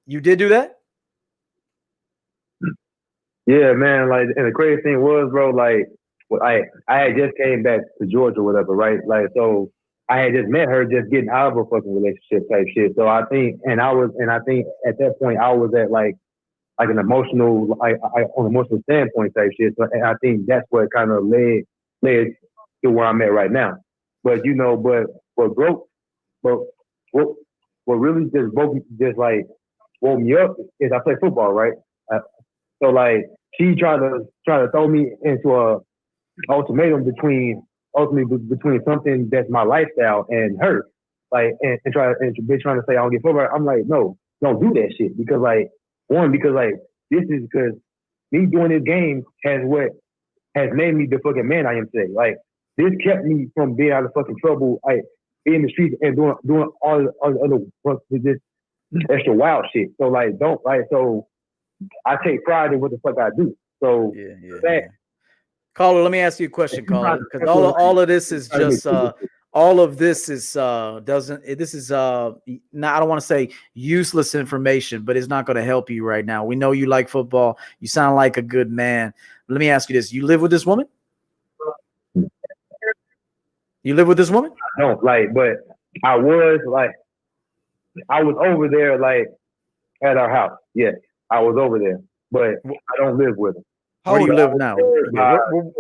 You did do that? Yeah, man. Like, and the crazy thing was, bro, like, I had just came back to Georgia or whatever, right? Like, so I had just met her, just getting out of a fucking relationship type shit. So I think, and I think at that point I was at like an emotional, on an emotional standpoint type shit. So, and I think that's what kind of led to where I'm at right now. But you know, what really just woke me up is I play football, right? So like she tried to throw me into a ultimatum between something that's my lifestyle and her, like and trying to say I don't get football. I'm like, no, don't do that shit because like. One, because like this is because me doing this game has made me the fucking man I am today. Like this kept me from being out of fucking trouble, like in the streets and doing all the other this extra wild shit. So like so I take pride in what the fuck I do. So Caller, let me ask you a question, caller, because all of this is just all of this is I don't want to say useless information, but it's not going to help you right now. We know you like football. You sound like a good man. Let me ask you this. You live with this woman? You live with this woman? No, like, but I was over there, like, at our house. Yes, I was over there, but I don't live with her. Where do you live now?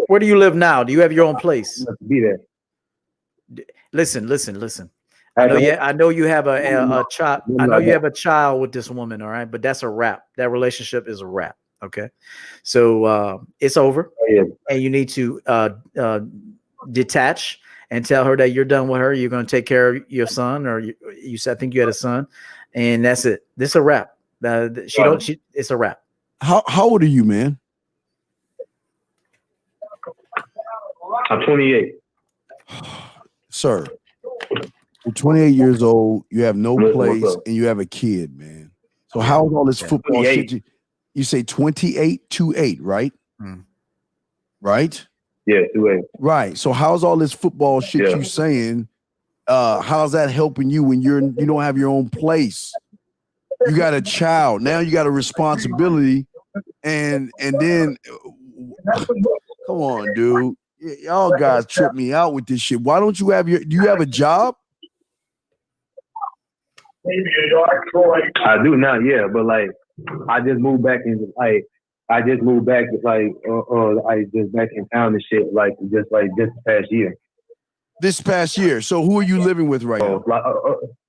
Where do you live now? Do you have your own place? Be there. Listen. I know you have a child. I know you have a child with this woman. All right, but that's a wrap. That relationship is a wrap. Okay, so it's over, and you need to detach and tell her that you're done with her. You're going to take care of your son, or you said I think you had a son, and that's it. This is a wrap. It's a wrap. How old are you, man? I'm 28. Sir, you're 28 years old. You have no place, and you have a kid, man. So how is all this football shit? You say 28, 28, right? Right? Yeah, 28. Right. So how's all this football shit you saying? How's that helping you when you don't have your own place? You got a child. Now you got a responsibility, and then come on, dude. Y'all guys trip me out with this shit. Why don't you have do you have a job? I do now, yeah, but like I just moved back in like I just moved back like I just back in town and shit like this past year. This past year. So who are you living with right now?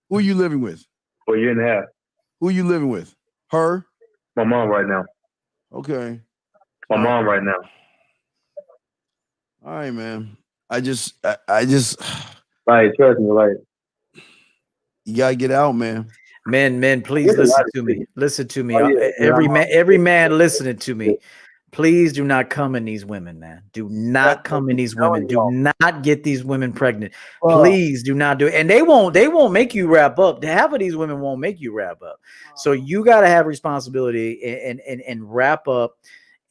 Who are you living with? For a year and a half. Who are you living with? Her? My mom right now. Okay. My mom right now. All right, man. I just like trust me, like you gotta get out, man. Men, please listen to me. Listen to me. Every man listening to me. Please do not come in these women, man. Do not come in these women. Do not get these women pregnant. Please do not do it. And they won't make you wrap up. Half of these women won't make you wrap up. So you got to have responsibility and wrap up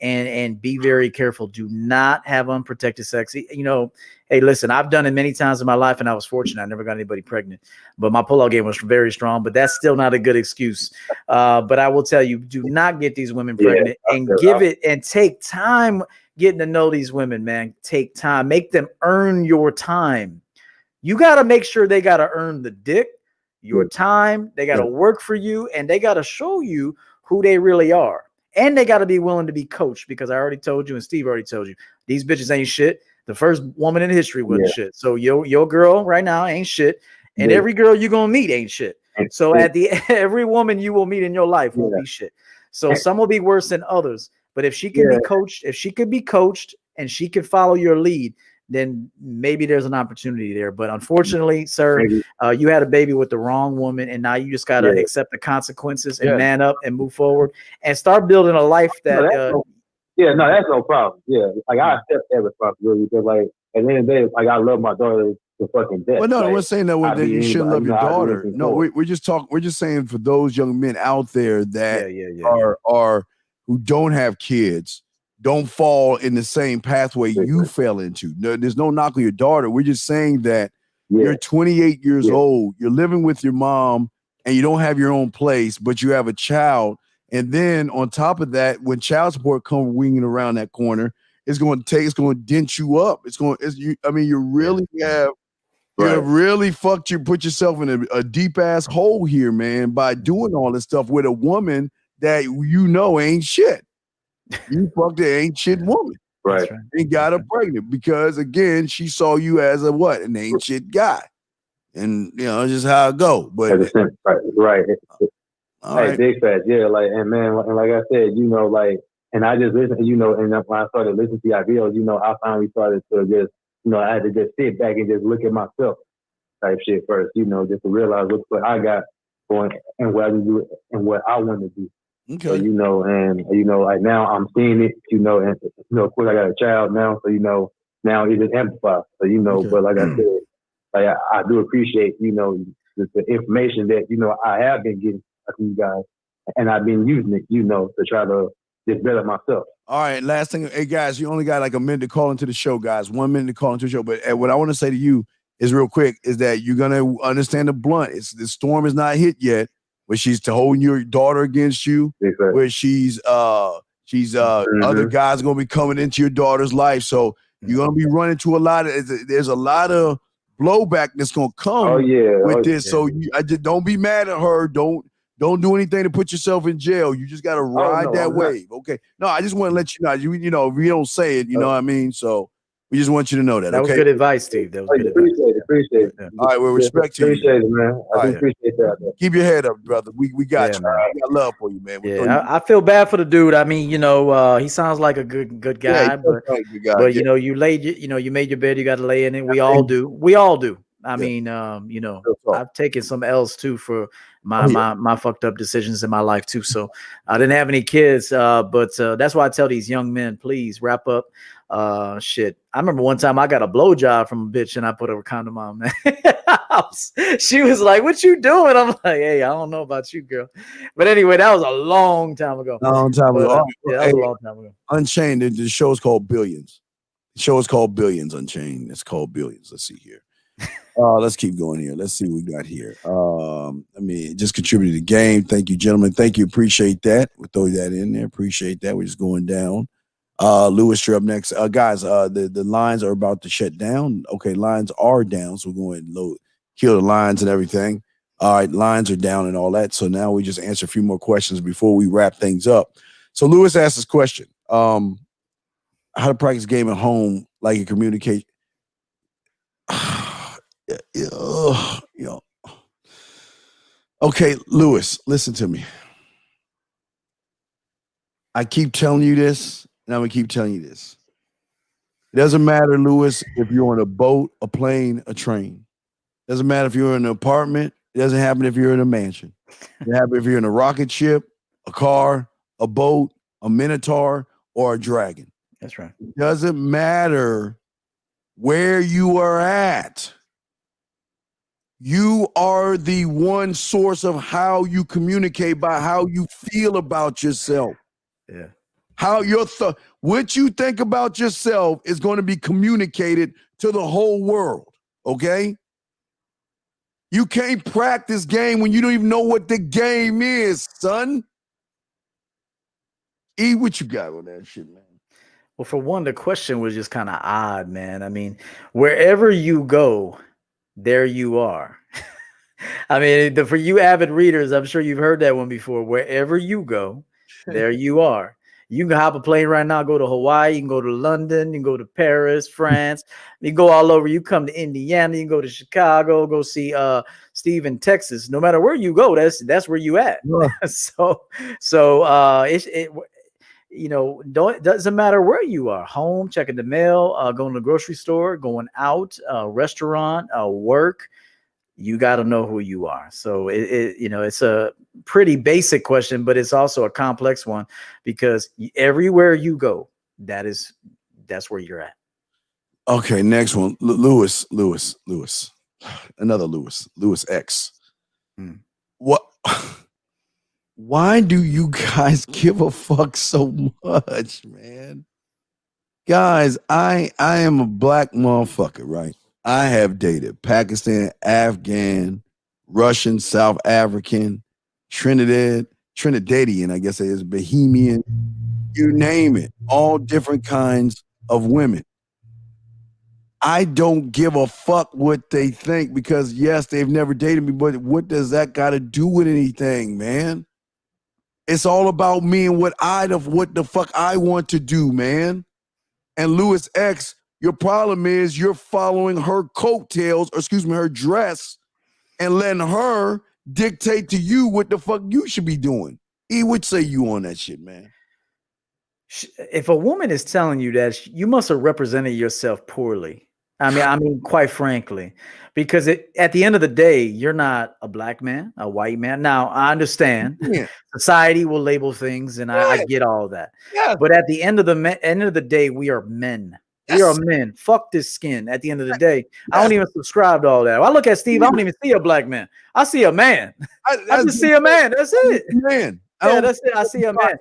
and be very careful. Do not have unprotected sex. You know, hey, listen, I've done it many times in my life and I was fortunate. I never got anybody pregnant, but my pullout game was very strong, but that's still not a good excuse. But I will tell you, do not get these women pregnant and give it and take time getting to know these women, man. Take time, make them earn your time. You got to make sure they got to earn the dick, your time. They got to work for you and they got to show you who they really are. And they got to be willing to be coached because I already told you and Steve already told you, these bitches ain't shit. The first woman in history wasn't shit. So your girl right now ain't shit. And every girl you're going to meet ain't shit. So every woman you will meet in your life won't be shit. So some will be worse than others. But if she can be coached, if she could be coached and she can follow your lead, then maybe there's an opportunity there. But unfortunately, sir, you had a baby with the wrong woman, and now you just got to accept the consequences and man up and move forward and start building a life that. That's no problem. Yeah, like I accept that responsibility because, like, at the end of the day, like I love my daughter to fucking death. Well, no, like, we're saying that you shouldn't love your daughter. No, we're just talking. We're just saying for those young men out there that are who don't have kids. Don't fall in the same pathway you fell into. No, there's no knock on your daughter. We're just saying that you're 28 years old, you're living with your mom, and you don't have your own place, but you have a child. And then on top of that, when child support comes winging around that corner, it's going to dent you up. You really put yourself in a deep ass hole here, man, by doing all this stuff with a woman that you know ain't shit. You fucked an ain't shit woman, right? And got her pregnant because again, she saw you as an ain't shit guy, and you know just how it go. But right. Hey, big facts, like and man, and like I said, you know, like, and I just listened, you know, and when I started listening to your videos, you know, I finally started to just, you know, I had to just sit back and just look at myself, type shit first, you know, just to realize what I got going and what I do and what I want to do. Okay. So, you know, and, you know, like now I'm seeing it, you know, and, you know, of course I got a child now, so, you know, now it just amplifies. So, you know, but like I said, like I do appreciate, you know, the information that, you know, I have been getting from you guys, and I've been using it, you know, to try to just better myself. All right, last thing, hey guys, you only got like a minute to call into the show, guys. 1 minute to call into the show. But what I want to say to you is real quick is that you're gonna understand the blunt. The storm is not hit yet. Where she's holding your daughter against you, where she's other guys are gonna be coming into your daughter's life. So you're gonna be running to there's a lot of blowback that's gonna come with this. Yeah. So I just don't be mad at her. Don't do anything to put yourself in jail. You just gotta ride that wave. Okay. No, I just want to let you know. You know, if you don't say it, you know what I mean? So we just want you to know that. That was good advice, Steve. That was good advice. Appreciate it. Yeah. All right, well, respect to you. Appreciate it, man. I do appreciate that. Man. Keep your head up, brother. We got you. Man. We got love for you, man. I feel bad for the dude. I mean, you know, he sounds like a good guy, but you know, you made your bed, you got to lay in it. We all do. I mean, you know, I've taken some L's too for my fucked up decisions in my life too. So I didn't have any kids, but that's why I tell these young men, please wrap up. Shit. I remember one time I got a blowjob from a bitch and I put a condom on, man. She was like, "What you doing?" I'm like, "Hey, I don't know about you, girl." But anyway, that was a long time ago. That was a long time ago. Unchained. The show is called Billions. The show is called Billions Unchained. It's called Billions. Let's see here. Let's keep going here. Let's see what we got here. I mean, just contributed to the game. Thank you, gentlemen. Thank you. Appreciate that. We'll throw that in there. Appreciate that. We're just going down. Lewis, you're up next. Guys, the lines are about to shut down. Okay, lines are down, so we're going to kill the lines and everything. All right, lines are down and all that. So now we just answer a few more questions before we wrap things up. So Lewis asked this question. How to practice game at home like you communicate. Okay, Lewis, listen to me. I keep telling you this, and I'm going to keep telling you this. It doesn't matter, Lewis, if you're on a boat, a plane, a train. It doesn't matter if you're in an apartment. It doesn't happen if you're in a mansion. It happens if you're in a rocket ship, a car, a boat, a minotaur, or a dragon. That's right. It doesn't matter where you are at. You are the one source of how you communicate by how you feel about yourself. Yeah. How what you think about yourself is going to be communicated to the whole world. Okay? You can't practice game when you don't even know what the game is, son. E, what you got on that shit, man? Well, for one, the question was just kind of odd, man. I mean, wherever you go, there you are. I mean, for you avid readers, I'm sure you've heard that one before. Wherever you go, there you are. You can hop a plane right now, go to Hawaii, you can go to London, you can go to Paris, France, you can go all over. You come to Indiana, you can go to Chicago, go see Steve in Texas. No matter where you go, that's where you at. So you know, doesn't matter where you are, home, checking the mail, going to the grocery store, going out, restaurant, work. You got to know who you are. So you know, it's a pretty basic question, but it's also a complex one because everywhere you go, that's where you're at. Okay, next one, Lewis, another Lewis X. What? Why do you guys give a fuck so much, man? Guys, I am a black motherfucker, right? I have dated Pakistan, Afghan, Russian, South African, Trinidadian, I guess it is, Bahamian, you name it, all different kinds of women. I don't give a fuck what they think because, yes, they've never dated me, but what does that got to do with anything, man? It's all about me and what the fuck I want to do, man. And Lewis X, your problem is you're following her coattails, or excuse me, her dress, and letting her dictate to you what the fuck you should be doing. E, what say you on that shit, man? If a woman is telling you that, you must have represented yourself poorly. I mean, quite frankly, because at the end of the day, you're not a black man, a white man. Now, I understand society will label things, and I get all that. Yeah. But at the end of the day, we are men. We are men. Fuck this skin. At the end of the day, I don't even subscribe to all that. When I look at Steve, I don't even see a black man. I see a man. I just see a man. That's it. Man. Yeah, that's it. I see a man.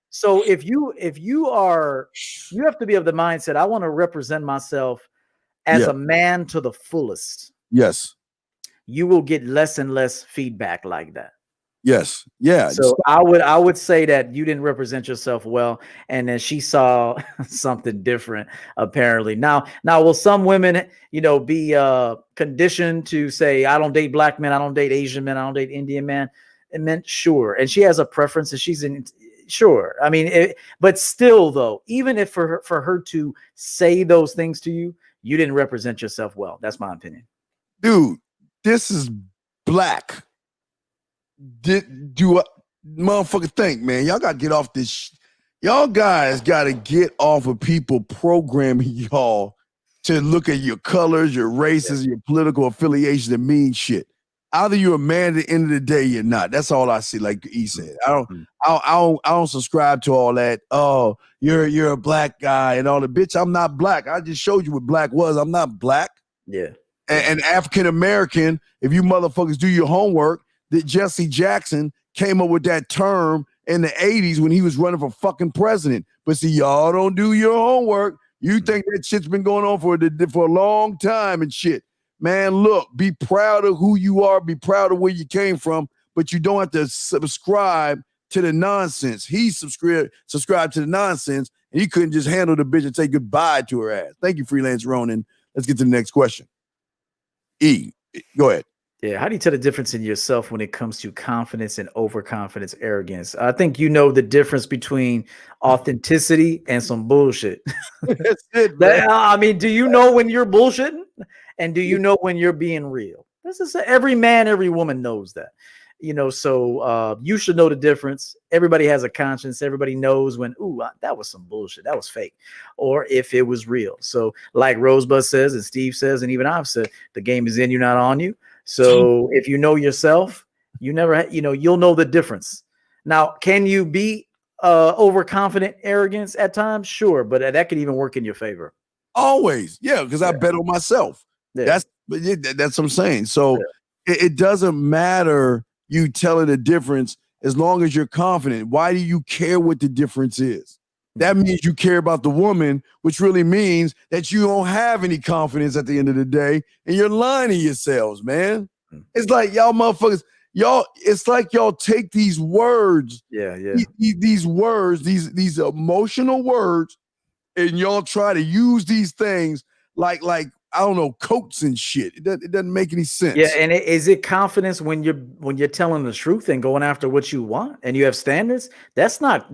So if you have to be of the mindset, I want to represent myself as a man to the fullest. Yes. You will get less and less feedback like that. Yes. Yeah. So I would say that you didn't represent yourself well, and then she saw something different apparently. Now will some women, you know, be conditioned to say, I don't date black men, I don't date Asian men, I don't date Indian men? It meant sure, and she has a preference, and she's in sure. I mean, but still though, even if for her to say those things to you, you didn't represent yourself well. That's my opinion. Dude, this is black. Do a motherfucker think, man? Y'all got to get off this. Y'all guys got to get off of people programming y'all to look at your colors, your races, your political affiliation and mean shit. Either you're a man at the end of the day, you're not. That's all I see. Like he said, I don't subscribe to all that. Oh, you're a black guy and all the bitch. I'm not black. I just showed you what black was. I'm not black. Yeah. And African American. If you motherfuckers do your homework, that Jesse Jackson came up with that term in the 80s when he was running for fucking president. But see, y'all don't do your homework. You think that shit's been going on for a long time and shit. man, look, be proud of who you are, be proud of where you came from, but you don't have to subscribe to the nonsense. He subscribed to the nonsense, and he couldn't just handle the bitch and say goodbye to her ass. Thank you, Freelance Ronin. Let's get to the next question. E, go ahead. Yeah, how do you tell the difference in yourself when it comes to confidence and overconfidence, arrogance? I think you know the difference between authenticity and some bullshit. That's it, man. I mean, do you know when you're bullshitting? And do you know when you're being real? This is every man, every woman knows that. So you should know the difference. Everybody has a conscience. Everybody knows when, that was some bullshit. That was fake. Or if it was real. So like Rosebud says, and Steve says, and even I've said, the game is in you, not on you. So if you know yourself, you'll know the difference. Now, can you be overconfident arrogance at times? Sure. But that could even work in your favor. Always. Yeah. Because I bet on myself. Yeah. That's what I'm saying. So it doesn't matter you telling the difference as long as you're confident. Why do you care what the difference is? That means you care about the woman, which really means that you don't have any confidence at the end of the day, and you're lying to yourselves, man. It's like y'all motherfuckers, it's like y'all take these words, these words, these emotional words, and y'all try to use these things like I don't know, coats and shit. It doesn't make any sense. Yeah, and is it confidence when you're telling the truth and going after what you want and you have standards? That's not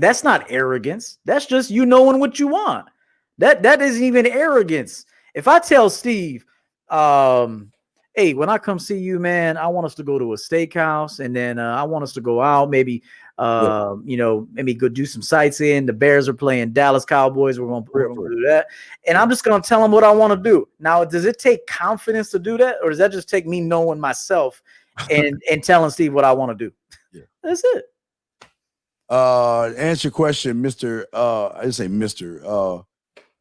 arrogance. That's just you knowing what you want. That isn't even arrogance. If I tell Steve, hey, when I come see you, man, I want us to go to a steakhouse, and then I want us to go out, maybe maybe go do some sightseeing. The Bears are playing Dallas Cowboys. We're gonna do that, and I'm just gonna tell them what I want to do. Now, does it take confidence to do that, or does that just take me knowing myself and telling Steve what I want to do? Yeah, that's it. Answer your question, Mr. I just say Mr.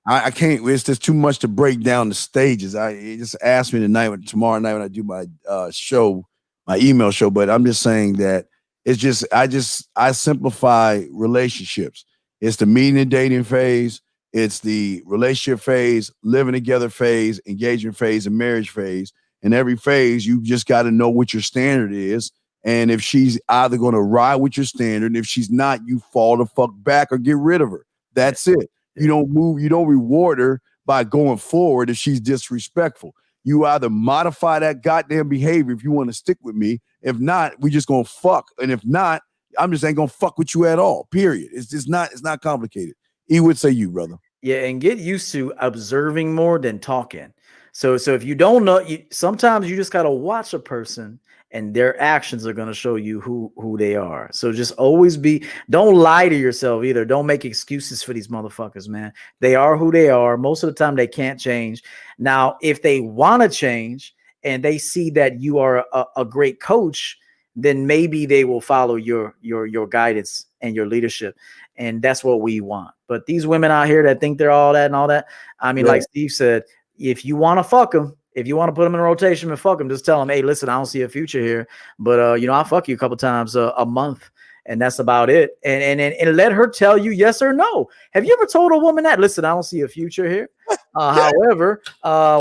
I can't. It's just too much to break down the stages. It just asked me tomorrow night when I do my show, my email show. But I'm just saying that it's just I simplify relationships. It's the meeting and dating phase. It's the relationship phase, living together phase, engagement phase, and marriage phase. In every phase, you just got to know what your standard is. And if she's either going to ride with your standard, and if she's not, you fall the fuck back or get rid of her. That's it. You don't move. You don't reward her by going forward if she's disrespectful. You either modify that goddamn behavior if you want to stick with me. If not, we just gonna fuck. And if not, I'm just ain't gonna fuck with you at all. Period. It's not complicated. He would say you, brother. Yeah, and get used to observing more than talking. So if you don't know, sometimes you just gotta watch a person, and their actions are gonna show you who they are. So just always don't lie to yourself either. Don't make excuses for these motherfuckers, man. They are who they are. Most of the time, they can't change. Now, if they want to change and they see that you are a great coach, then maybe they will follow your guidance and your leadership. And that's what we want. But these women out here that think they're all that and all that, I mean, like Steve said, if you want to fuck them, if you want to put them in a rotation and fuck them, just tell them, hey, listen, I don't see a future here, but I'll fuck you a couple times a month, and that's about it. And let her tell you yes or no. Have you ever told a woman that? Listen, I don't see a future here. However,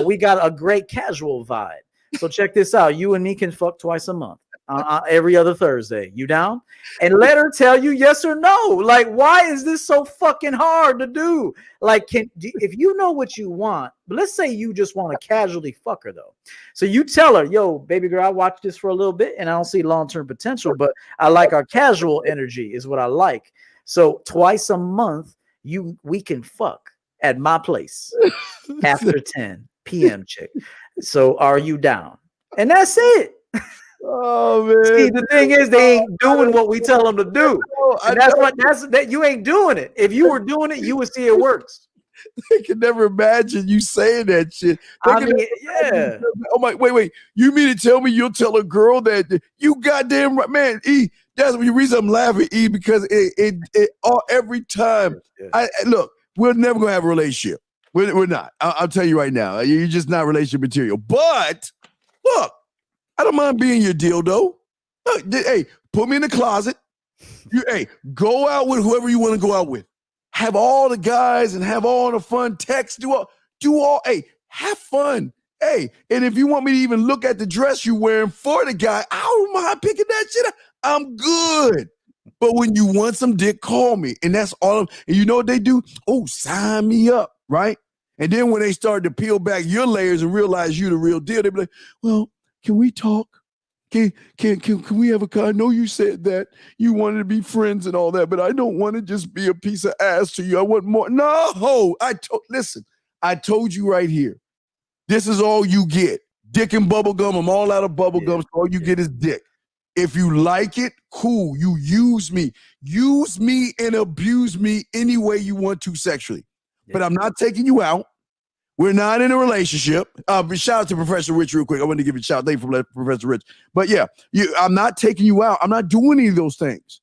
we got a great casual vibe. So check this out. You and me can fuck twice a month. Every other Thursday. You down? And let her tell you yes or no. Like, why is this so fucking hard to do? Like, if you know what you want, but let's say you just want to casually fuck her though. So you tell her, yo, baby girl, I watched this for a little bit and I don't see long-term potential, but I like our casual energy is what I like. So twice a month, we can fuck at my place after 10 p.m. chick. So are you down? And that's it. Oh man! See, the thing is, they ain't doing what we tell them to do. And that's you ain't doing it. If you were doing it, you would see it works. They can never imagine you saying that shit. Yeah. Oh my! Wait! You mean to tell me you'll tell a girl that you goddamn right, man? E, that's the reason I'm laughing, E, because every time look, we're never gonna have a relationship. We're not. I'll tell you right now. You're just not relationship material. But look. I don't mind being your dildo. Hey, put me in the closet. Go out with whoever you want to go out with. Have all the guys and have all the fun. Text, do all. Hey, have fun. Hey, and if you want me to even look at the dress you're wearing for the guy, I don't mind picking that shit up. I'm good. But when you want some dick, call me. And that's all. And you know what they do? Oh, sign me up, right? And then when they start to peel back your layers and realize you the real deal, they be like, well, can we talk? Can we have a I know you said that you wanted to be friends and all that, but I don't want to just be a piece of ass to you. I want more. No, listen, I told you right here. This is all you get. Dick and bubble gum. I'm all out of bubble gum. So all you get is dick. If you like it, cool. You use me. Use me and abuse me any way you want to sexually. But I'm not taking you out. We're not in a relationship. Shout out to Professor Rich real quick. I wanted to give you a shout. Thank you for Professor Rich. But yeah, I'm not taking you out. I'm not doing any of those things.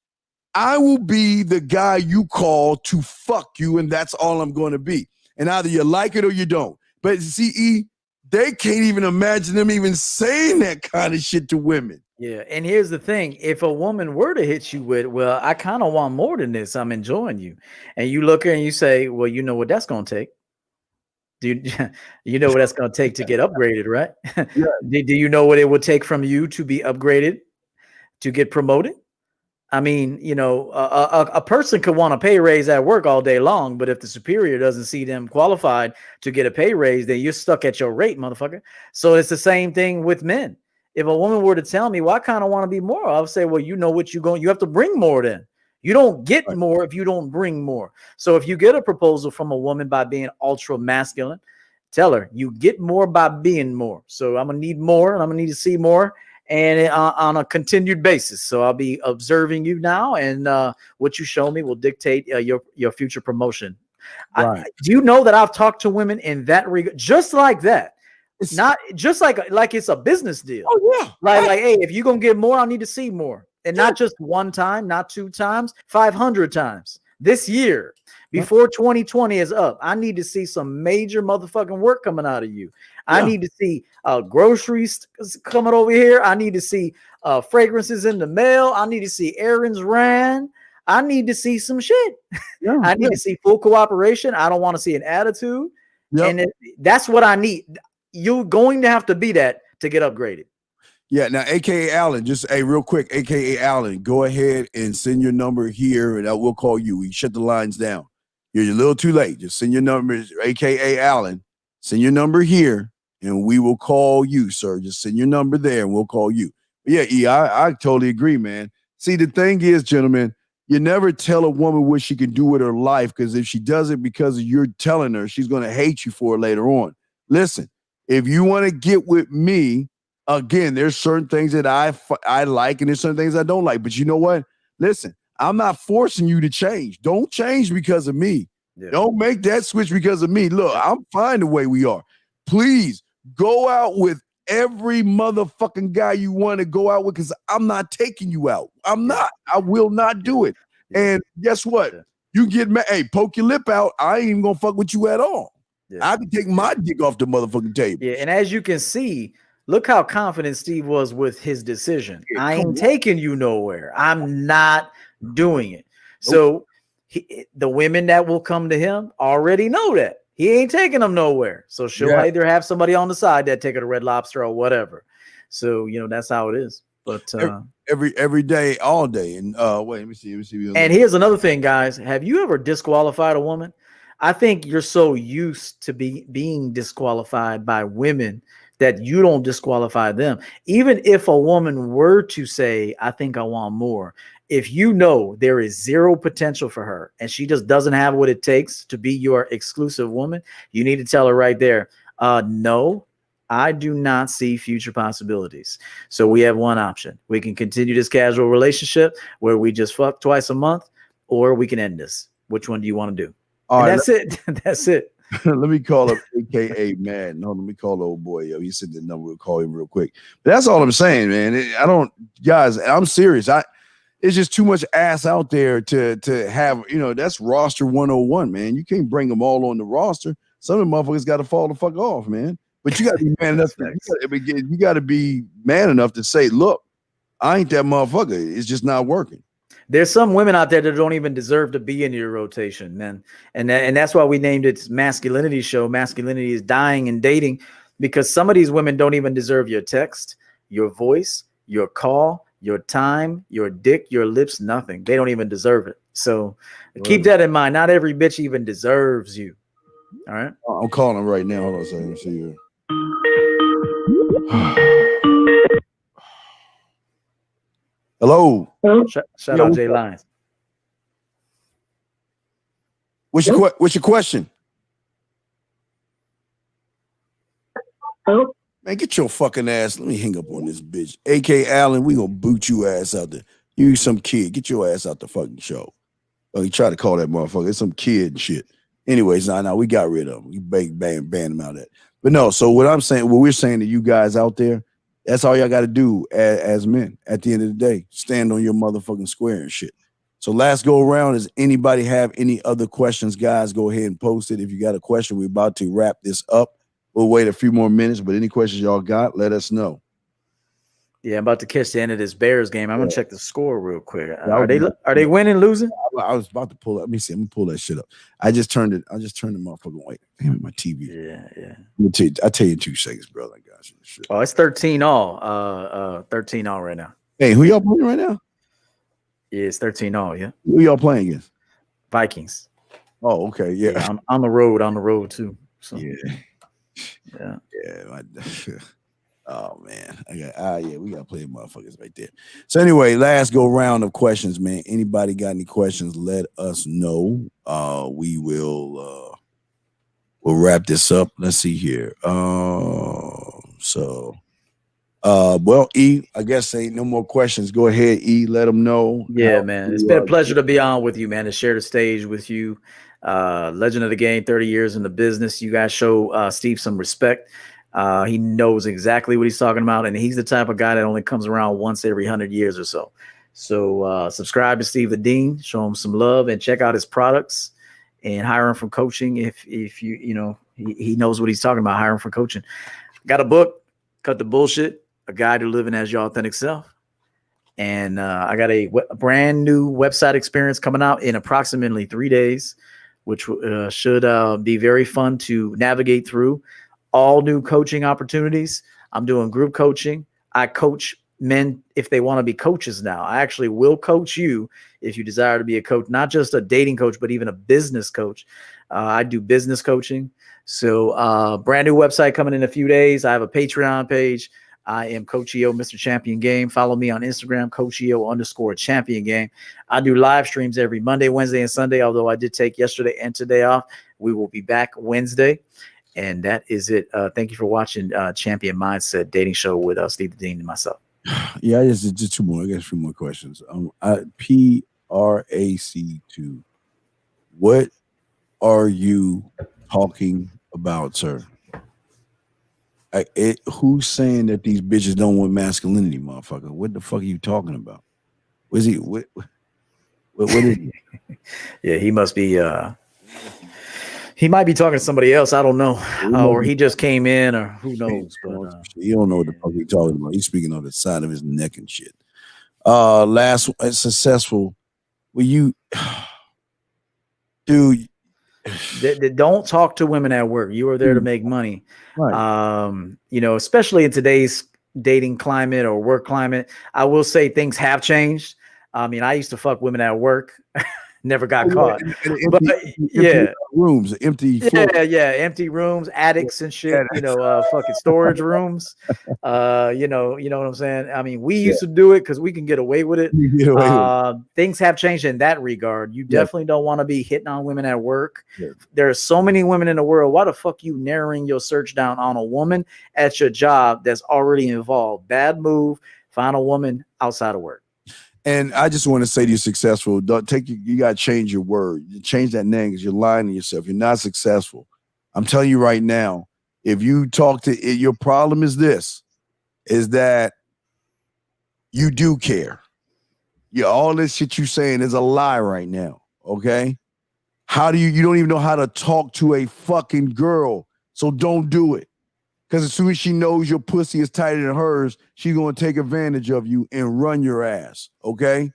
I will be the guy you call to fuck you, and that's all I'm going to be. And either you like it or you don't. But see, they can't even imagine them even saying that kind of shit to women. Yeah, and here's the thing. If a woman were to hit you with, well, I kind of want more than this. I'm enjoying you. And you look at her and you say, well, you know what that's going to take. You know what that's going to take to get upgraded, right? Yeah. Do you know what it would take from you to be upgraded, to get promoted? I mean, you know, a person could want a pay raise at work all day long, but if the superior doesn't see them qualified to get a pay raise, then you're stuck at your rate, motherfucker. So it's the same thing with men. If a woman were to tell me, well, I kind of want to be more, I would say, well, you know what you have to bring more then. You don't get more if you don't bring more. So if you get a proposal from a woman by being ultra masculine, tell her you get more by being more. So I'm going to need more and I'm going to need to see more and on a continued basis. So I'll be observing you now, and what you show me will dictate your future promotion. Right. Do you know that I've talked to women in that regard, just like that? It's not just like it's a business deal. Oh yeah. Like, hey, if you're going to get more, I need to see more. And not just one time, not 2 times, 500 times this year. Before 2020 is up, I need to see some major motherfucking work coming out of you. I need to see groceries coming over here. I need to see fragrances in the mail. I need to see errands ran. I need to see some shit. Yeah, I need to see full cooperation. I don't want to see an attitude. Yep. And that's what I need. You're going to have to be that to get upgraded. Yeah, now, AKA Allen, just real quick, AKA Allen, go ahead and send your number here, and I will call you. We shut the lines down. You're a little too late. Just send your number, AKA Allen. Send your number here, and we will call you, sir. Just send your number there, and we'll call you. But yeah, E, I totally agree, man. See, the thing is, gentlemen, you never tell a woman what she can do with her life, because if she does it because you're telling her, she's going to hate you for it later on. Listen, if you want to get with me, again, there's certain things that I like, and there's certain things I don't like. But you know what? Listen, I'm not forcing you to change. Don't change because of me. Yeah. Don't make that switch because of me. Look, I'm fine the way we are. Please go out with every motherfucking guy you want to go out with, because I'm not taking you out. I'm not. I will not do it. And guess what? You get mad. Hey, poke your lip out. I ain't even gonna fuck with you at all. I can take my dick off the motherfucking table. Yeah, and as you can see, look how confident Steve was with his decision. I ain't taking you nowhere. I'm not doing it. So the women that will come to him already know that. He ain't taking them nowhere. So she'll either have somebody on the side that take her to Red Lobster or whatever. So, you know, that's how it is. But every day, all day. And wait, let me see. And here's another thing, guys. Have you ever disqualified a woman? I think you're so used to being disqualified by women that you don't disqualify them. Even if a woman were to say, I think I want more, if you know there is zero potential for her and she just doesn't have what it takes to be your exclusive woman, you need to tell her right there, no, I do not see future possibilities. So we have one option. We can continue this casual relationship where we just fuck twice a month, or we can end this. Which one do you want to do? All right, that's it. That's it. Let me call up AKA man. No, let me call the old boy. Yo, he said the number. We'll call him real quick. But that's all I'm saying, man. Guys, I'm serious. It's just too much ass out there to have, that's roster 101, man. You can't bring them all on the roster. Some of the motherfuckers got to fall the fuck off, man. But you got to be man enough. You got to be man enough to say, look, I ain't that motherfucker. It's just not working. There's some women out there that don't even deserve to be in your rotation, man. And that's why we named it Masculinity Show. Masculinity is dying and dating. because some of these women don't even deserve your text, your voice, your call, your time, your dick, your lips, nothing. They don't even deserve it. So keep that in mind. Not every bitch even deserves you. All right. I'm calling him right now. Hold on a second. Let me see you. Hello. Shout out Jay Lyons. What's your question? Man, get your fucking ass. Let me hang up on this bitch. AK Allen, we gonna boot you ass out there. You some kid. Get your ass out the fucking show. Oh, he tried to call that motherfucker. It's some kid and shit. Anyways, no, we got rid of him. We ban him out of that. But no, so what we're saying to you guys out there, that's all y'all got to do as men. At the end of the day, stand on your motherfucking square and shit. So last go around, does anybody have any other questions? Guys, go ahead and post it. If you got a question, we're about to wrap this up. We'll wait a few more minutes, but any questions y'all got, let us know. Yeah, I'm about to catch the end of this Bears game. I'm gonna check the score real quick. Are they winning, losing? I was about to pull it. Let me see. I'm gonna pull that shit up. I just turned the motherfucking white. Damn it, my TV. Yeah. I'll tell you in 2 seconds, brother. I got you. Shit. Oh, it's 13-all. 13-all right now. Hey, who y'all playing right now? Yeah, it's 13-all. Yeah. Who y'all playing against? Vikings. Oh, okay. Yeah. I'm on the road too. So. Yeah. Oh man, we gotta play the motherfuckers right there. So anyway, last go round of questions, man. Anybody got any questions? Let us know. We will we'll wrap this up. Let's see here. Well, E, I guess ain't no more questions. Go ahead, E. Let them know. Yeah, man. It's been a pleasure to be on with you, man, to share the stage with you. Legend of the game, 30 years in the business. You guys show Steve some respect. He knows exactly what he's talking about, and he's the type of guy that only comes around once every 100 years or so. So subscribe to Steve the Dean, show him some love, and check out his products and hire him for coaching. If he knows what he's talking about, hire him for coaching. Got a book, Cut the Bullshit, A Guide to Living as Your Authentic Self. And I got a brand new website experience coming out in approximately 3 days, which should be very fun to navigate through. All new coaching opportunities. I'm doing group coaching. I coach men if they want to be coaches now. I actually will coach you if you desire to be a coach, not just a dating coach, but even a business coach. I do business coaching. So brand new website coming in a few days. I have a Patreon page. I am Coach 𝐓𝐿, Mr. Champion Game. Follow me on Instagram, Coach 𝐓𝐿_Champion Game. I do live streams every Monday, Wednesday, and Sunday, although I did take yesterday and today off. We will be back Wednesday. And that is it. Thank you for watching Champion Mindset Dating Show with Steve the Dean and myself. Yeah, just 2 more. I got a few more questions. PRAC2. What are you talking about, sir? Who's saying that these bitches don't want masculinity, motherfucker? What the fuck are you talking about? Was he? What is he? Yeah, he must be. He might be talking to somebody else. I don't know. Or he just came in, or who knows. But you don't know what the fuck he's talking about. He's speaking on the side of his neck and shit. Last successful. Well, you, dude. Don't talk to women at work. You are there to make money. Right. Especially in today's dating climate or work climate. I will say things have changed. I mean, I used to fuck women at work. Never got caught. Empty rooms, empty floor. Empty rooms, attics and shit. Fucking storage rooms. You know what I'm saying? I mean, we used to do it because we can get away with it. Things have changed in that regard. You definitely don't want to be hitting on women at work. There are so many women in the world. Why the fuck you narrowing your search down on a woman at your job that's already involved? Bad move. Find a woman outside of work. And I just want to say to you, successful, you got to change your word. You change that name because you're lying to yourself. You're not successful. I'm telling you right now, if you talk to your problem is that you do care. Yeah, all this shit you saying is a lie right now. Okay. How do you don't even know how to talk to a fucking girl. So don't do it. Because as soon as she knows your pussy is tighter than hers, she's going to take advantage of you and run your ass, okay?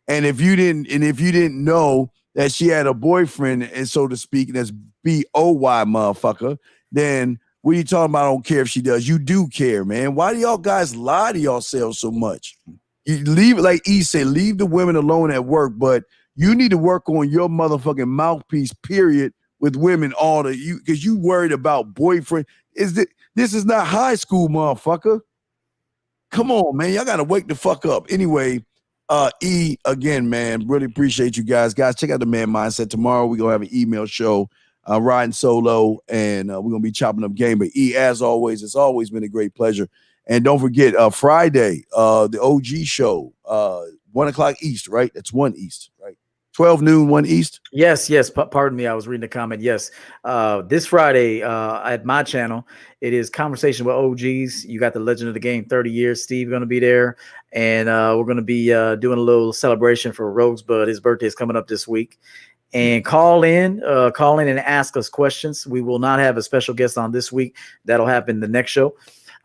And if you didn't know that she had a boyfriend, and so to speak, that's BOY motherfucker, then What are you talking about? I don't care if she does. You do care, man. Why do y'all guys lie to yourselves so much? You leave, like E said, leave the women alone at work, but you need to work on your motherfucking mouthpiece, period, with women all the you because you worried about boyfriend. This is not high school, motherfucker. Come on, man. Y'all gotta wake the fuck up. Anyway, E, again, man, really appreciate you guys. Guys, check out the Man Mindset. Tomorrow we're gonna have an email show, riding solo, and we're gonna be chopping up game. But E, as always, it's always been a great pleasure. And don't forget, Friday, the OG show, 1 o'clock East, right? That's 1 East, right? 12 noon, 1 East. Yes. Pardon me. I was reading the comment. Yes. This Friday at my channel, it is Conversation with OGs. You got the Legend of the Game 30 years. Steve going to be there. And we're going to be doing a little celebration for Rosebud. His birthday is coming up this week. And call in and ask us questions. We will not have a special guest on this week. That'll happen the next show.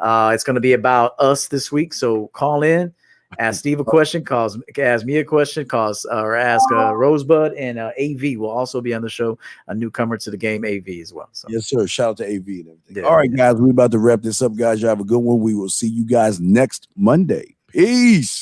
It's going to be about us this week. So call in. Ask Steve a question, ask me a question, or ask Rosebud, and AV will also be on the show, a newcomer to the game, AV as well. So. Yes, sir. Shout out to AV and everything. Yeah, all right, guys, we're about to wrap this up, guys. You have a good one. We will see you guys next Monday. Peace.